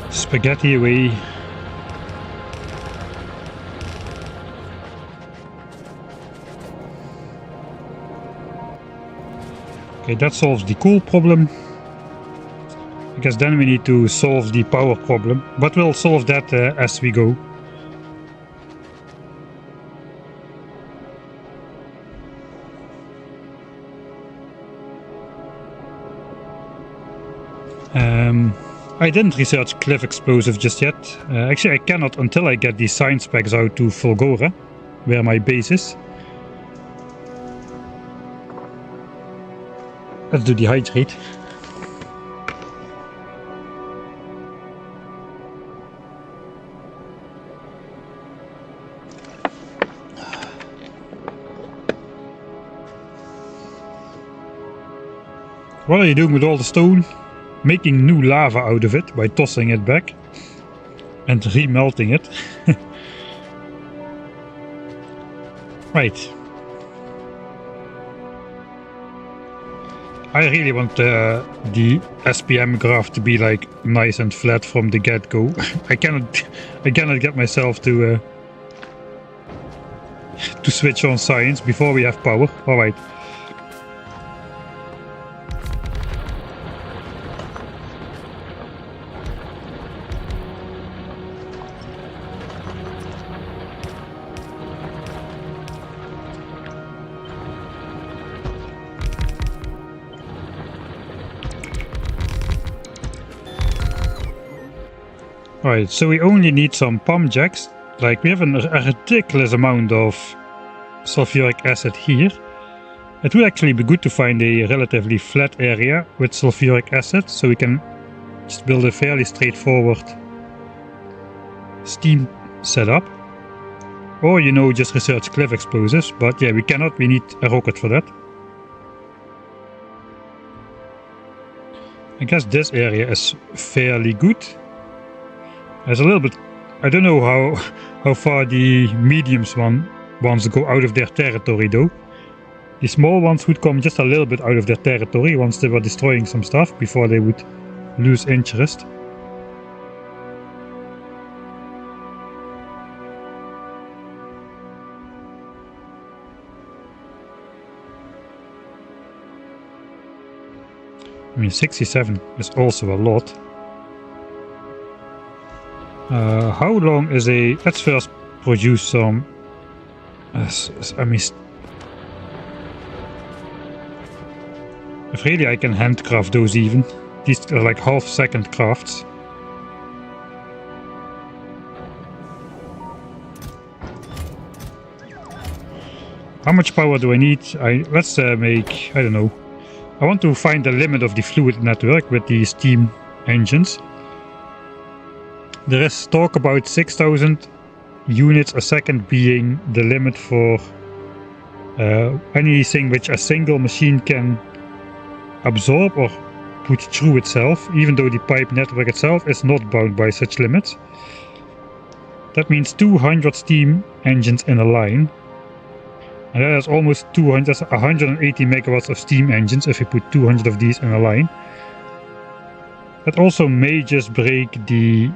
Spaghetti away. Okay, that solves the coal problem. I guess then we need to solve the power problem, but we'll solve that as we go. I didn't research cliff explosive just yet. Actually, I cannot until I get the science packs out to Fulgora, where my base is. Let's do the hydrate. What are you doing with all the stone? Making new lava out of it by tossing it back and remelting it. Right. I really want the SPM graph to be like nice and flat from the get-go. I cannot get myself to switch on science before we have power. All right. Alright, so we only need some pump jacks Like, we have a ridiculous amount of sulfuric acid here. It would actually be good to find a relatively flat area with sulfuric acid, so we can just build a fairly straightforward steam setup. Or, you know, just research cliff explosives, but yeah, we cannot, we need a rocket for that. I guess this area is fairly good. There's a little bit, I don't know how far the mediums ones go out of their territory though. The small ones would come just a little bit out of their territory once they were destroying some stuff before they would lose interest. I mean, 67 is also a lot. How long is a... Let's first produce some... I mean... If really I can handcraft those even. These are like half-second crafts. How much power do I need? Let's make... I don't know. I want to find the limit of the fluid network with the steam engines. There is talk about 6,000 units a second being the limit for anything which a single machine can absorb or put through itself, even though the pipe network itself is not bound by such limits. That means 200 steam engines in a line. And that is almost 180 megawatts of steam engines if you put 200 of these in a line. That also may just break the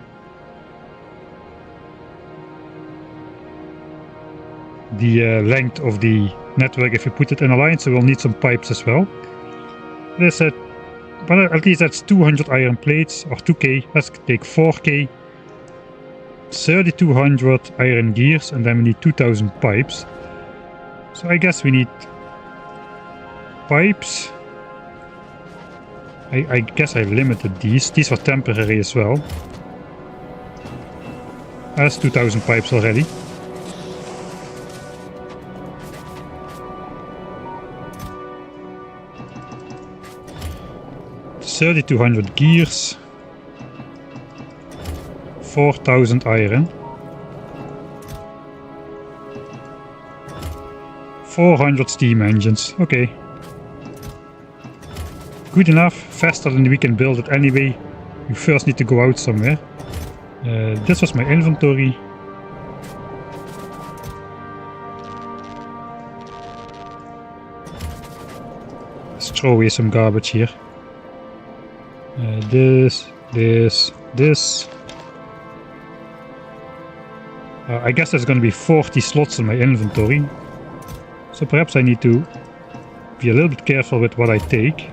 length of the network if you put it in a line, so we'll need some pipes as well. But at least that's 200 iron plates, or 2k, let's take 4k, 3200 iron gears, and then we need 2000 pipes. So I guess we need pipes. I guess I limited these. These were temporary as well. That's 2000 pipes already. $3,200 gears. 4000 iron. 400 steam engines, okay. Good enough, faster than we can build it anyway. You first need to go out somewhere. This was my inventory. Let's throw away some garbage here. This. I guess there's going to be 40 slots in my inventory. So perhaps I need to be a little bit careful with what I take.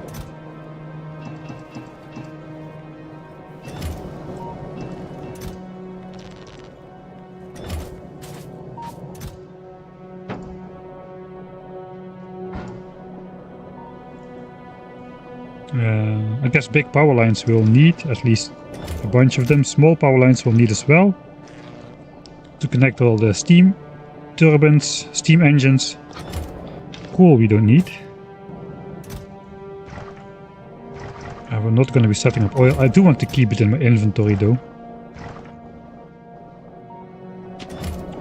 I guess big power lines will need, at least a bunch of them. Small power lines will need as well. To connect all the steam turbines, steam engines. Coal we don't need. We're not going to be setting up oil. I do want to keep it in my inventory though.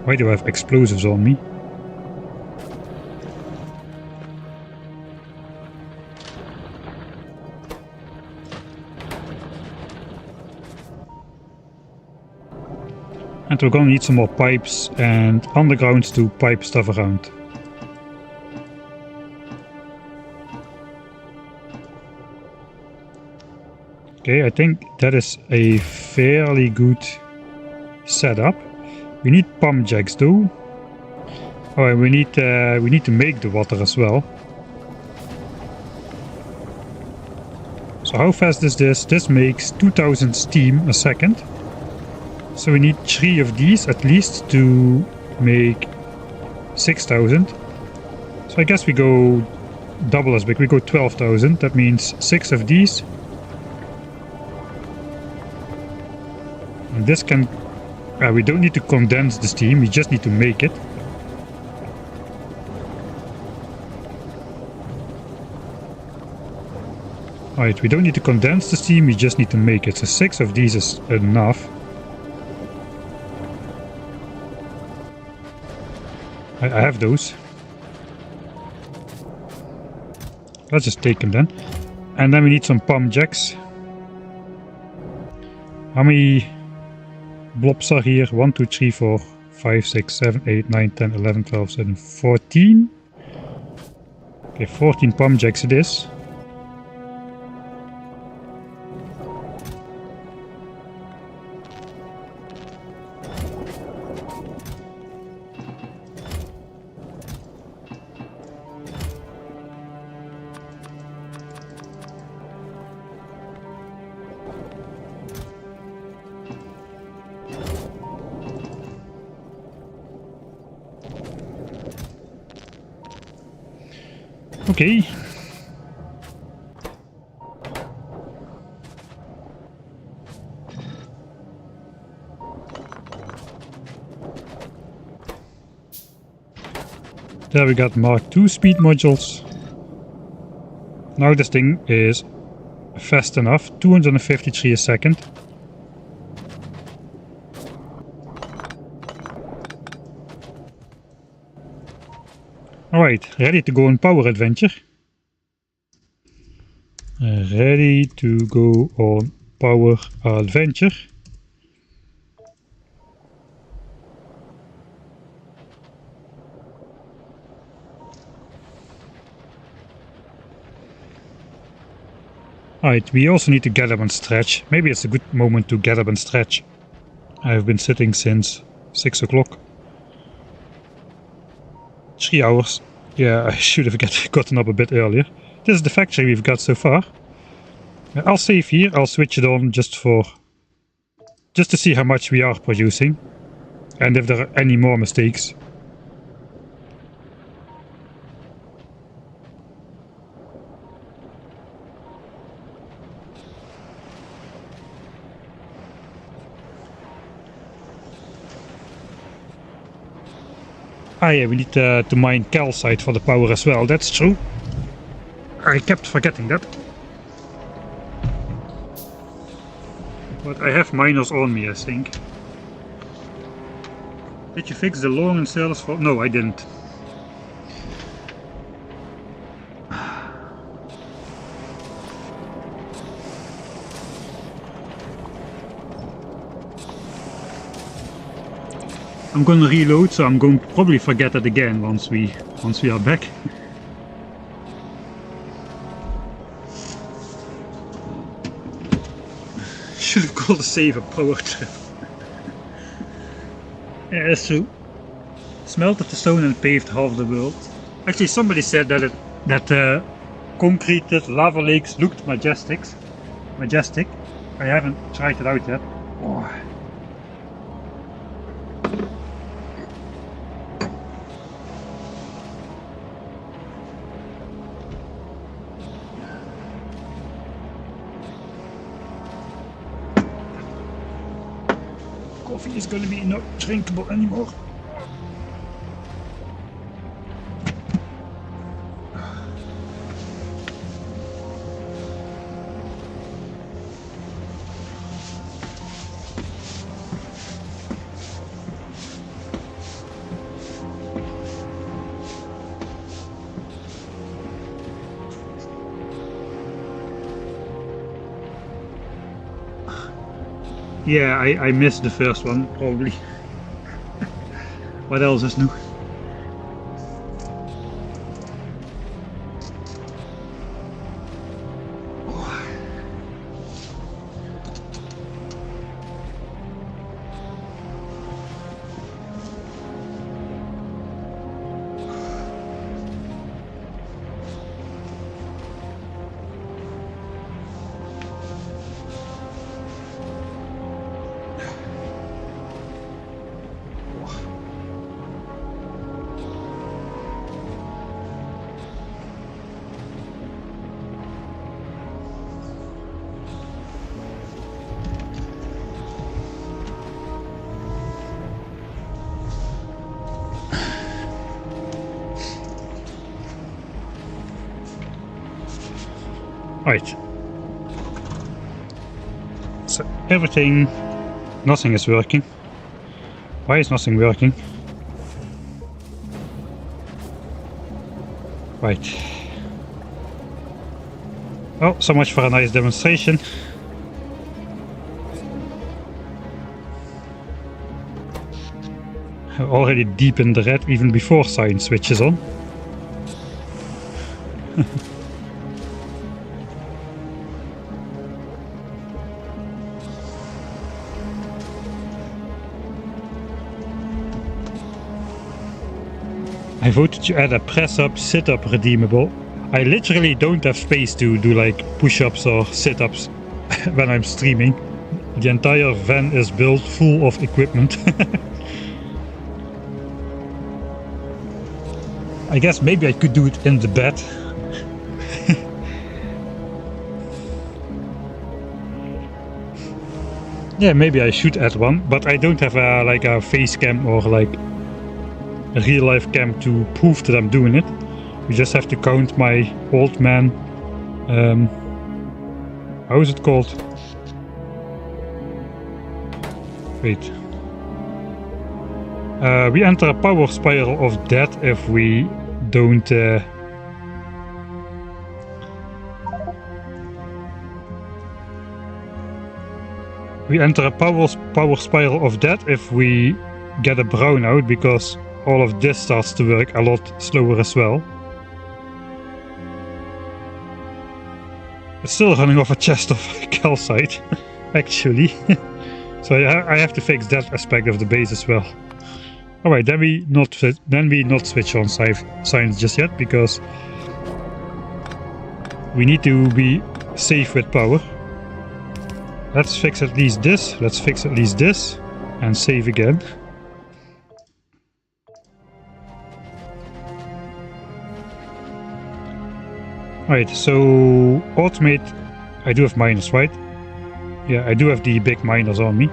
Why do I have explosives on me? And we're going to need some more pipes and undergrounds to pipe stuff around. Okay, I think that is a fairly good setup. We need pump jacks though. Oh, and we need to make the water as well. So how fast is this? This makes 2000 steam a second. So we need 3 of these at least to make 6000. So I guess we go double as big. We go 12,000. That means 6 of these. And this can We don't need to condense the steam, we just need to make it. Alright, we don't need to condense the steam, we just need to make it. So 6 of these is enough. I have those. Let's just take them then. And then we need some pump jacks. How many blobs are here? 1, 2, 3, 4, 5, 6, 7, 8, 9, 10, 11, 12, 13, 14. Okay, 14 pump jacks it is. Okay. There we got Mark II speed modules. Now this thing is fast enough, 253 a second. Alright, ready to go on power adventure. Ready to go on power adventure. Alright, we also need to get up and stretch. Maybe it's a good moment to get up and stretch. I've been sitting since 6 o'clock. 3 hours. Yeah, I should have gotten up a bit earlier. This is the factory we've got so far. I'll save here, I'll switch it on just to see how much we are producing. And if there are any more mistakes. Ah yeah, we need to mine calcite for the power as well, that's true. I kept forgetting that. But I have miners on me, I think. Did you fix the long inserters for... No, I didn't. I'm gonna reload, so I'm going to probably forget it again once we are back. Should have called a save a power trip. Yeah, that's true. Smelted the stone and paved half the world. Actually, somebody said that concreted lava lakes looked majestic. I haven't tried it out yet. Oh. Coffee is going to be not drinkable anymore. Yeah, I missed the first one, probably. What else is new? Right. So everything, nothing is working. Why is nothing working? Right. Oh, so much for a nice demonstration. Already deep in the red even before science switches on. I voted to add a press-up, sit-up redeemable. I literally don't have space to do like push-ups or sit-ups when I'm streaming. The entire van is built full of equipment. I guess maybe I could do it in the bed. Yeah, maybe I should add one, but I don't have like a face cam or like a real life cam to prove that I'm doing it. We just have to count my old man. How is it called? Wait. We enter a power spiral of death if we don't. We enter a power spiral of death if we get a brownout, because all of this starts to work a lot slower as well. It's still running off a chest of calcite, actually. So I have to fix that aspect of the base as well. Alright, then we not switch on science just yet, because we need to be safe with power. Let's fix at least this, let's fix at least this, and save again. Alright, so automate, I do have miners, right? Yeah, I do have the big miners on me.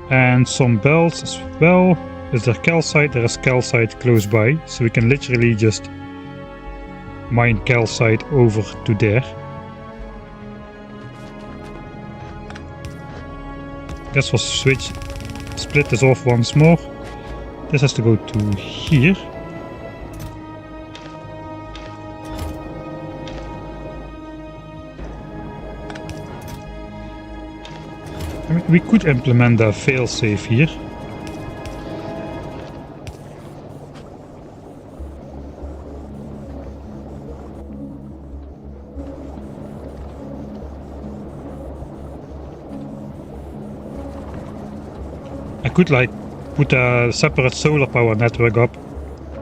And some belts as well. Is there calcite? There is calcite close by, so we can literally just mine calcite over to there. Guess we'll split this off once more. This has to go to here. I mean, we could implement a failsafe here. I could like put a separate solar power network up,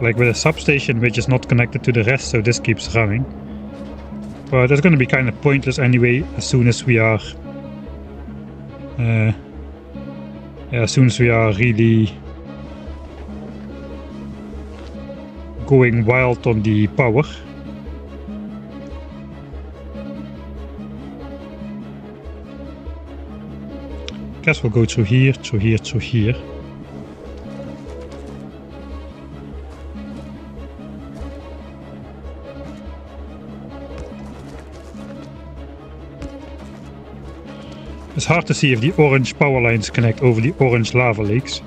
like with a substation which is not connected to the rest, so this keeps running. But that's going to be kind of pointless anyway, as soon as we are really going wild on the power. Guess we'll go through here, through here, through here. It's hard to see if the orange power lines connect over the orange lava lakes.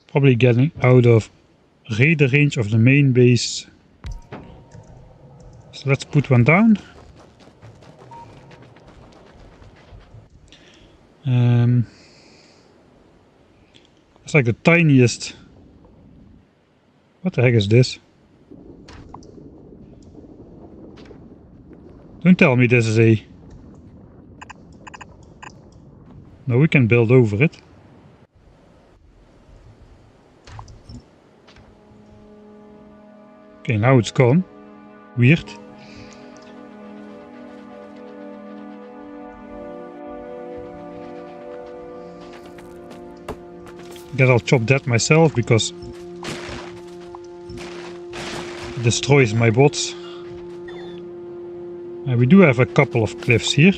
Probably getting out of radar range of the main base. So let's put one down. It's like the tiniest. What the heck is this? Don't tell me this is a... No, we can build over it. Okay, now it's gone. Weird. I guess I'll chop that myself because it destroys my bots. And we do have a couple of cliffs here.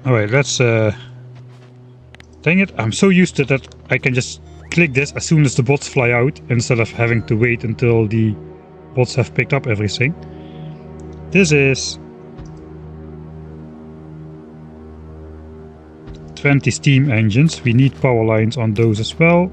Alright, let's dang it, I'm so used to that I can just click this as soon as the bots fly out instead of having to wait until the bots have picked up everything. This is 20 steam engines. We need power lines on those as well.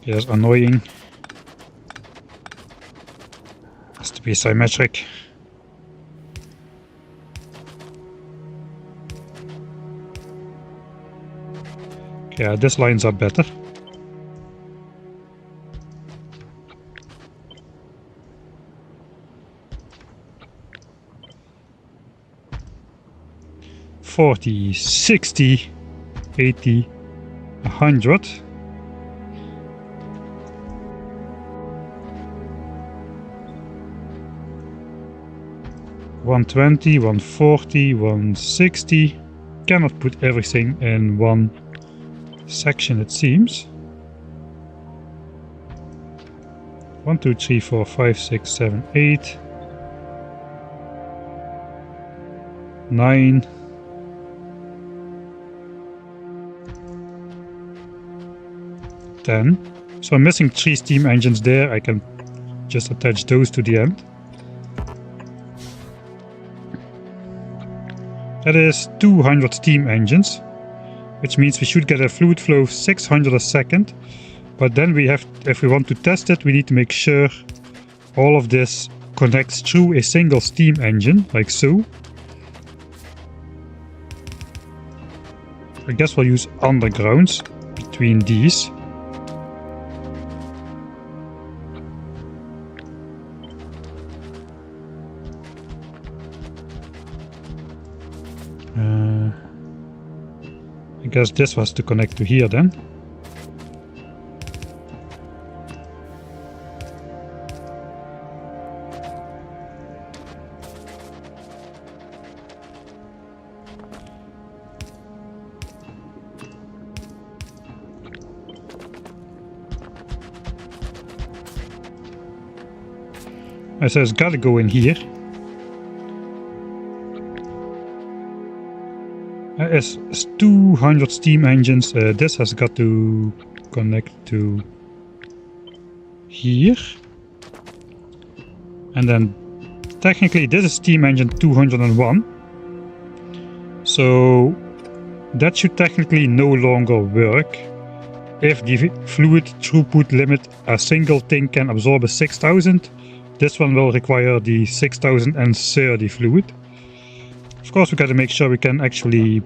Yes, annoying. Has to be symmetric. Yeah, this lines up better. $40, $60, $80, $100. $120, $140, $160. Cannot put everything in one section, it seems. 1, 2, 3, 4, 5, 6, 7, 8, 9. So I'm missing 3 steam engines there. I can just attach those to the end. That is 200 steam engines, which means we should get a fluid flow of 600 a second. But then we have, if we want to test it, we need to make sure all of this connects through a single steam engine, like so. I guess we'll use undergrounds between these. I guess this was to connect to here then. So it's gotta go in here. It's 200 steam engines. This has got to connect to here. And then technically this is steam engine 201. So that should technically no longer work. If the fluid throughput limit, a single thing can absorb a 6000, this one will require the 6030 fluid. Of course, we got to make sure we can actually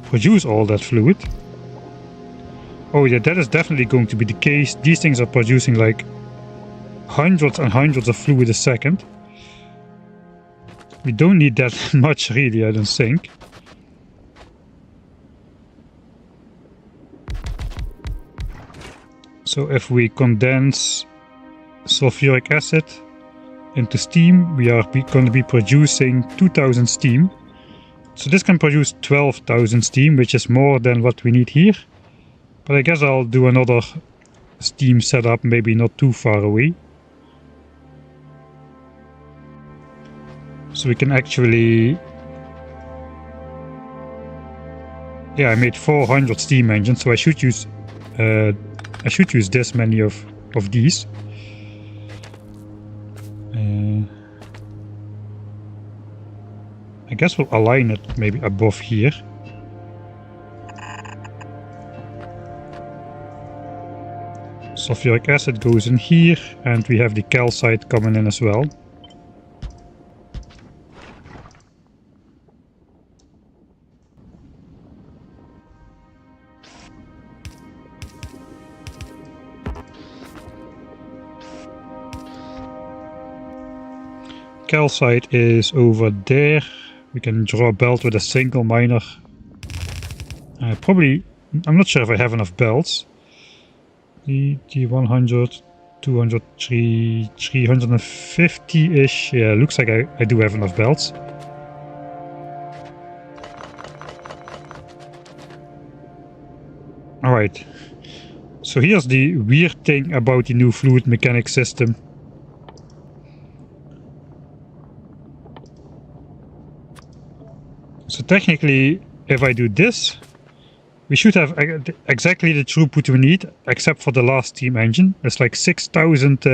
produce all that fluid. Oh yeah, that is definitely going to be the case. These things are producing like hundreds and hundreds of fluid a second. We don't need that much really, I don't think. So if we condense sulfuric acid into steam, we are going to be producing 2000 steam. So this can produce 12,000 steam, which is more than what we need here. But I guess I'll do another steam setup, maybe not too far away. So we can actually... Yeah, I made 400 steam engines, so I should use this many of these. I guess we'll align it maybe above here. Sulfuric acid goes in here, and we have the calcite coming in as well. Calcite is over there. We can draw a belt with a single miner. Probably, I'm not sure if I have enough belts. The 100, 200, 350-ish. Yeah, looks like I do have enough belts. Alright. So here's the weird thing about the new fluid mechanics system. So technically, if I do this, we should have exactly the throughput we need, except for the last steam engine. It's like 6,000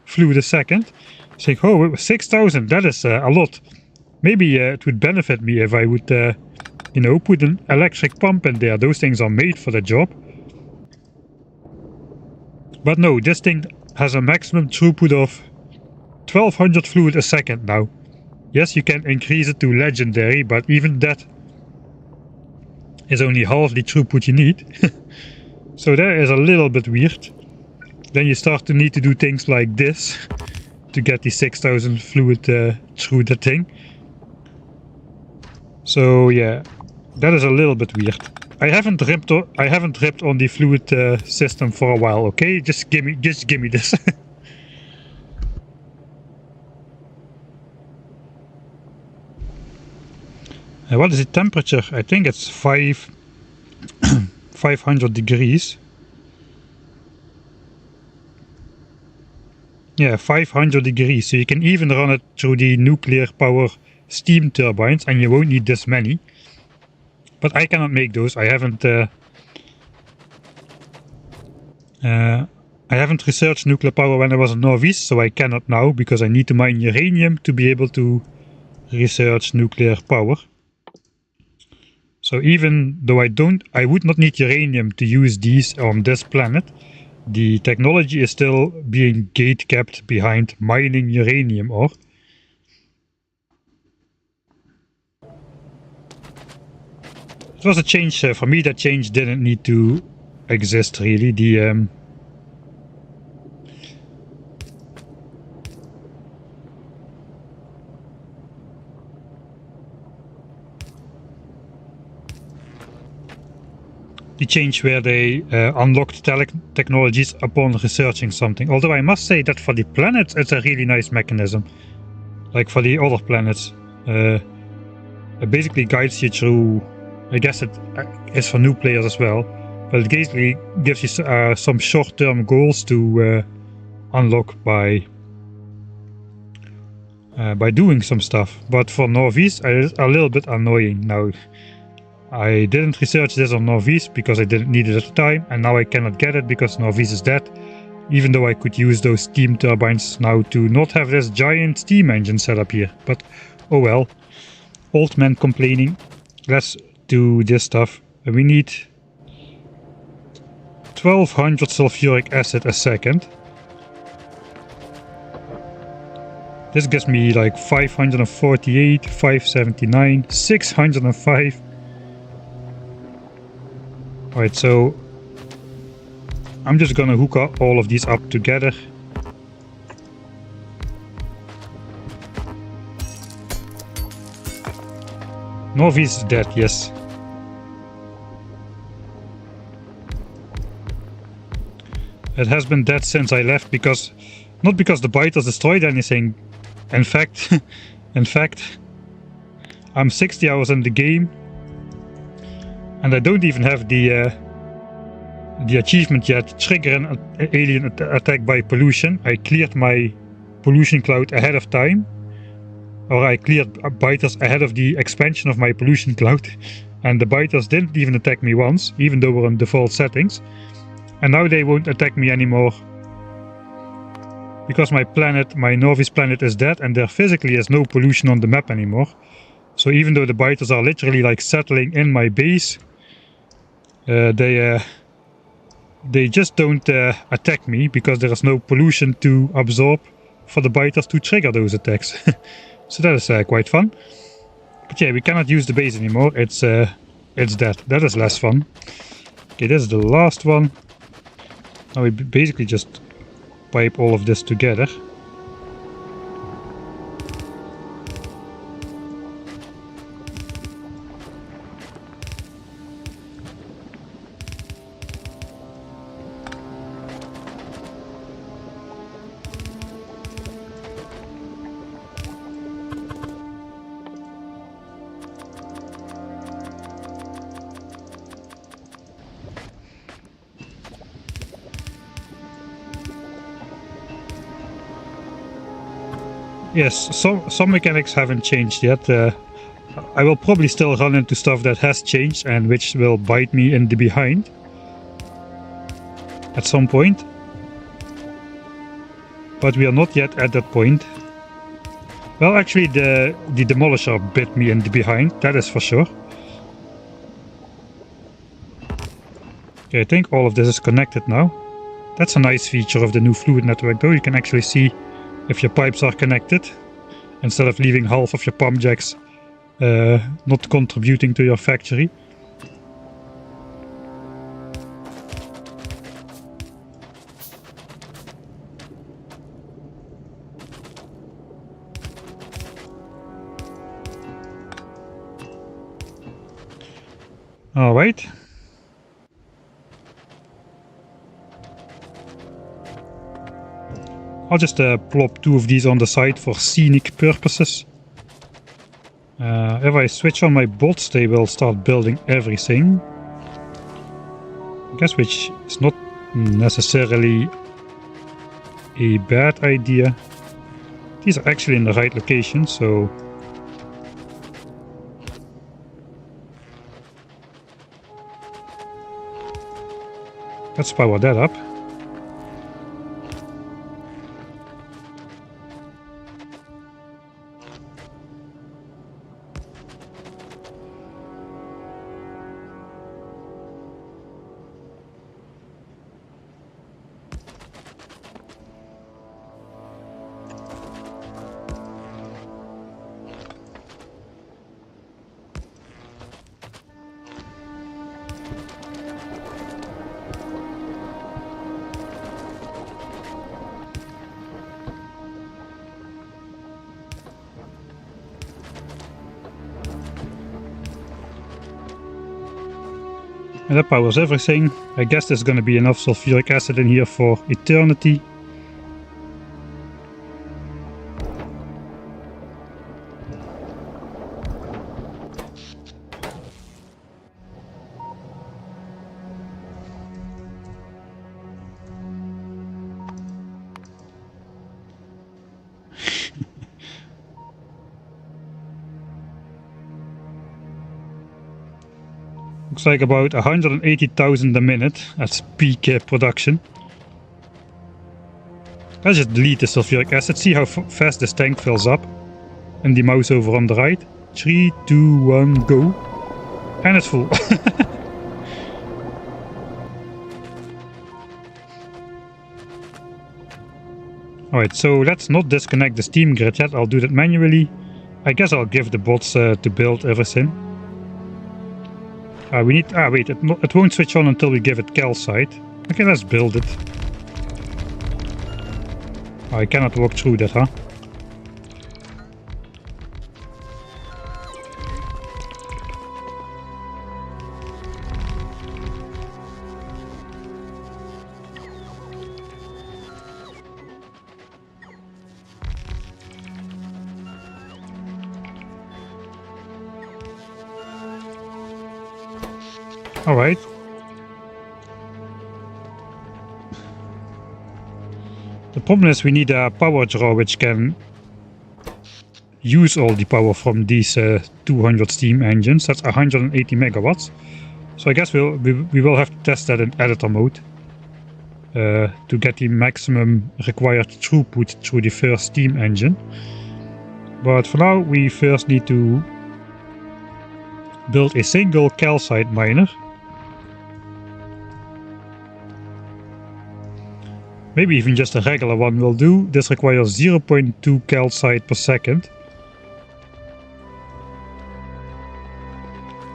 fluid a second. It's like, oh, 6,000, that is a lot. Maybe it would benefit me if I would, you know, put an electric pump in there. Those things are made for the job. But no, this thing has a maximum throughput of 1,200 fluid a second now. Yes, you can increase it to legendary, but even that is only half the throughput you need. So that is a little bit weird. Then you start to need to do things like this to get the 6,000 fluid through the thing. So yeah, that is a little bit weird. I haven't ripped on the fluid system for a while. Okay, just give me this. What is the temperature? I think it's 500 degrees. Yeah, 500 degrees. So you can even run it through the nuclear power steam turbines, and you won't need this many. But I cannot make those. I haven't researched nuclear power when I was in Northeast, so I cannot now because I need to mine uranium to be able to research nuclear power. So even though I would not need uranium to use these on this planet, the technology is still being gate-kept behind mining uranium ore. It was a change for me. That change didn't need to exist really. The change where they unlocked technologies upon researching something. Although I must say that for the planets it's a really nice mechanism. Like for the other planets. It basically guides you through... I guess it is for new players as well. But it basically gives you some short-term goals to unlock by doing some stuff. But for Northeast it's a little bit annoying now. I didn't research this on Northeast because I didn't need it at the time, and now I cannot get it because Northeast is dead. Even though I could use those steam turbines now to not have this giant steam engine set up here. But oh well. Old man complaining. Let's do this stuff. We need 1,200 sulfuric acid a second. This gives me like 548, 579, 605. Alright, so I'm just gonna hook up all of these up together. Northeast is dead, yes. It has been dead since I left because... not because the biters destroyed anything. In fact, I'm 60 hours in the game. And I don't even have the the achievement yet, trigger an alien attack by pollution. I cleared my pollution cloud ahead of time. Or I cleared biters ahead of the expansion of my pollution cloud. And the biters didn't even attack me once, even though we're on default settings. And now they won't attack me anymore. Because my planet, my Novice planet is dead and there physically is no pollution on the map anymore. So even though the biters are literally like settling in my base, they just don't attack me because there is no pollution to absorb for the biters to trigger those attacks. So that is quite fun. But yeah, we cannot use the base anymore. It's dead. That is less fun. Okay, this is the last one. Now we basically just pipe all of this together. Yes, some mechanics haven't changed yet. I will probably still run into stuff that has changed and which will bite me in the behind at some point. But we are not yet at that point. Well, actually the demolisher bit me in the behind, that is for sure. Okay, I think all of this is connected now. That's a nice feature of the new fluid network though. You can actually see if your pipes are connected, instead of leaving half of your pump jacks not contributing to your factory. Alright. I'll just plop 2 of these on the side for scenic purposes. If I switch on my bots, they will start building everything. I guess which is not necessarily a bad idea. These are actually in the right location, so... let's power that up. And that powers everything. I guess there's gonna be enough sulfuric acid in here for eternity. Looks like about 180,000 a minute at peak production. Let's just delete the sulfuric acid, see how fast this tank fills up. And the mouse over on the right. 3, 2, 1, go. And it's full. Alright, so let's not disconnect the steam grid yet, I'll do that manually. I guess I'll give the bots to build everything. We need... wait, it won't switch on until we give it calcite. Okay, let's build it. I cannot walk through that, huh? Alright. Problem is we need a power draw which can use all the power from these 200 steam engines. That's 180 megawatts. So I guess we will have to test that in editor mode to get the maximum required throughput through the first steam engine. But for now we first need to build a single calcite miner. Maybe even just a regular one will do. This requires 0.2 calcite per second.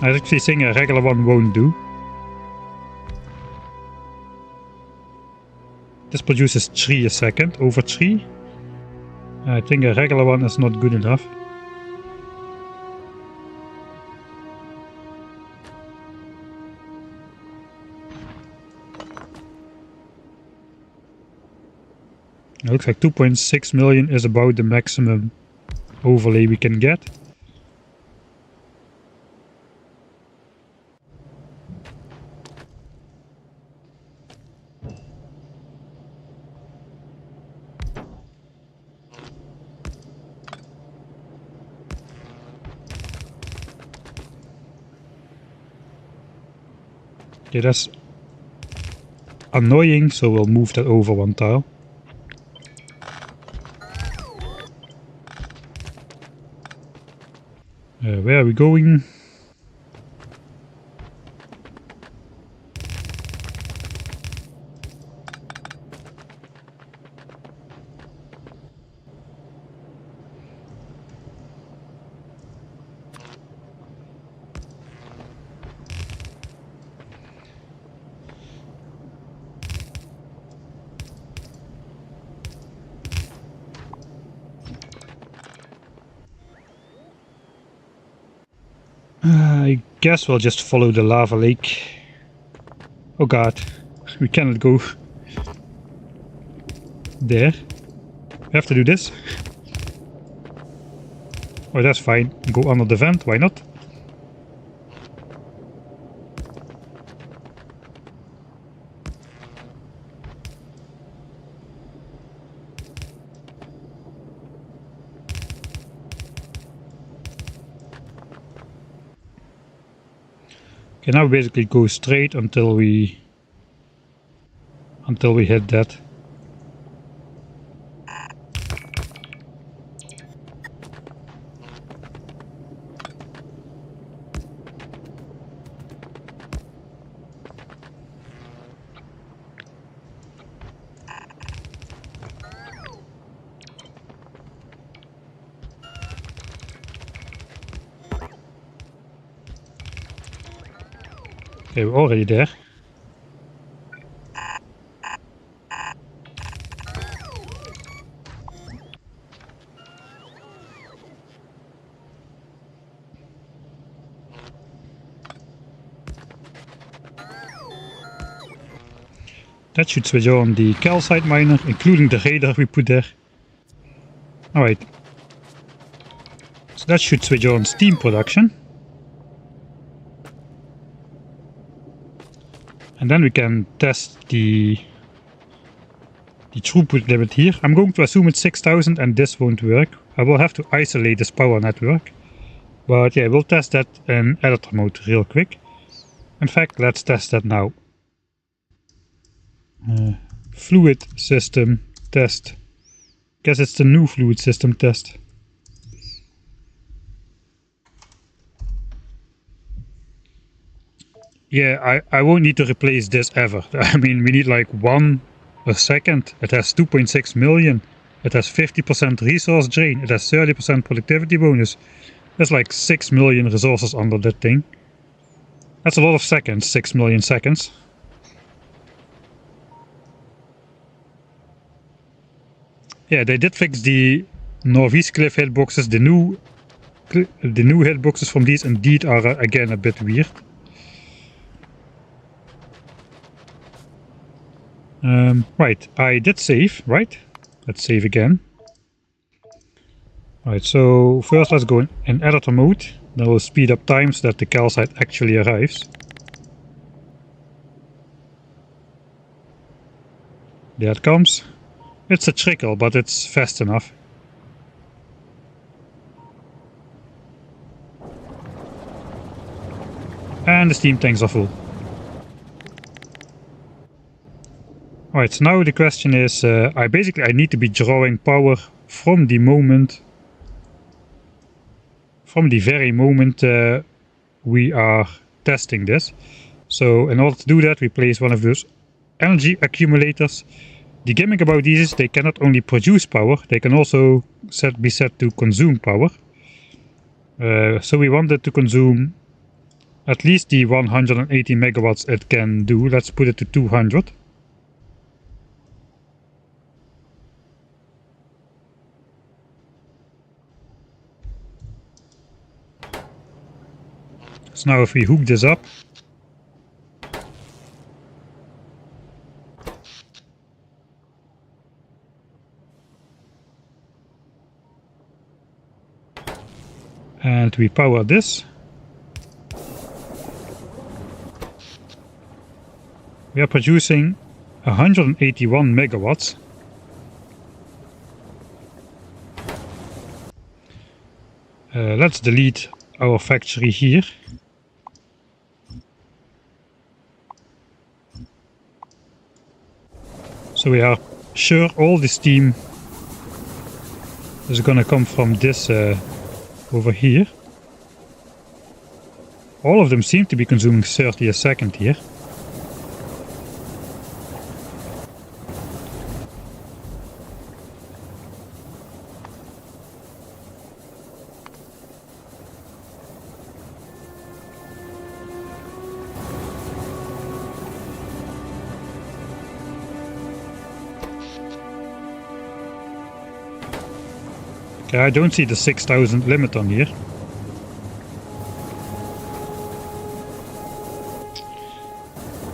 I was actually saying a regular one won't do. This produces 3 a second, over 3. I think a regular one is not good enough. It looks like 2.6 million is about the maximum overlay we can get. Okay, that's annoying, so we'll move that over one tile. Where are we going? I guess we'll just follow the lava lake. Oh god, we cannot go there. We have to do this. Oh, that's fine. Go under the vent, why not? Okay, now we basically go straight until we hit that. Okay, we're already there. That should switch on the calcite miner, including the radar we put there. Alright. So that should switch on steam production. And then we can test the throughput limit here. I'm going to assume it's 6000 and this won't work. I will have to isolate this power network. But yeah, we'll test that in editor mode real quick. In fact, let's test that now. Fluid system test. Guess it's the new fluid system test. Yeah, I won't need to replace this ever. I mean, we need like 1 a second. It has 2.6 million. It has 50% resource drain. It has 30% productivity bonus. There's like 6 million resources under that thing. That's a lot of seconds, 6 million seconds. Yeah, they did fix the Northeast Cliff hitboxes. The new hitboxes from these indeed are again a bit weird. Right, I did save, right? Let's save again. Right, so first let's go in editor mode. Then we'll speed up time so that the calcite actually arrives. There it comes. It's a trickle, but it's fast enough. And the steam tanks are full. Alright, so now the question is, I need to be drawing power from the very moment we are testing this. So in order to do that, we place one of those energy accumulators. The gimmick about these is they cannot only produce power, they can also be set to consume power. So we want it to consume at least the 180 megawatts it can do. Let's put it to 200. So now if we hook this up, and we power this, we are producing 181 megawatts. Let's delete our factory here. So we are sure all the steam is gonna come from this over here. All of them seem to be consuming 30 a second here. Okay, I don't see the 6,000 limit on here.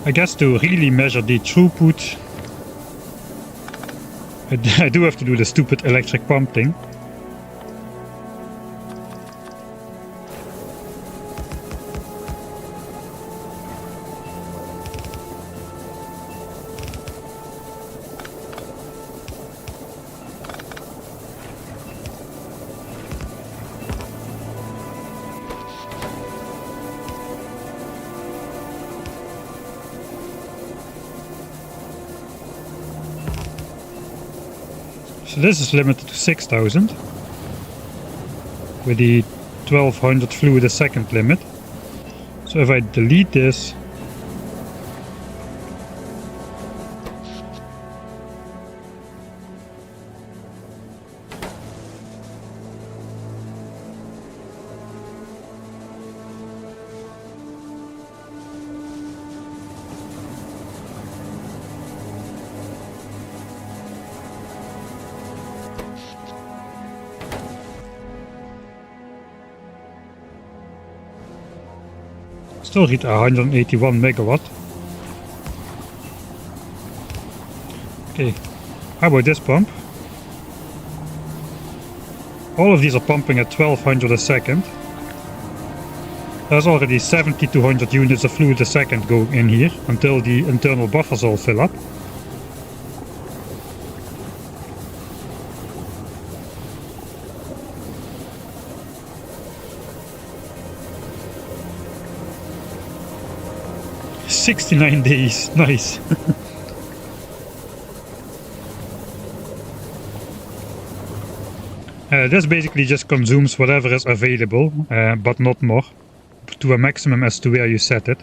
I guess to really measure the throughput, I do have to do the stupid electric pump thing. So this is limited to 6,000 with the 1200 fluid a second limit. So if I delete this, still read 181 megawatt. Okay, how about this pump? All of these are pumping at 1200 a second. There's already 7200 units of fluid a second going in here until the internal buffers all fill up. "69 days, nice." This basically just consumes whatever is available, but not more, to a maximum as to where you set it.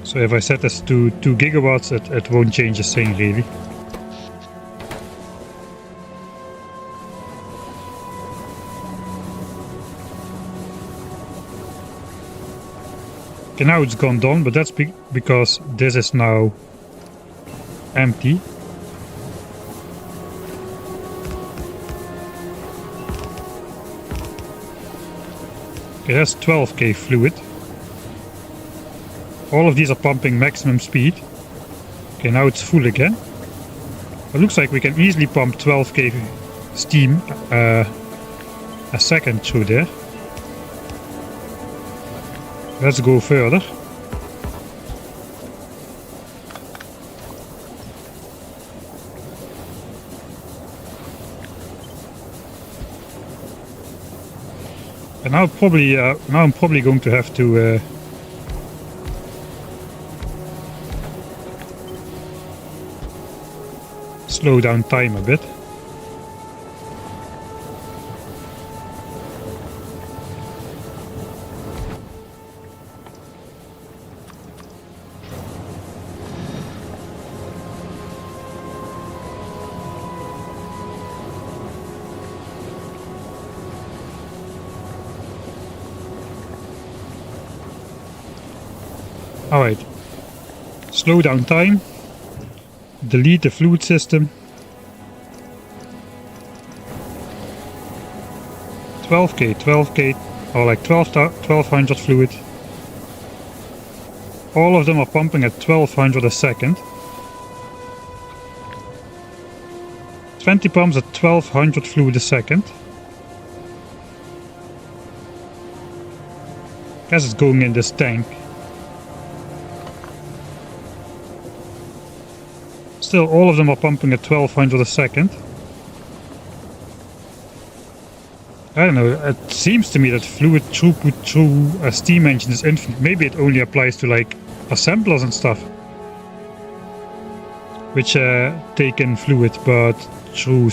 So if I set this to 2 gigawatts, it won't change a thing really. Okay, now it's gone down, but that's because this is now empty. Okay, that's 12k fluid. All of these are pumping maximum speed. Okay, now it's full again. It looks like we can easily pump 12k steam a second through there. Let's go further. And now I'm probably going to have to slow down time a bit. Alright, slow down time, delete the fluid system, 12k, or like 1200 fluid. All of them are pumping at 1200 a second. 20 pumps at 1200 fluid a second. Guess it's going in this tank. Still, all of them are pumping at 1200 a second. I don't know, it seems to me that fluid throughput through a steam engine is infinite. Maybe it only applies to like assemblers and stuff, which take in fluid, but through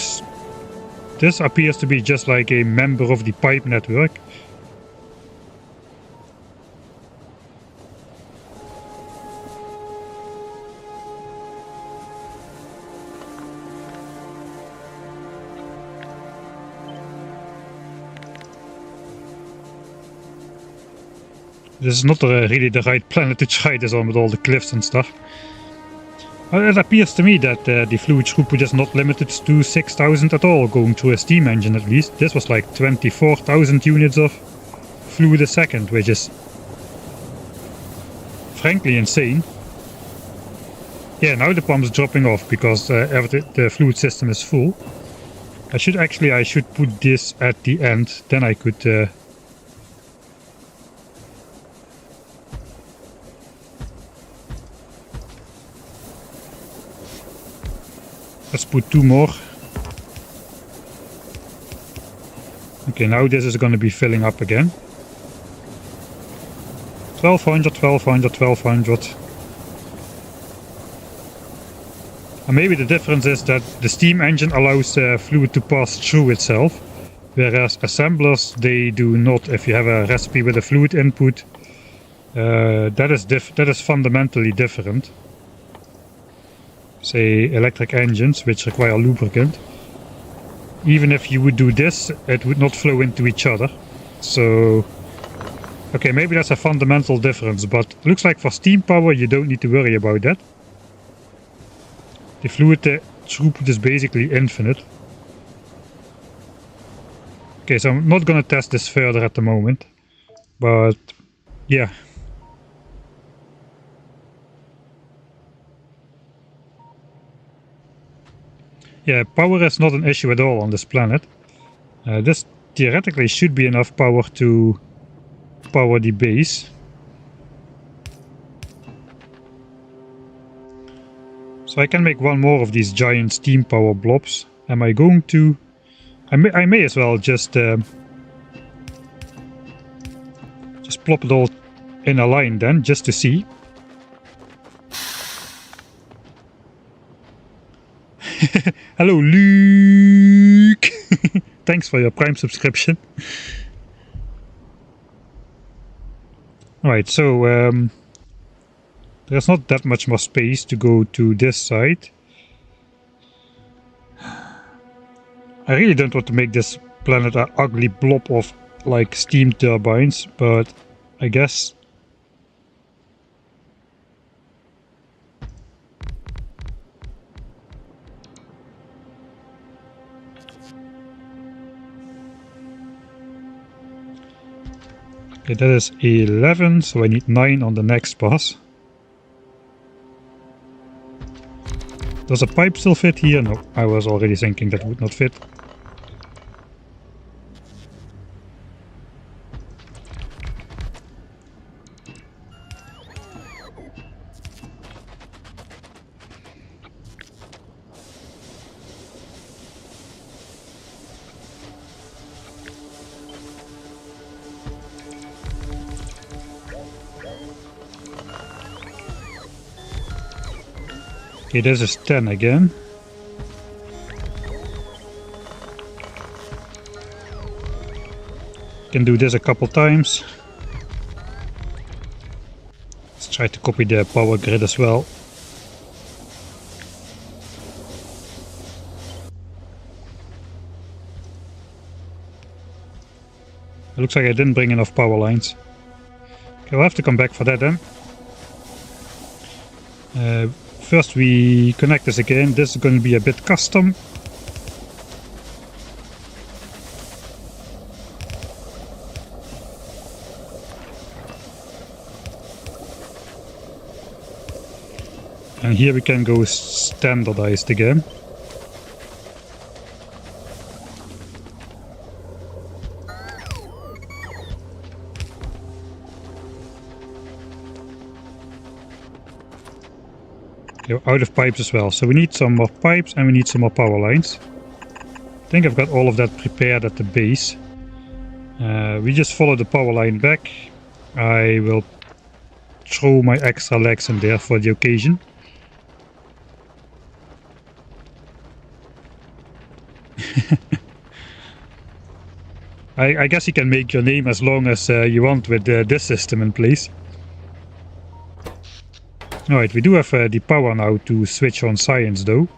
this appears to be just like a member of the pipe network. This is not really the right planet to try this on with all the cliffs and stuff. It appears to me that the fluid throughput is not limited to 6000 at all, going through a steam engine at least. This was like 24,000 units of fluid a second, which is frankly insane. Yeah, now the pump's dropping off because the fluid system is full. I should put this at the end, then I could let's put 2 more. Okay, now this is going to be filling up again. 1200, 1200, 1200. And maybe the difference is that the steam engine allows fluid to pass through itself, whereas assemblers, they do not. If you have a recipe with a fluid input, that is fundamentally different. Say electric engines, which require lubricant. Even if you would do this, it would not flow into each other. So, okay, maybe that's a fundamental difference, but looks like for steam power you don't need to worry about that. The fluid throughput is basically infinite. Okay, so I'm not gonna test this further at the moment, but yeah. Yeah, power is not an issue at all on this planet. This theoretically should be enough power to power the base. So I can make one more of these giant steam power blobs. Am I going to... I may as well just plop it all in a line then, just to see. Hello, Luke! Thanks for your Prime subscription. Alright, so there's not that much more space to go to this side. I really don't want to make this planet an ugly blob of like steam turbines, but I guess... Okay, that is 11, so I need 9 on the next pass. Does a pipe still fit here? No, I was already thinking that would not fit. Okay, this is 10 again. Can do this a couple times. Let's try to copy the power grid as well. It looks like I didn't bring enough power lines. Okay, we'll have to come back for that then. First we connect this again. This is going to be a bit custom. And here we can go standardized again. Okay, out of pipes as well. So we need some more pipes and we need some more power lines. I think I've got all of that prepared at the base. We just follow the power line back. I will throw my extra legs in there for the occasion. I guess you can make your name as long as you want with this system in place. Alright, we do have the power now to switch on science though.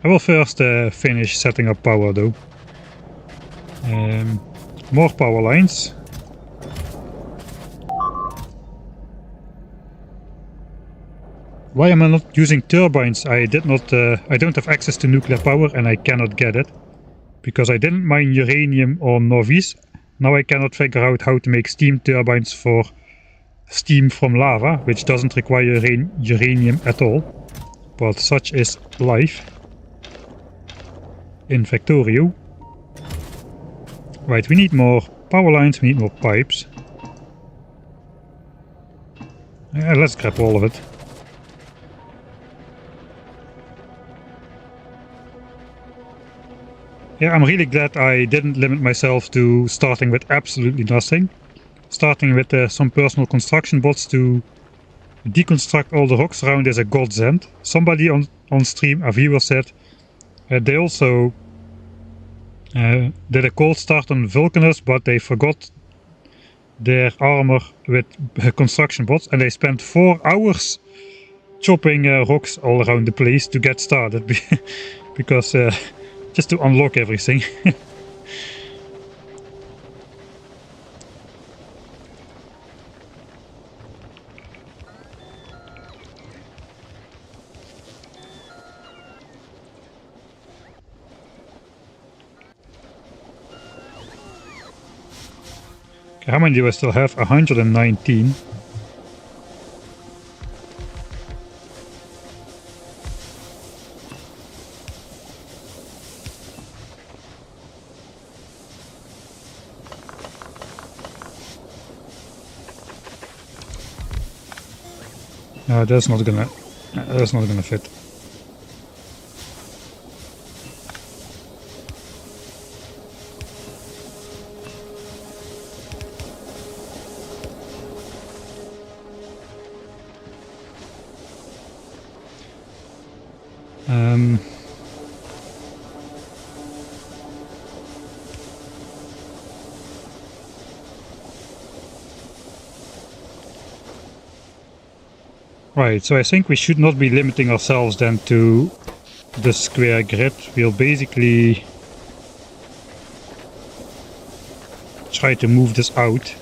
I will first finish setting up power though. More power lines. Why am I not using turbines? I don't have access to nuclear power and I cannot get it. Because I didn't mine uranium on Norvis. Now I cannot figure out how to make steam turbines for steam from lava, which doesn't require uranium at all. But such is life in Factorio. Right, we need more power lines, we need more pipes. Let's grab all of it. Yeah, I'm really glad I didn't limit myself to starting with absolutely nothing. Starting with some personal construction bots to deconstruct all the rocks around is a godsend. Somebody on stream, a viewer, said they also did a cold start on Vulcanus, but they forgot their armor with construction bots and they spent 4 hours chopping rocks all around the place to get started. Because just to unlock everything. Okay, how many do I still have? 119. No, that's not gonna fit. Right, so I think we should not be limiting ourselves then to the square grid. We'll basically try to move this out.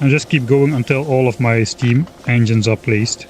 And just keep going until all of my steam engines are placed.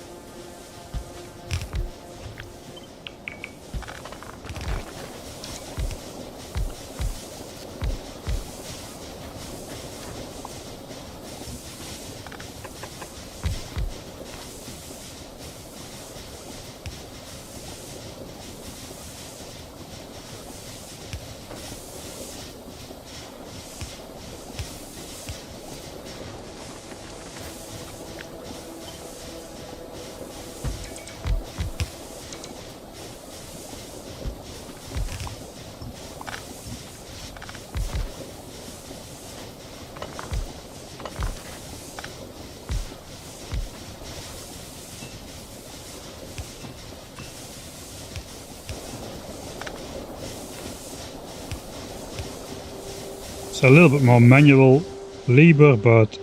It's a little bit more manual labor, but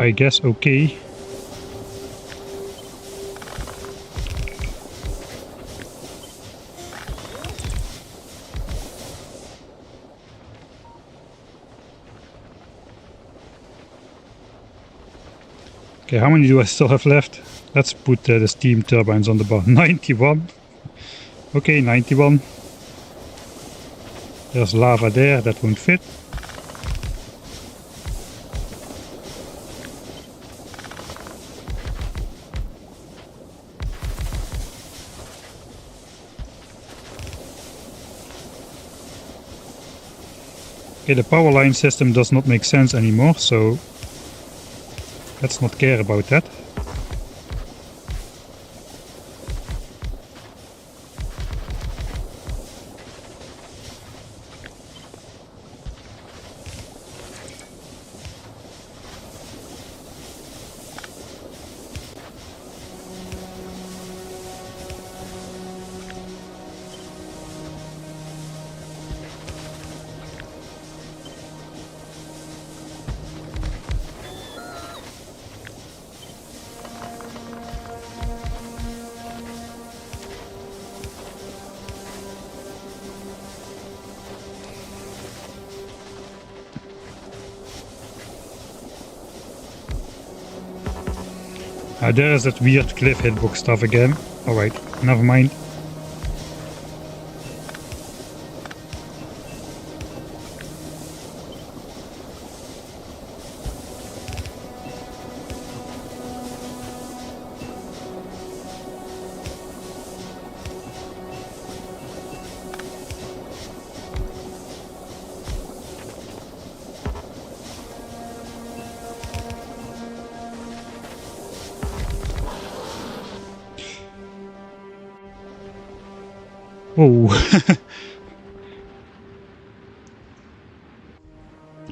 I guess okay. Okay, how many do I still have left? Let's put the steam turbines on the bar. 91. Okay, 91. There's lava there, that won't fit. Okay, the power line system does not make sense anymore, so let's not care about that. There is that weird cliff hitbox stuff again. Alright, never mind. Oh.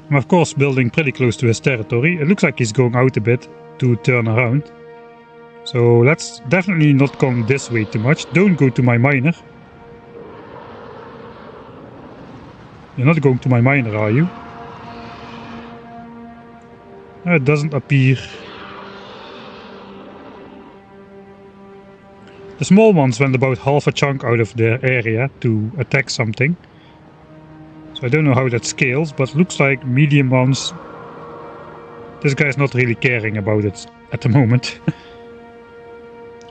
I'm of course building pretty close to his territory. It looks like he's going out a bit to turn around. So let's definitely not come this way too much. Don't go to my miner. You're not going to my miner, are you? It doesn't appear. The small ones went about half a chunk out of their area to attack something. So I don't know how that scales, but looks like medium ones. This guy's not really caring about it at the moment.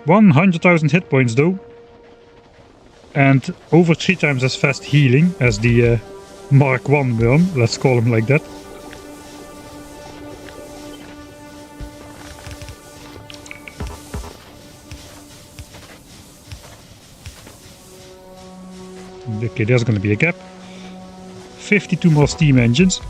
100,000 hit points though. And over 3 times as fast healing as the Mark 1 worm, let's call him like that. Okay, there's going to be a gap. 52 more steam engines.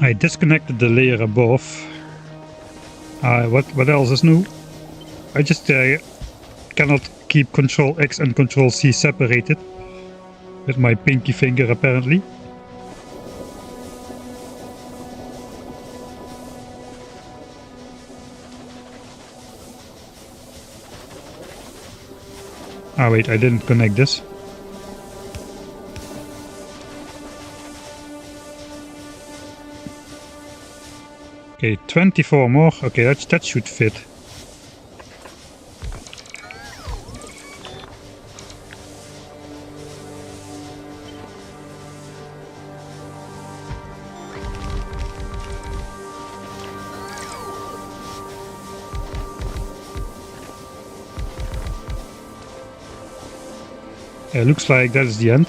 I disconnected the layer above. What else is new? I just cannot keep Control X and Control C separated with my pinky finger apparently. Ah wait, I didn't connect this. Okay, 24 more. Okay, that should fit. Looks like that is the end.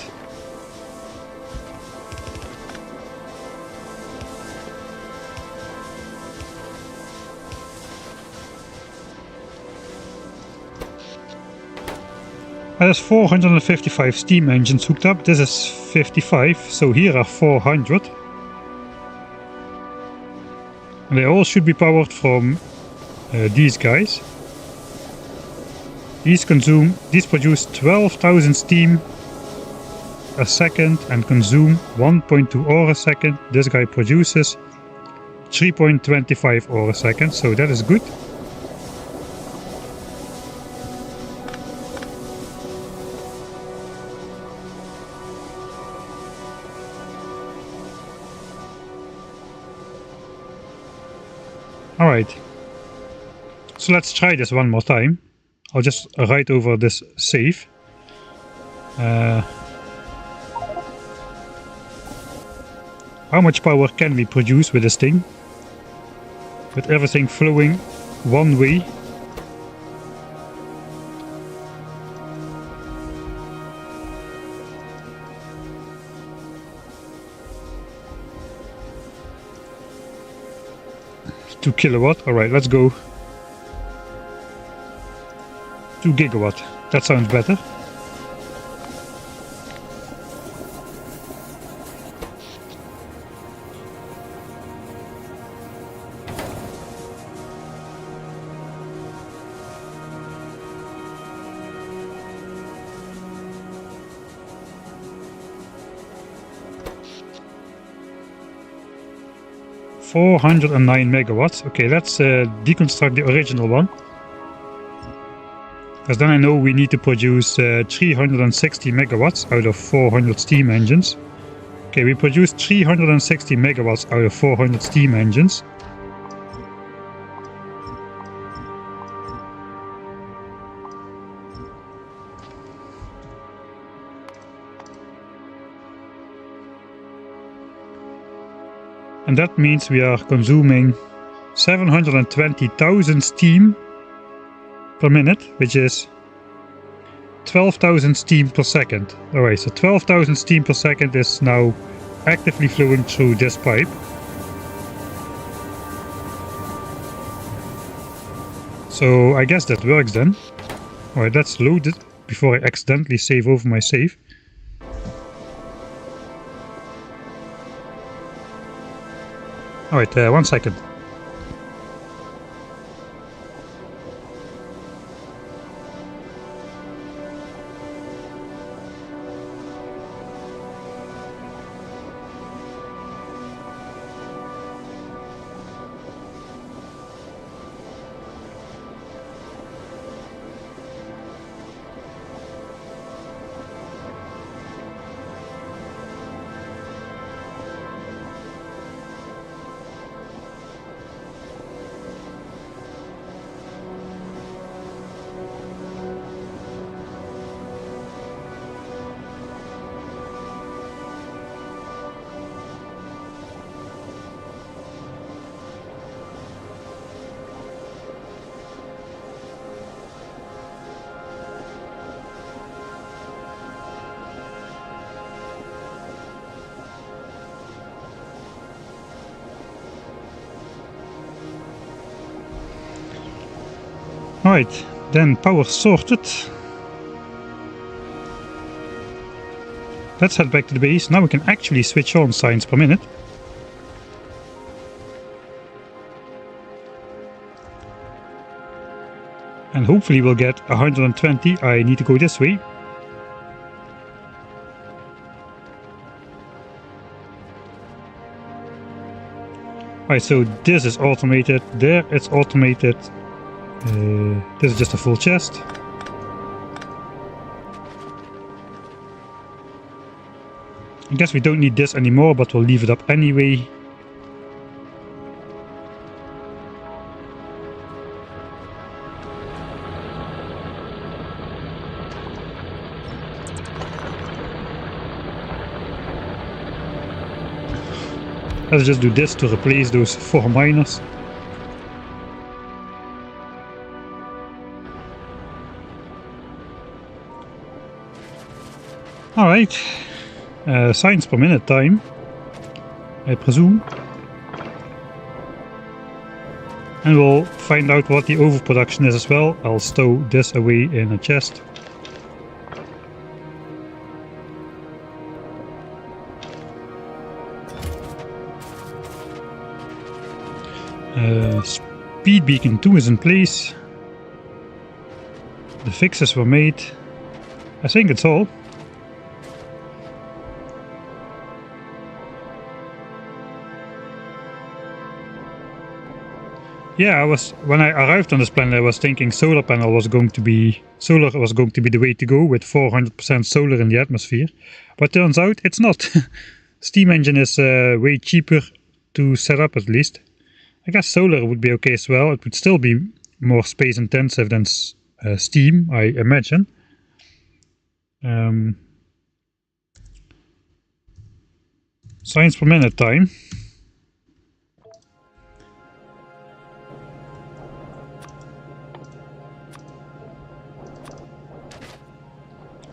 There's 455 steam engines hooked up. This is 55, so here are 400. And they all should be powered from these guys. These produce 12,000 steam a second and consume 1.2 ore a second. This guy produces 3.25 ore a second, so that is good. Alright, so let's try this one more time. I'll just write over this save. How much power can we produce with this thing? With everything flowing one way. Two kilowatt. Alright, let's go. 2 gigawatt. That sounds better. $409 megawatts. Okay, let's deconstruct the original one. Because then I know we need to produce 360 megawatts out of 400 steam engines. Okay, we produced 360 megawatts out of 400 steam engines. And that means we are consuming 720,000 steam per minute, which is 12,000 steam per second. Alright, so 12,000 steam per second is now actively flowing through this pipe. So I guess that works then. Alright, let's load it before I accidentally save over my save. Alright, 1 second. Alright, then power sorted. Let's head back to the base. Now we can actually switch on science per minute. And hopefully we'll get 120. I need to go this way. Alright, so this is automated. There it's automated. This is just a full chest. I guess we don't need this anymore, but we'll leave it up anyway. Let's just do this to replace those 4 miners. Alright, signs per minute time, I presume. And we'll find out what the overproduction is as well. I'll stow this away in a chest. Speed beacon 2 is in place. The fixes were made. I think it's all. Yeah, when I arrived on this planet, I was thinking solar was going to be the way to go with 400% solar in the atmosphere. But turns out it's not. Steam engine is way cheaper to set up, at least. I guess solar would be okay as well. It would still be more space intensive than steam, I imagine. Science per minute time.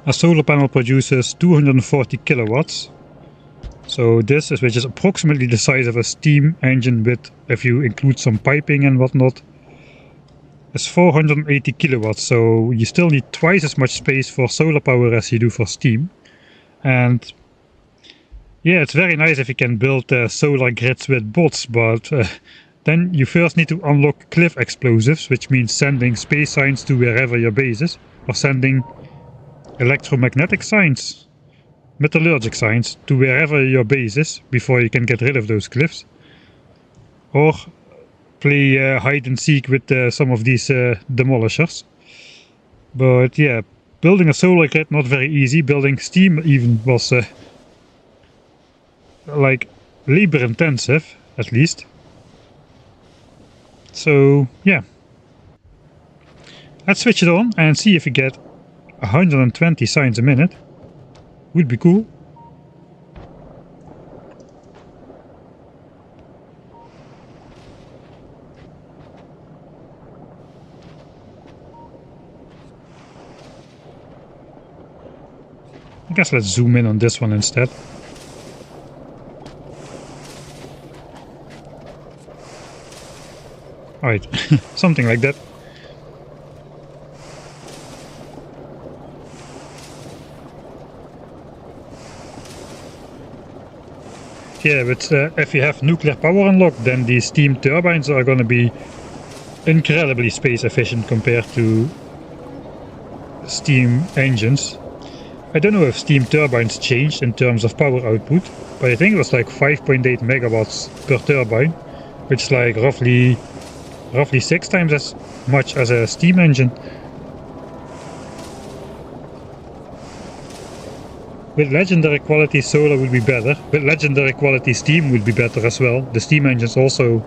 A solar panel produces 240 kilowatts. So this is, which is approximately the size of a steam engine with, if you include some piping and whatnot, is 480 kilowatts. So you still need twice as much space for solar power as you do for steam. And yeah, it's very nice if you can build solar grids with bots, but then you first need to unlock cliff explosives, which means sending space signs to wherever your base is, or sending electromagnetic signs, metallurgic signs to wherever your base is before you can get rid of those cliffs. Or play hide and seek with some of these demolishers. But yeah, building a solar grid not very easy. Building steam even was like labor intensive, at least. So yeah, let's switch it on and see if we get 120 signs a minute. Would be cool. I guess let's zoom in on this one instead. Alright, something like that. Yeah, but if you have nuclear power unlocked, then these steam turbines are going to be incredibly space efficient compared to steam engines. I don't know if steam turbines changed in terms of power output, but I think it was like 5.8 megawatts per turbine, which is like roughly 6 times as much as a steam engine. With legendary quality solar would be better, with legendary quality steam would be better as well. The steam engines also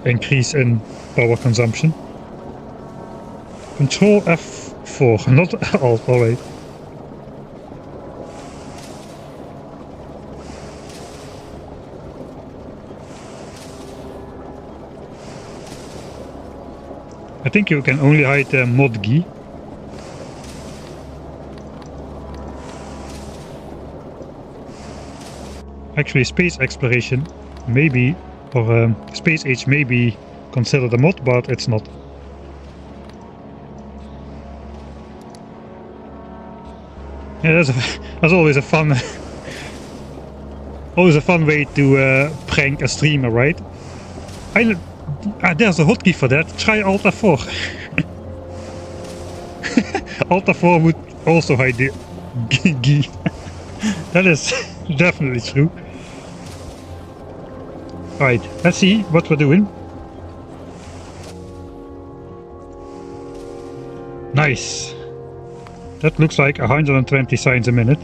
increase in power consumption. Control F4, not Alt, alright. I think you can only hide Modgi. Actually, space exploration maybe, or space age may be considered a mod, but it's not. Yeah, that's always a fun, way to prank a streamer, right? There's a hotkey for that. Try Alt F4. Alt F4 would also hide the G. That is definitely true. Right, let's see what we're doing. Nice. That looks like 120 signs a minute.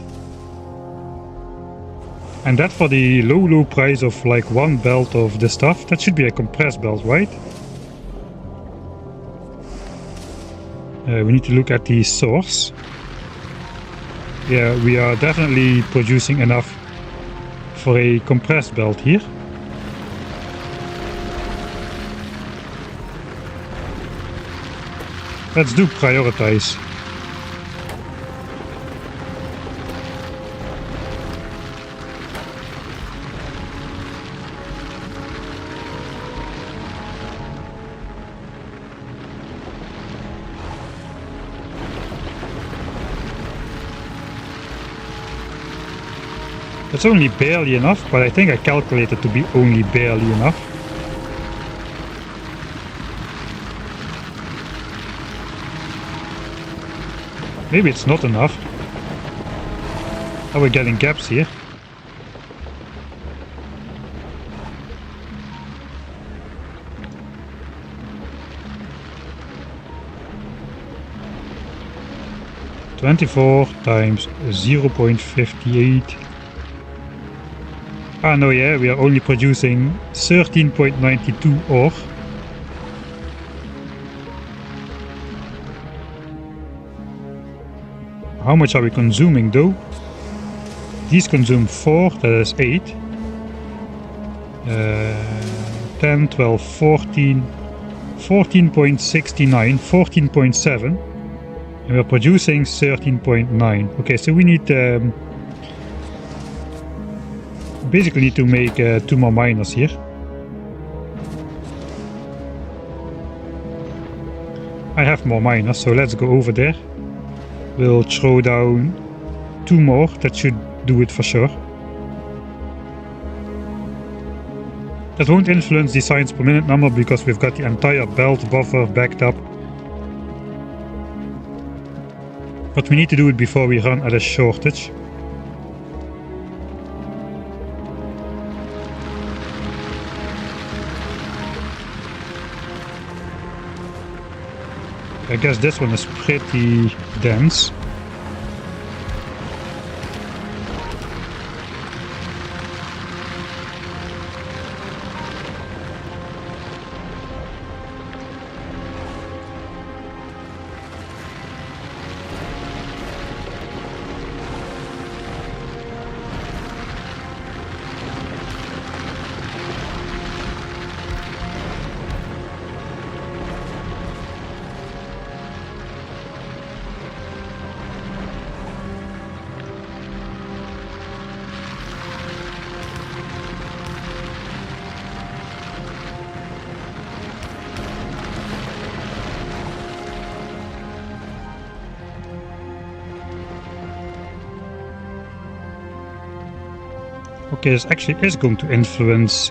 And that for the low price of like one belt of the stuff. That should be a compressed belt, right? We need to look at the source. Yeah, we are definitely producing enough for a compressed belt here. Let's do prioritize. It's only barely enough, but I think I calculated to be only barely enough. Maybe it's not enough. Oh, we're getting gaps here. (24 times 0.58). Ah no, yeah, we are only producing 13.92 ore. How much are we consuming though? These consume 4, that is 8. 10, 12, 14, 14.69, 14.7. And we're producing 13.9. Okay, so we need basically need to make 2 more miners here. I have more miners, so let's go over there. We'll throw down 2 more, that should do it for sure. That won't influence the science per minute number because we've got the entire belt buffer backed up. But we need to do it before we run at a shortage. I guess this one is pretty dense. Okay, this actually is going to influence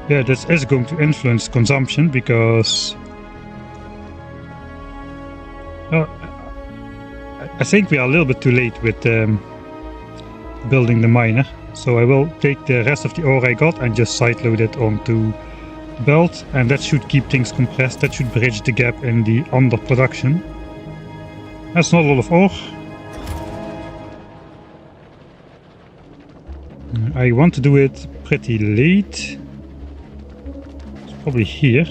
yeah, this is going to influence consumption because I think we are a little bit too late with building the miner, so I will take the rest of the ore I got and just sideload it onto belt, and that should keep things compressed. That should bridge the gap in the underproduction. That's not a lot of ore. I want to do it pretty late. It's probably here.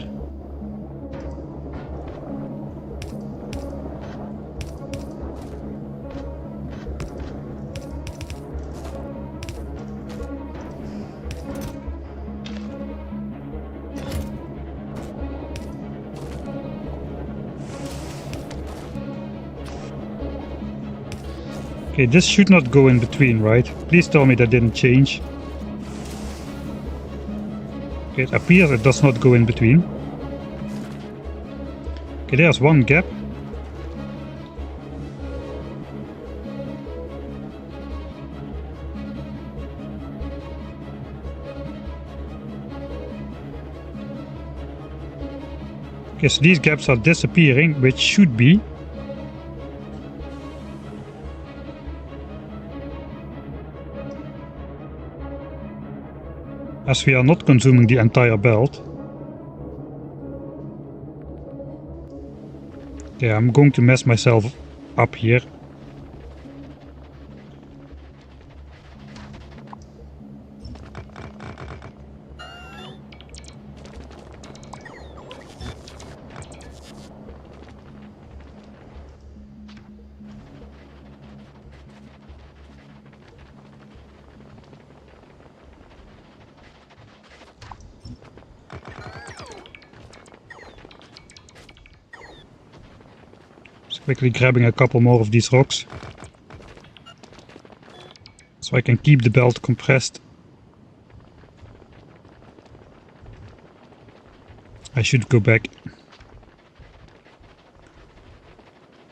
Okay, this should not go in between, right? Please tell me that didn't change. Okay, it appears it does not go in between. Okay, there's one gap. Okay, so these gaps are disappearing, which should be as we are not consuming the entire belt. Yeah, I'm going to mess myself up here. Quickly grabbing a couple more of these rocks so I can keep the belt compressed. I should go back.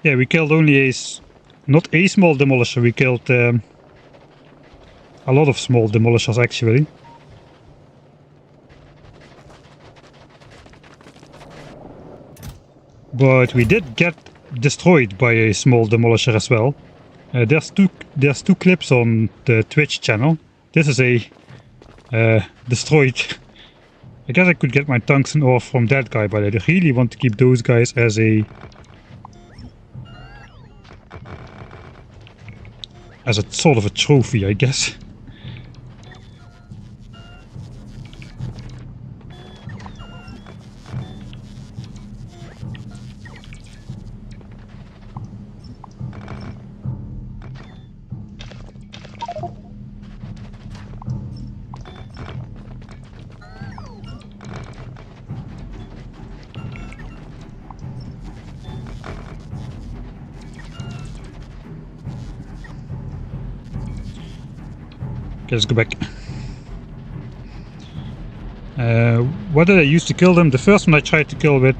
Yeah, we killed only not a small demolisher, we killed a lot of small demolishers actually. But we did get destroyed by a small demolisher as well. There's two clips on the Twitch channel. This is a destroyed. I guess I could get my tungsten ore from that guy, but I really want to keep those guys as a sort of a trophy, I guess. Okay, let's go back. What did I use to kill them? The first one I tried to kill with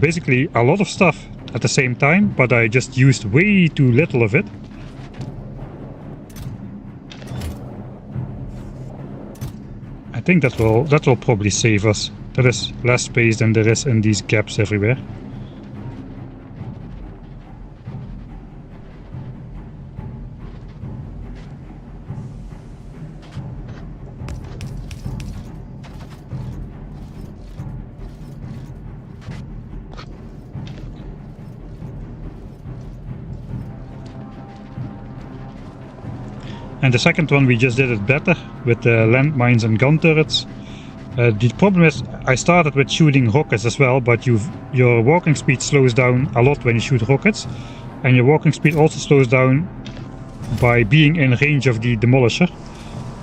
basically a lot of stuff at the same time, but I just used way too little of it. I think that will probably save us. There is less space than there is in these gaps everywhere. And the second one we just did it better with landmines and gun turrets. The problem is I started with shooting rockets as well, but your walking speed slows down a lot when you shoot rockets, and your walking speed also slows down by being in range of the demolisher.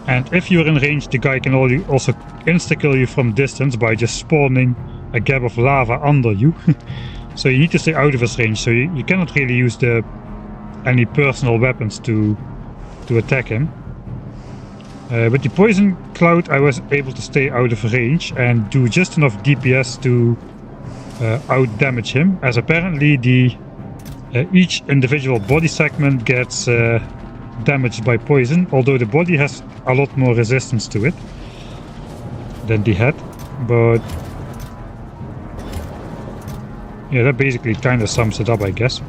And if you're in range, the guy can also insta-kill you from distance by just spawning a gap of lava under you. So you need to stay out of his range, so you cannot really use any personal weapons to attack him. With the poison cloud I was able to stay out of range and do just enough DPS to out damage him, as apparently each individual body segment gets damaged by poison, although the body has a lot more resistance to it than the head. But yeah, that basically kind of sums it up, I guess.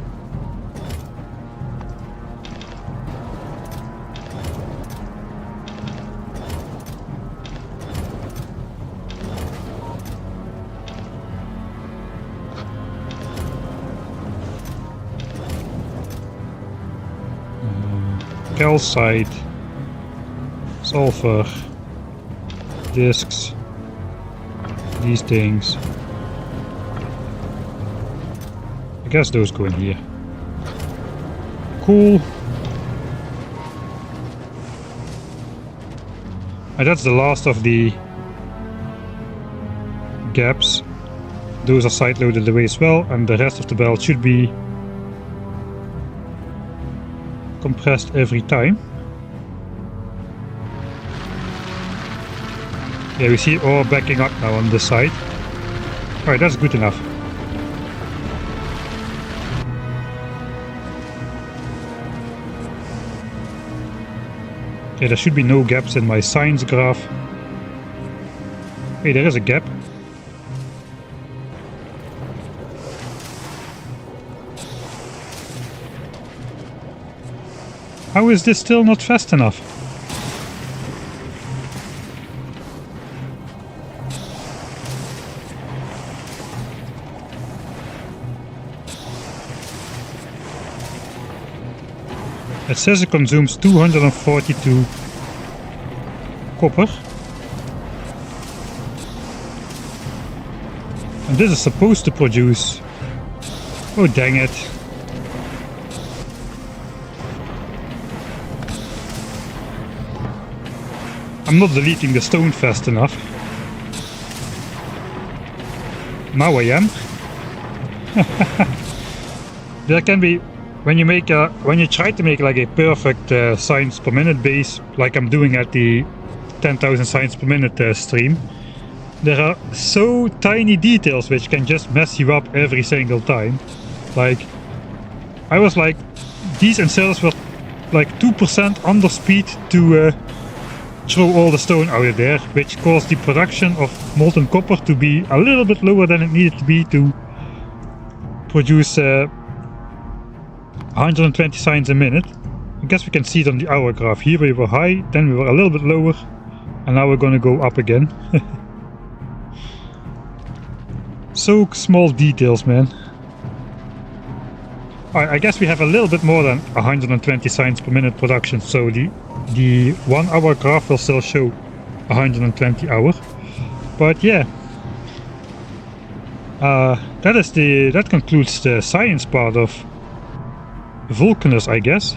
Calcite, sulfur, discs, these things. I guess those go in here. Cool. And that's the last of the gaps. Those are side loaded away as well, and the rest of the belt should be compressed every time. Yeah, we see ore backing up now on this side. Alright, that's good enough. Okay, there should be no gaps in my science graph. Hey, there is a gap. How is this still not fast enough? It says it consumes 242 copper. And this is supposed to produce... Oh, dang it. I'm not deleting the stone fast enough. Now I am. There can be, when you try to make like a perfect science per minute base, like I'm doing at the 10,000 science per minute stream, there are so tiny details which can just mess you up every single time. Like, I was like, these inserters were like 2% under speed to throw all the stone out of there, which caused the production of molten copper to be a little bit lower than it needed to be to produce 120 signs a minute. I guess we can see it on the hour graph. Here we were high, then we were a little bit lower, and now we're gonna go up again. So small details, man. I guess we have a little bit more than 120 signs per minute production, so the 1 hour graph will still show 120 hours. But yeah, that concludes the science part of Fulcanus, I guess.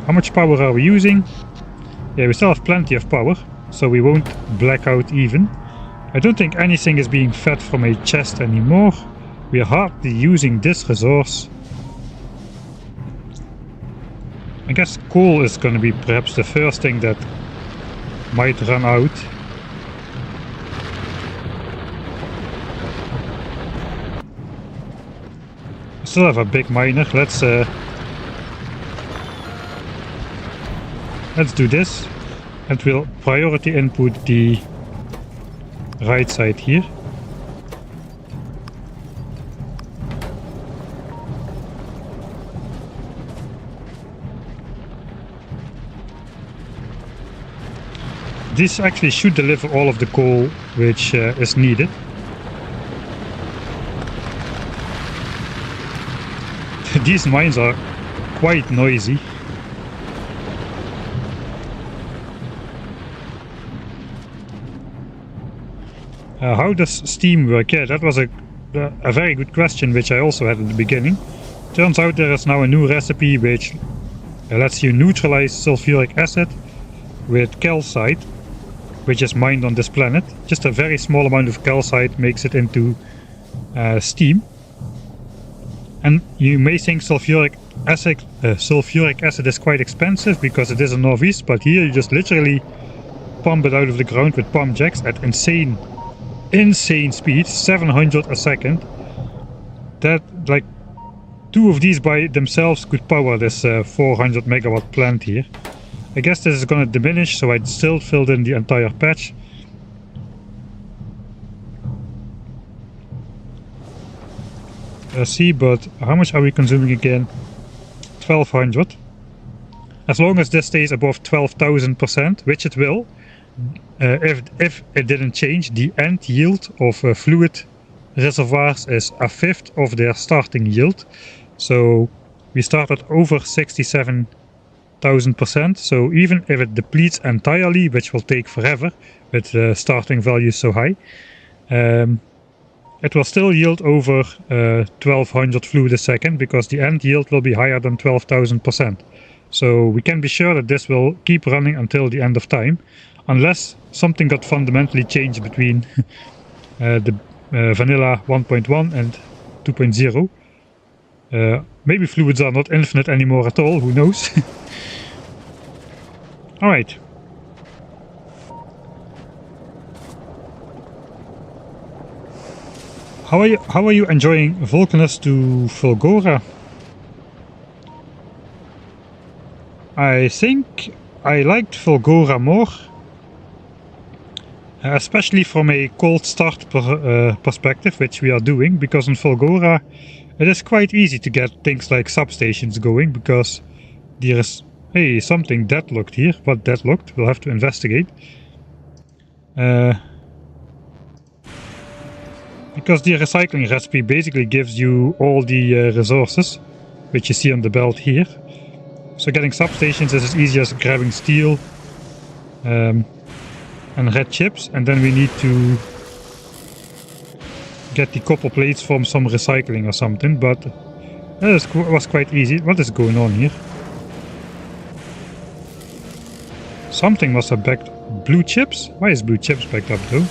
How much power are we using? Yeah, we still have plenty of power, so we won't black out even. I don't think anything is being fed from a chest anymore. We are hardly using this resource. I guess coal is going to be perhaps the first thing that might run out. I still have a big miner. Let's do this, and we'll priority input the right side here. This actually should deliver all of the coal which is needed. These mines are quite noisy. How does steam work? Yeah, that was a very good question which I also had at the beginning. Turns out there is now a new recipe which lets you neutralize sulfuric acid with calcite, which is mined on this planet. Just a very small amount of calcite makes it into steam. And you may think sulfuric acid is quite expensive because it is a northeast, but here you just literally pump it out of the ground with pump jacks at insane speed, 700 a second. That, like, 2 of these by themselves could power this 400 megawatt plant here. I guess this is going to diminish, so I still filled in the entire patch. Let's see, but how much are we consuming again? 1200. As long as this stays above 12,000%, which it will, if it didn't change, the end yield of fluid reservoirs is 1/5 of their starting yield. So we started over 67,000%. So even if it depletes entirely, which will take forever with starting values so high, it will still yield over 1200 fluid a second, because the end yield will be higher than 12,000%. So we can be sure that this will keep running until the end of time, unless something got fundamentally changed between the vanilla 1.1 and 2.0. Maybe fluids are not infinite anymore at all, who knows. Alright. How are you enjoying Fulcanus to Fulgora? I think I liked Fulgora more, especially from a cold start perspective, which we are doing, because in Fulgora it is quite easy to get things like substations going, because there is, hey, something deadlocked here. What deadlocked? We'll have to investigate. Because the recycling recipe basically gives you all the resources, which you see on the belt here. So getting substations is as easy as grabbing steel and red chips, and then we need to get the copper plates from some recycling or something, but that was quite easy. What is going on here? Something must have backed blue chips? Why is blue chips backed up though?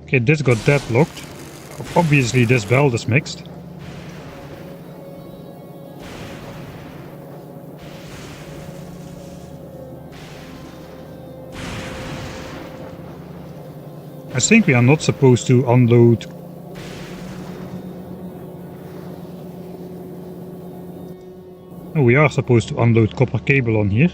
Okay, this got deadlocked. Obviously this belt is mixed. I think we are not supposed to unload. Oh, we are supposed to unload copper cable on here.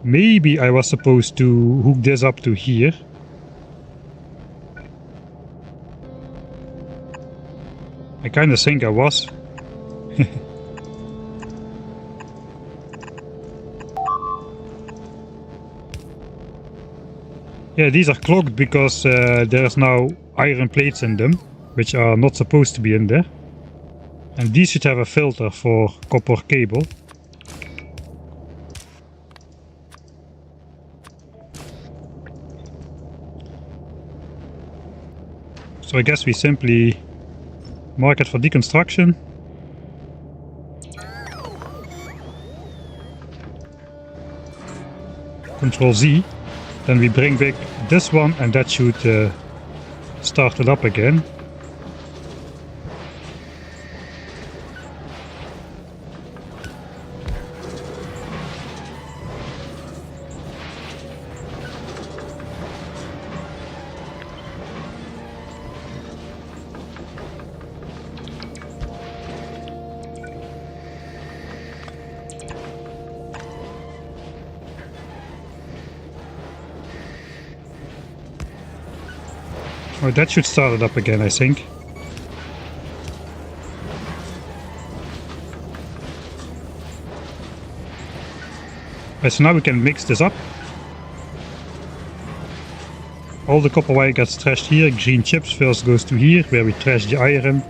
Maybe I was supposed to hook this up to here. I kinda think I was. Yeah, these are clogged because there's now iron plates in them, which are not supposed to be in there. And these should have a filter for copper cable. So I guess we simply mark it for deconstruction. Control Z. Then we bring back this one and that should start it up again. Oh, that should start it up again, I think. Right, so now we can mix this up. All the copper wire gets trashed here. Green chips first goes to here, where we trash the iron.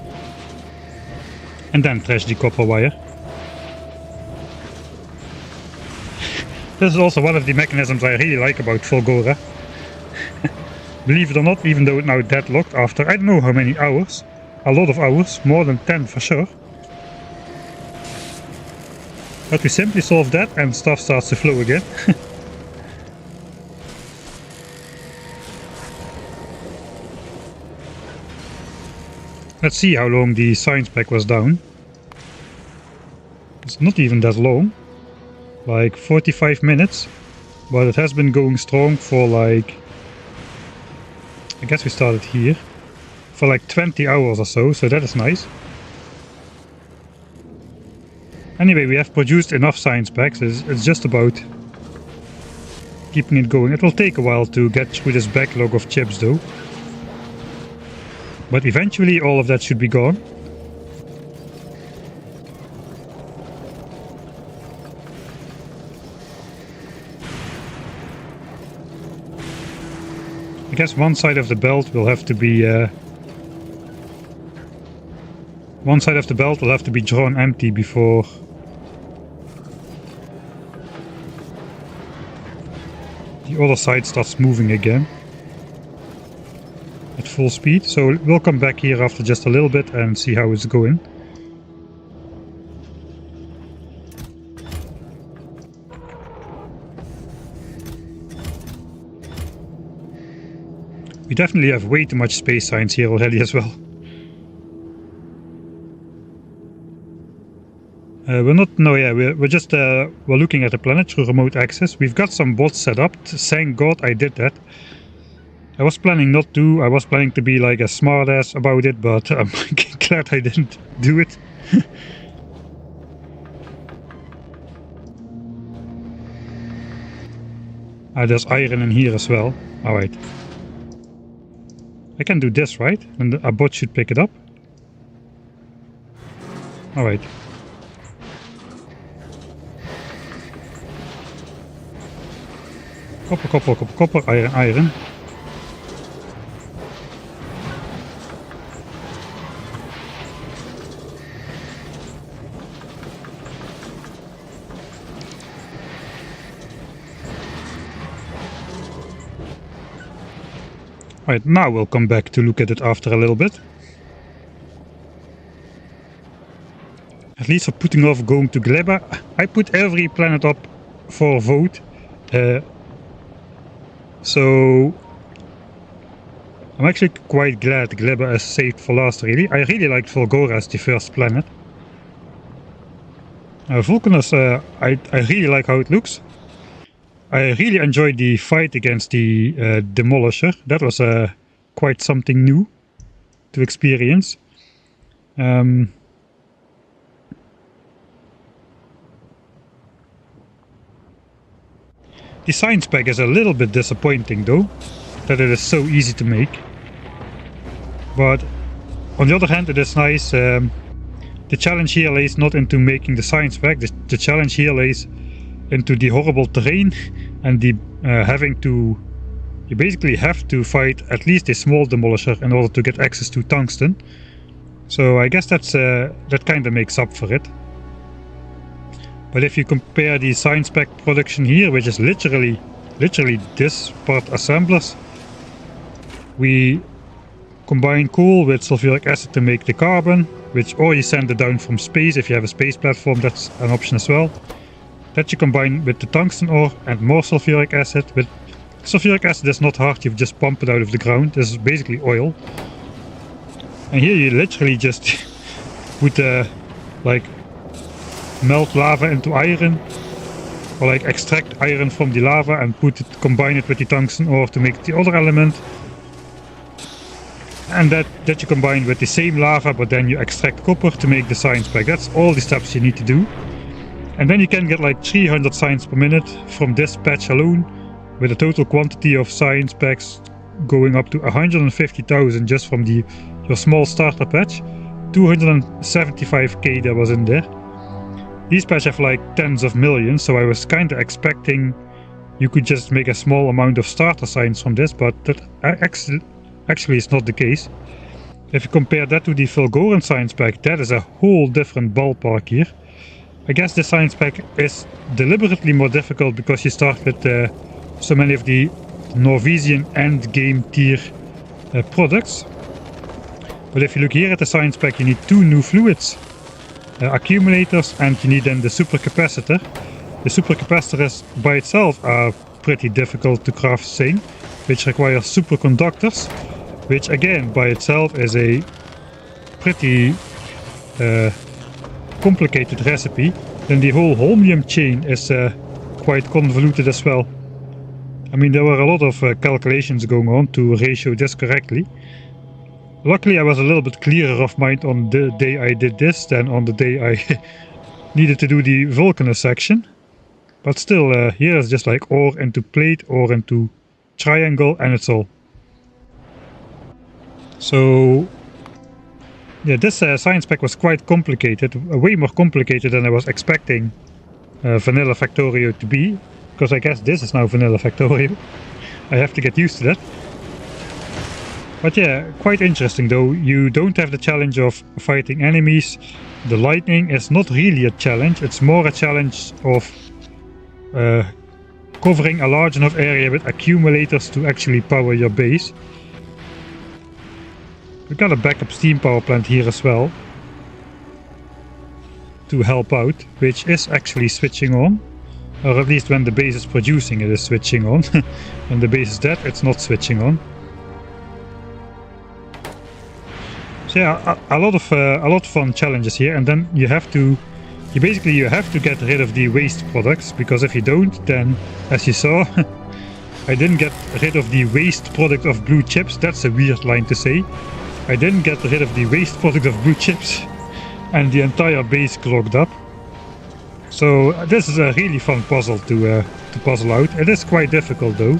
And then trash the copper wire. This is also one of the mechanisms I really like about Fulgora. Believe it or not, even though it's now deadlocked after I don't know how many hours. A lot of hours, more than 10 for sure. But we simply solve that and stuff starts to flow again. Let's see how long the science pack was down. It's not even that long. Like 45 minutes. But it has been going strong for like... I guess we started here. For like 20 hours or so, so that is nice. Anyway, we have produced enough science packs. It's just about keeping it going. It will take a while to get through this backlog of chips though. But eventually all of that should be gone. I guess one side of the belt will have to be drawn empty before the other side starts moving again at full speed. So we'll come back here after just a little bit and see how it's going. We definitely have way too much space science here already as well. We're looking at the planet through remote access. We've got some bots set up. Thank God I did that. I was planning not to. I was planning to be like a smartass about it, but I'm glad I didn't do it. There's iron in here as well. Alright. I can do this, right? And a bot should pick it up. Alright. Copper, copper, copper, copper, iron, iron. Right, now we'll come back to look at it after a little bit. At least for putting off going to Gleba, I put every planet up for a vote. So I'm actually quite glad Gleba is saved for last, really. I really liked Volgora as the first planet. Fulcanus, I really like how it looks. I really enjoyed the fight against the Demolisher. That was quite something new to experience. The science pack is a little bit disappointing though, that it is so easy to make. But on the other hand, it is nice. The challenge here lays not into making the science pack, the challenge here lays into the horrible terrain and the you basically have to fight at least a small demolisher in order to get access to tungsten. So I guess that kind of makes up for it. But if you compare the science pack production here, which is literally this part assemblers, we combine coal with sulfuric acid to make the carbon, or you send it down from space. If you have a space platform, that's an option as well. That you combine with the tungsten ore and more sulfuric acid. But sulfuric acid is not hard, you just pump it out of the ground. This is basically oil. And here you literally just put like melt lava into iron, or like extract iron from the lava and combine it with the tungsten ore to make the other element. And that you combine with the same lava, but then you extract copper to make the science pack. That's all the steps you need to do. And then you can get like 300 science per minute from this patch alone, with a total quantity of science packs going up to 150,000 just from your small starter patch. 275k that was in there. These patches have like tens of millions, so I was kind of expecting you could just make a small amount of starter science from this, but that actually is not the case. If you compare that to the Fulgoran science pack, that is a whole different ballpark here. I guess the science pack is deliberately more difficult because you start with so many of the Norwegian end game tier products. But if you look here at the science pack, you need 2 new fluids, accumulators, and you need then the supercapacitor. The supercapacitors by itself are pretty difficult to craft same, which requires superconductors, which again by itself is a pretty complicated recipe. Then the whole holmium chain is quite convoluted as well. I mean, there were a lot of calculations going on to ratio this correctly. Luckily I was a little bit clearer of mind on the day I did this than on the day I needed to do the Vulcanus section. But still, here is just like ore into plate, ore into triangle, and it's all. So yeah, this science pack was quite complicated, way more complicated than I was expecting vanilla Factorio to be, because I guess this is now vanilla Factorio. I have to get used to that. But yeah, quite interesting though. You don't have the challenge of fighting enemies. The lightning is not really a challenge, it's more a challenge of covering a large enough area with accumulators to actually power your base. We've got a backup steam power plant here as well to help out, which is actually switching on. Or at least when the base is producing it is switching on. When the base is dead it's not switching on. So yeah, a lot of fun challenges here, and then you have to get rid of the waste products, because if you don't, then as you saw I didn't get rid of the waste product of blue chips. That's a weird line to say. I didn't get rid of the waste product of blue chips, and the entire base clogged up. So this is a really fun puzzle to puzzle out. It is quite difficult though.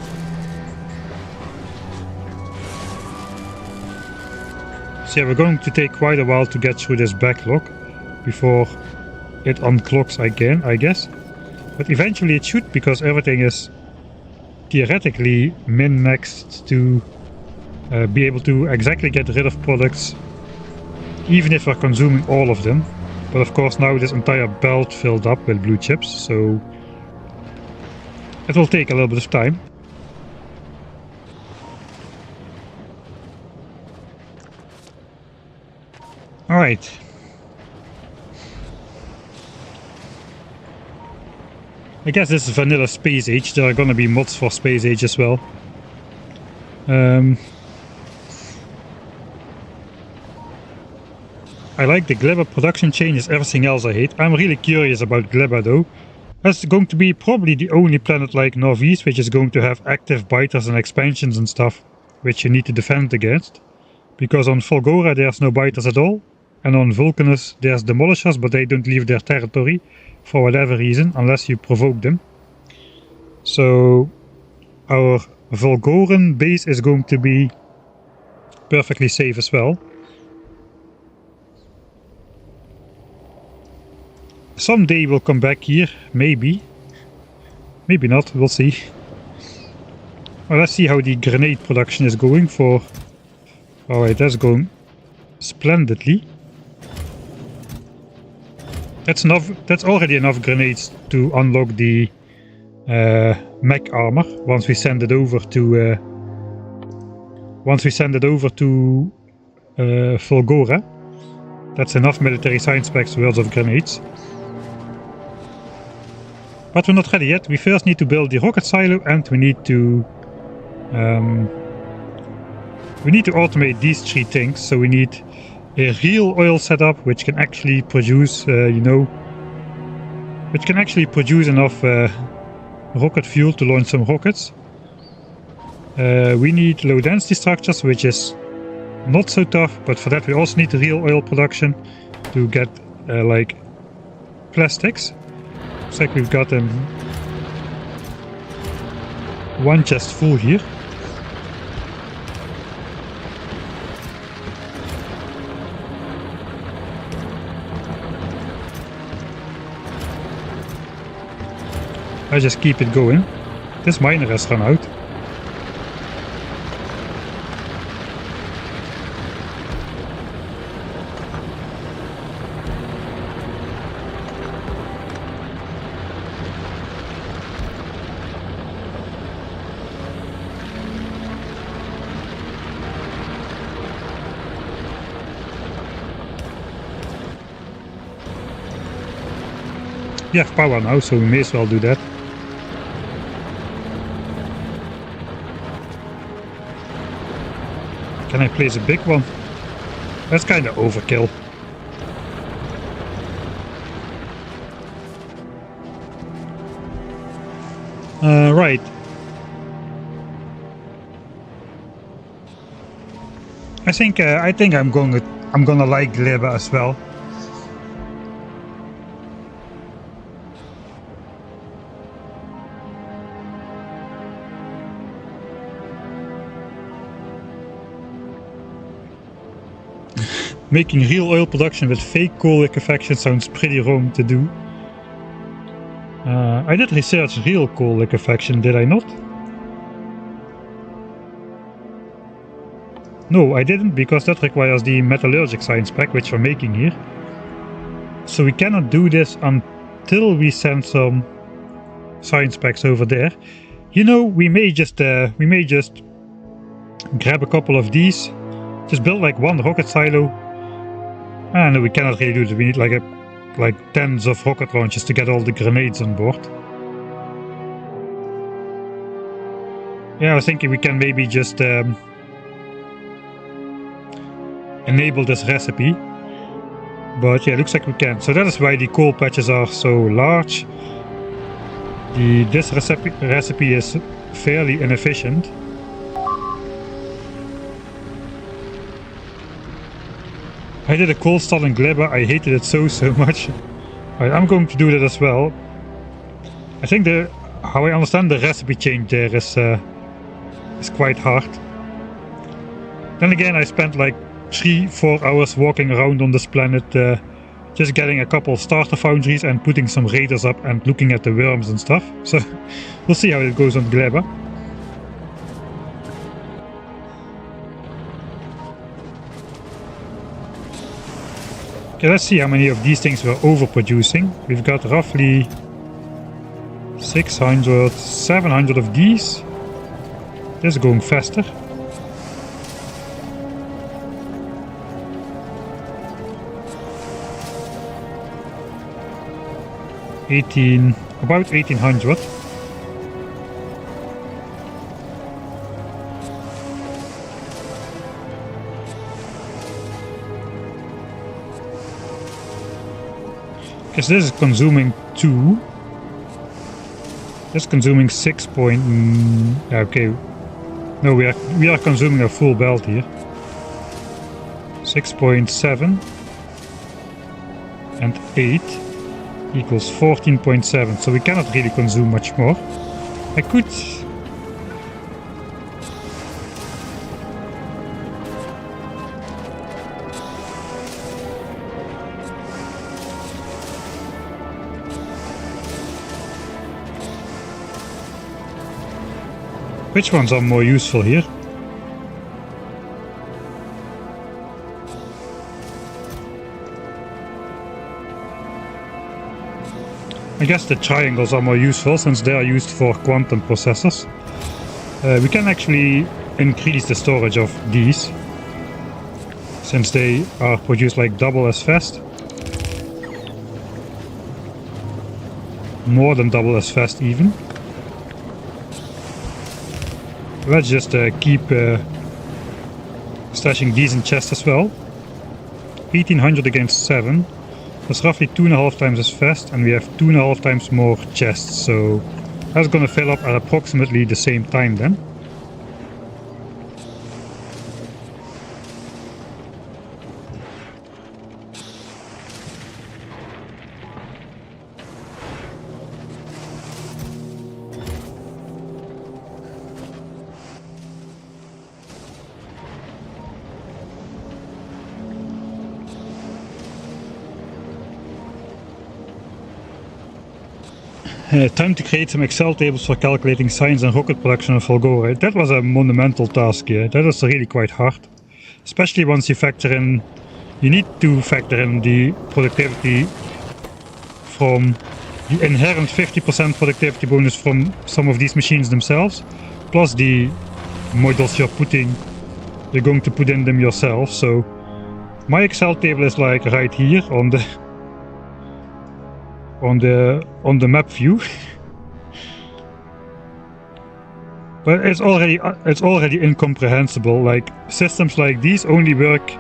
So yeah, we're going to take quite a while to get through this backlog before it unclogs again, I guess. But eventually it should, because everything is theoretically min-maxed to be able to exactly get rid of products, even if we're consuming all of them. But of course now this entire belt filled up with blue chips, so it will take a little bit of time. Alright. I guess this is vanilla Space Age. There are gonna be mods for Space Age as well. I like the Gleba production chain, is everything else I hate. I'm really curious about Gleba though. That's going to be probably the only planet like Northeast which is going to have active biters and expansions and stuff, which you need to defend against. Because on Fulgora there's no biters at all, and on Vulcanus there's demolishers, but they don't leave their territory for whatever reason, unless you provoke them. So our Volgoran base is going to be perfectly safe as well. Someday we'll come back here, maybe. Maybe not, we'll see. Well, let's see how the grenade production is going for... Alright, that's going splendidly. That's enough. That's already enough grenades to unlock the mech armor once we send it over to Fulgora. That's enough military science specs worth of grenades. But we're not ready yet. We first need to build the rocket silo, and we need to automate these three things. So we need a real oil setup which can actually produce, which can actually produce enough rocket fuel to launch some rockets. We need low density structures, which is not so tough, but for that we also need the real oil production to get like plastics. Looks like we've got one chest full here. I just keep it going. This miner has run out. We have power now, so we may as well do that. Can I place a big one? That's kind of overkill. Right. I think I'm gonna like Gleba as well. Making real oil production with fake coal liquefaction sounds pretty wrong to do. I did research real coal liquefaction, did I not? No, I didn't, because that requires the metallurgic science pack, which we're making here. So we cannot do this until we send some science packs over there. You know, we may just grab a couple of these, just build like one rocket silo. No, we cannot really do it. We need like tens of rocket launches to get all the grenades on board. Yeah, I was thinking we can maybe just enable this recipe. But yeah, it looks like we can. So that is why the coal patches are so large. This recipe is fairly inefficient. I did a coal stall in Gleba, I hated it so much. Right, I'm going to do that as well. I think how I understand the recipe change there is quite hard. Then again, I spent like 3-4 hours walking around on this planet, just getting a couple of starter foundries and putting some raiders up and looking at the worms and stuff. So we'll see how it goes on Gleba. Okay, let's see how many of these things we're overproducing. We've got roughly 600, 700 of these. This is going faster. about 1800. Because this is consuming 2. This is consuming 6 point... okay. No, we are consuming a full belt here. 6.7 and 8 equals 14.7. So we cannot really consume much more. I could... Which ones are more useful here? I guess the triangles are more useful since they are used for quantum processors. We can actually increase the storage of these since they are produced like double as fast. More than double as fast even. Let's just keep stashing these in chests as well. 1800 against 7. That's roughly 2.5 times as fast, and we have 2.5 times more chests, so that's gonna fill up at approximately the same time then. Time to create some Excel tables for calculating science and rocket production on Fulgora. That was a monumental task, yeah. That was really quite hard. Especially once you factor in... You need to factor in the productivity from the inherent 50% productivity bonus from some of these machines themselves, plus the models you're going to put in them yourself. So my Excel table is like right here on the map view. But it's already incomprehensible. Like, systems like these only work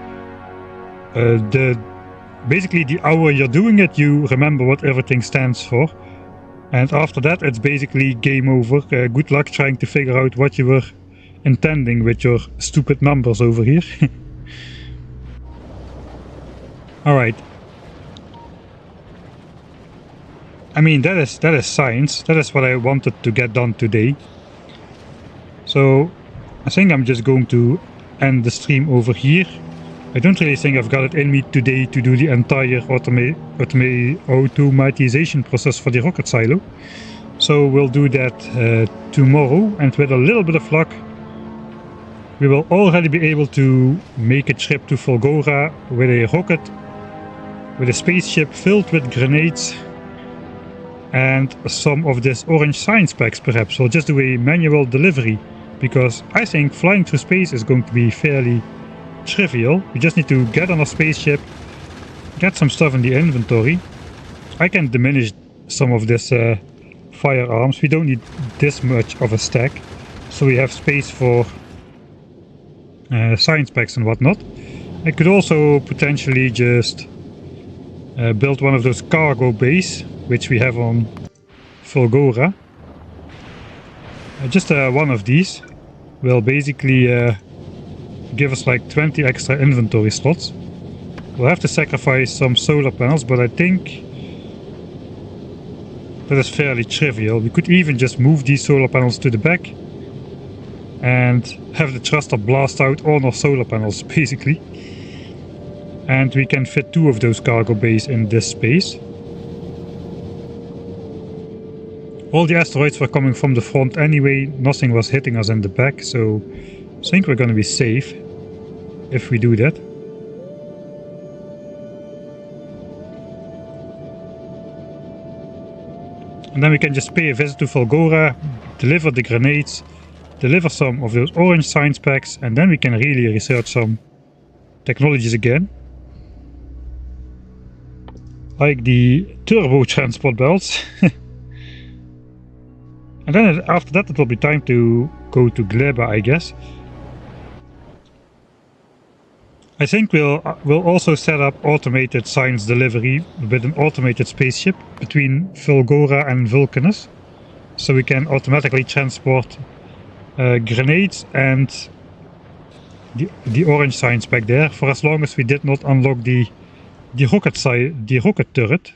basically the hour you're doing it, you remember what everything stands for, and after that it's basically game over. Good luck trying to figure out what you were intending with your stupid numbers over here. Alright. I mean, that is science. That is what I wanted to get done today. So I think I'm just going to end the stream over here. I don't really think I've got it in me today to do the entire automatization process for the rocket silo. So we'll do that tomorrow, and with a little bit of luck we will already be able to make a trip to Fulgora with a rocket, with a spaceship filled with grenades and some of this orange science packs perhaps. We'll just do a manual delivery, because I think flying through space is going to be fairly trivial. We just need to get on a spaceship, get some stuff in the inventory. I can diminish some of this firearms. We don't need this much of a stack, so we have space for science packs and whatnot. I could also potentially just build one of those cargo bays, which we have on Fulgora. Just one of these will basically give us like 20 extra inventory slots. We'll have to sacrifice some solar panels, but I think that is fairly trivial. We could even just move these solar panels to the back and have the thruster blast out all our solar panels, basically. And we can fit 2 of those cargo bays in this space. All the asteroids were coming from the front anyway, nothing was hitting us in the back, so I think we're gonna be safe if we do that. And then we can just pay a visit to Fulgora, deliver the grenades, deliver some of those orange science packs, and then we can really research some technologies again. like the turbo transport belts. And then after that it will be time to go to Gleba, I guess. I think we'll also set up automated science delivery with an automated spaceship between Fulgora and Vulcanus, so we can automatically transport grenades and the orange signs back there, for as long as we did not unlock the rocket turret.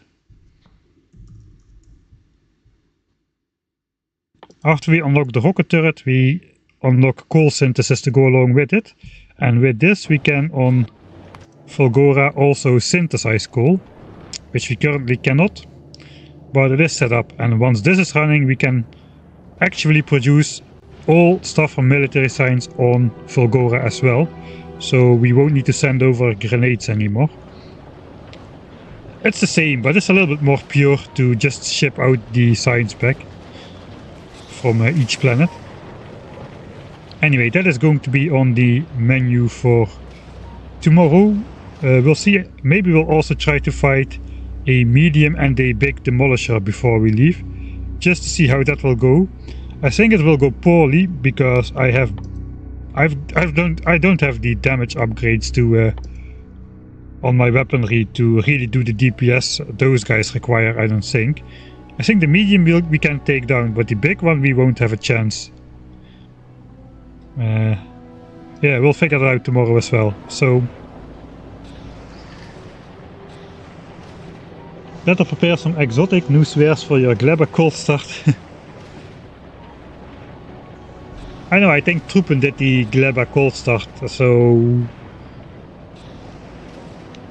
After we unlock the rocket turret, we unlock coal synthesis to go along with it, and with this we can on Fulgora also synthesize coal, which we currently cannot, but it is set up, and once this is running we can actually produce all stuff from military science on Fulgora as well, so we won't need to send over grenades anymore. It's the same, but it's a little bit more pure to just ship out the science back from each planet. Anyway, that is going to be on the menu for tomorrow. We'll see, maybe we'll also try to fight a medium and a big demolisher before we leave, just to see how that will go. I think it will go poorly because I don't have the damage upgrades to on my weaponry to really do the DPS those guys require. I don't think. I think the medium we can take down, but the big one we won't have a chance. Yeah, we'll figure that out tomorrow as well. So better prepare some exotic new wares for your Gleba cold start. I know, I think Troepen did the Gleba cold start, so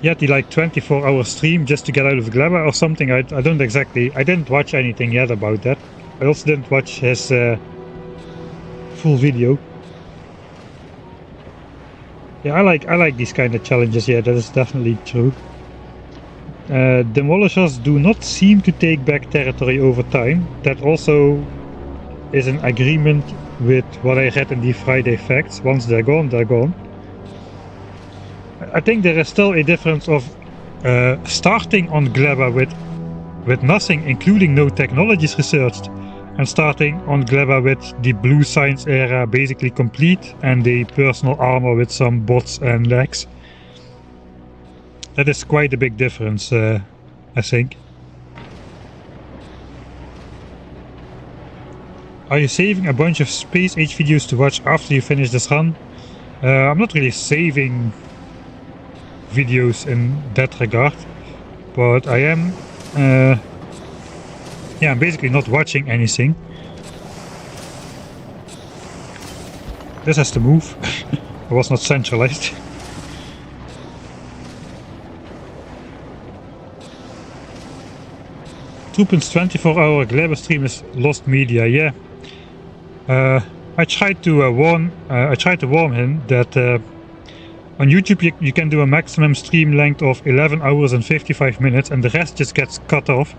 he had the like 24-hour stream just to get out of Gleba or something. I don't exactly, I didn't watch anything yet about that. I also didn't watch his full video. Yeah, I like these kind of challenges. Yeah, that is definitely true. Demolishers do not seem to take back territory over time. That also is an agreement with what I read in the Friday facts. Once they're gone, they're gone. I think there is still a difference of starting on Gleba with nothing, including no technologies researched, and starting on Gleba with the blue science era basically complete and the personal armor with some bots and legs. That is quite a big difference, I think. Are you saving a bunch of Space Age videos to watch after you finish this run? I'm not really saving videos in that regard, but I am yeah, I'm basically not watching anything. This has to move. I was not centralized. Troepen's 24-hour Gleba stream is lost media. Yeah, I tried to warn him that on YouTube you can do a maximum stream length of 11 hours and 55 minutes, and the rest just gets cut off.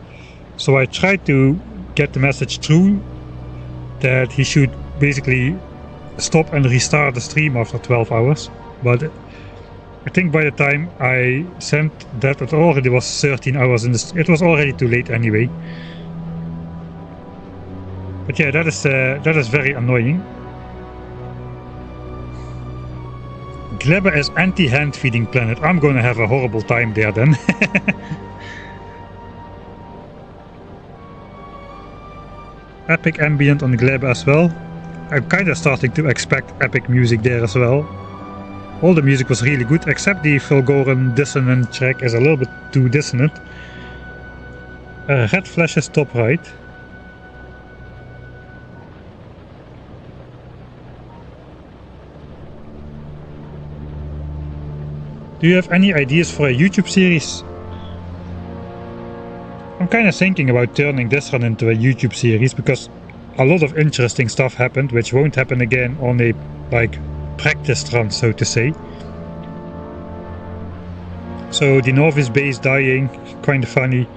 So I tried to get the message through that he should basically stop and restart the stream after 12 hours. But I think by the time I sent that, it already was 13 hours and it was already too late anyway. But yeah, that is very annoying. Gleba is anti-hand feeding planet. I'm gonna have a horrible time there then. Epic ambient on Gleba as well. I'm kinda starting to expect epic music there as well. All the music was really good, except the Fulgoran dissonant track is a little bit too dissonant. Red flashes top right. Do you have any ideas for a YouTube series? I'm kind of thinking about turning this run into a YouTube series, because a lot of interesting stuff happened, which won't happen again on a like practice run, so to say. So the Novice base dying, kind of funny.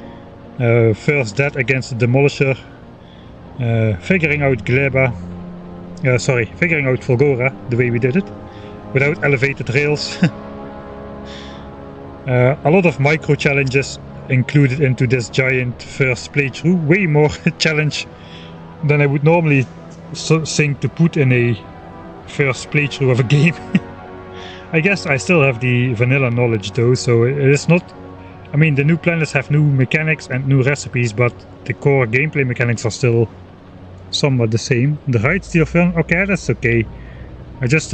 First death against the Demolisher. Figuring out Gleba. Figuring out Fulgora the way we did it, without elevated rails. A lot of micro challenges included into this giant first playthrough. Way more challenge than I would normally think to put in a first playthrough of a game. I guess I still have the vanilla knowledge though, so it is not... I mean, the new planets have new mechanics and new recipes, but the core gameplay mechanics are still somewhat the same. The right steel film, okay, that's okay. I just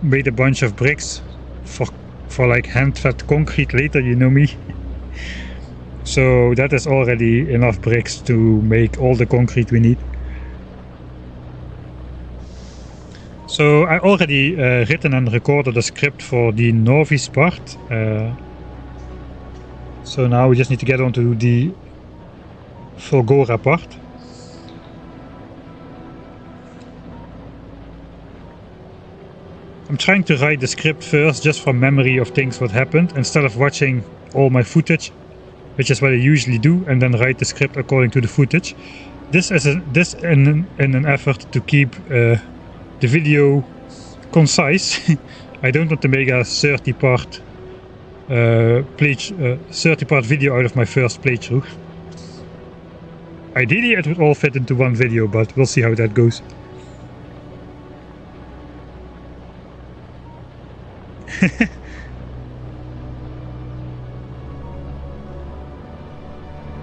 made a bunch of bricks for like hand-fed concrete later, you know me. So that is already enough bricks to make all the concrete we need. So I already written and recorded a script for the Novice part. So now we just need to get on to the Fulgora part. I'm trying to write the script first, just from memory of things what happened, instead of watching all my footage, which is what I usually do, and then write the script according to the footage. This is in an effort to keep the video concise. I don't want to make a 30-part 30-part video out of my first playthrough. Ideally it would all fit into one video, but we'll see how that goes.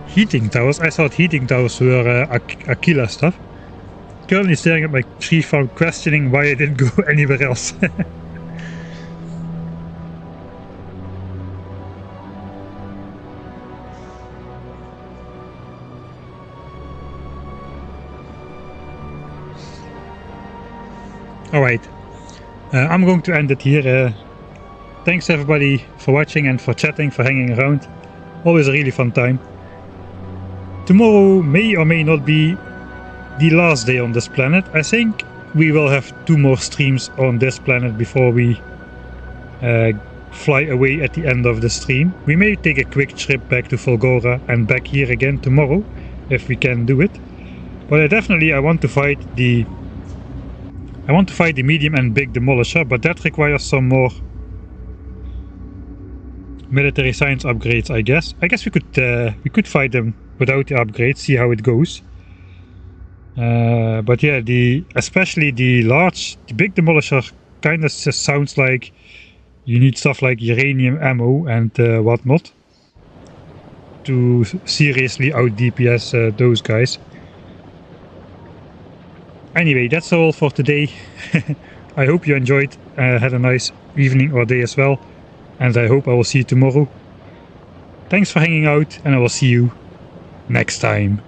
Heating towers? I thought heating towers were Aquila stuff. Currently staring at my tree farm, questioning why I didn't go anywhere else. Alright, I'm going to end it here. Thanks everybody for watching and for chatting, for hanging around. Always a really fun time. Tomorrow may or may not be the last day on this planet. I think we will have 2 more streams on this planet before we fly away at the end of the stream. We may take a quick trip back to Fulgora and back here again tomorrow, if we can do it. But I want to fight the medium and big demolisher, but that requires some more military science upgrades, I guess. I guess we could fight them without the upgrades, see how it goes. But yeah, especially the big demolisher kind of just sounds like you need stuff like uranium ammo and whatnot to seriously out DPS those guys. Anyway, that's all for today. I hope you enjoyed, had a nice evening or day as well, and I hope I will see you tomorrow. Thanks for hanging out, and I will see you next time.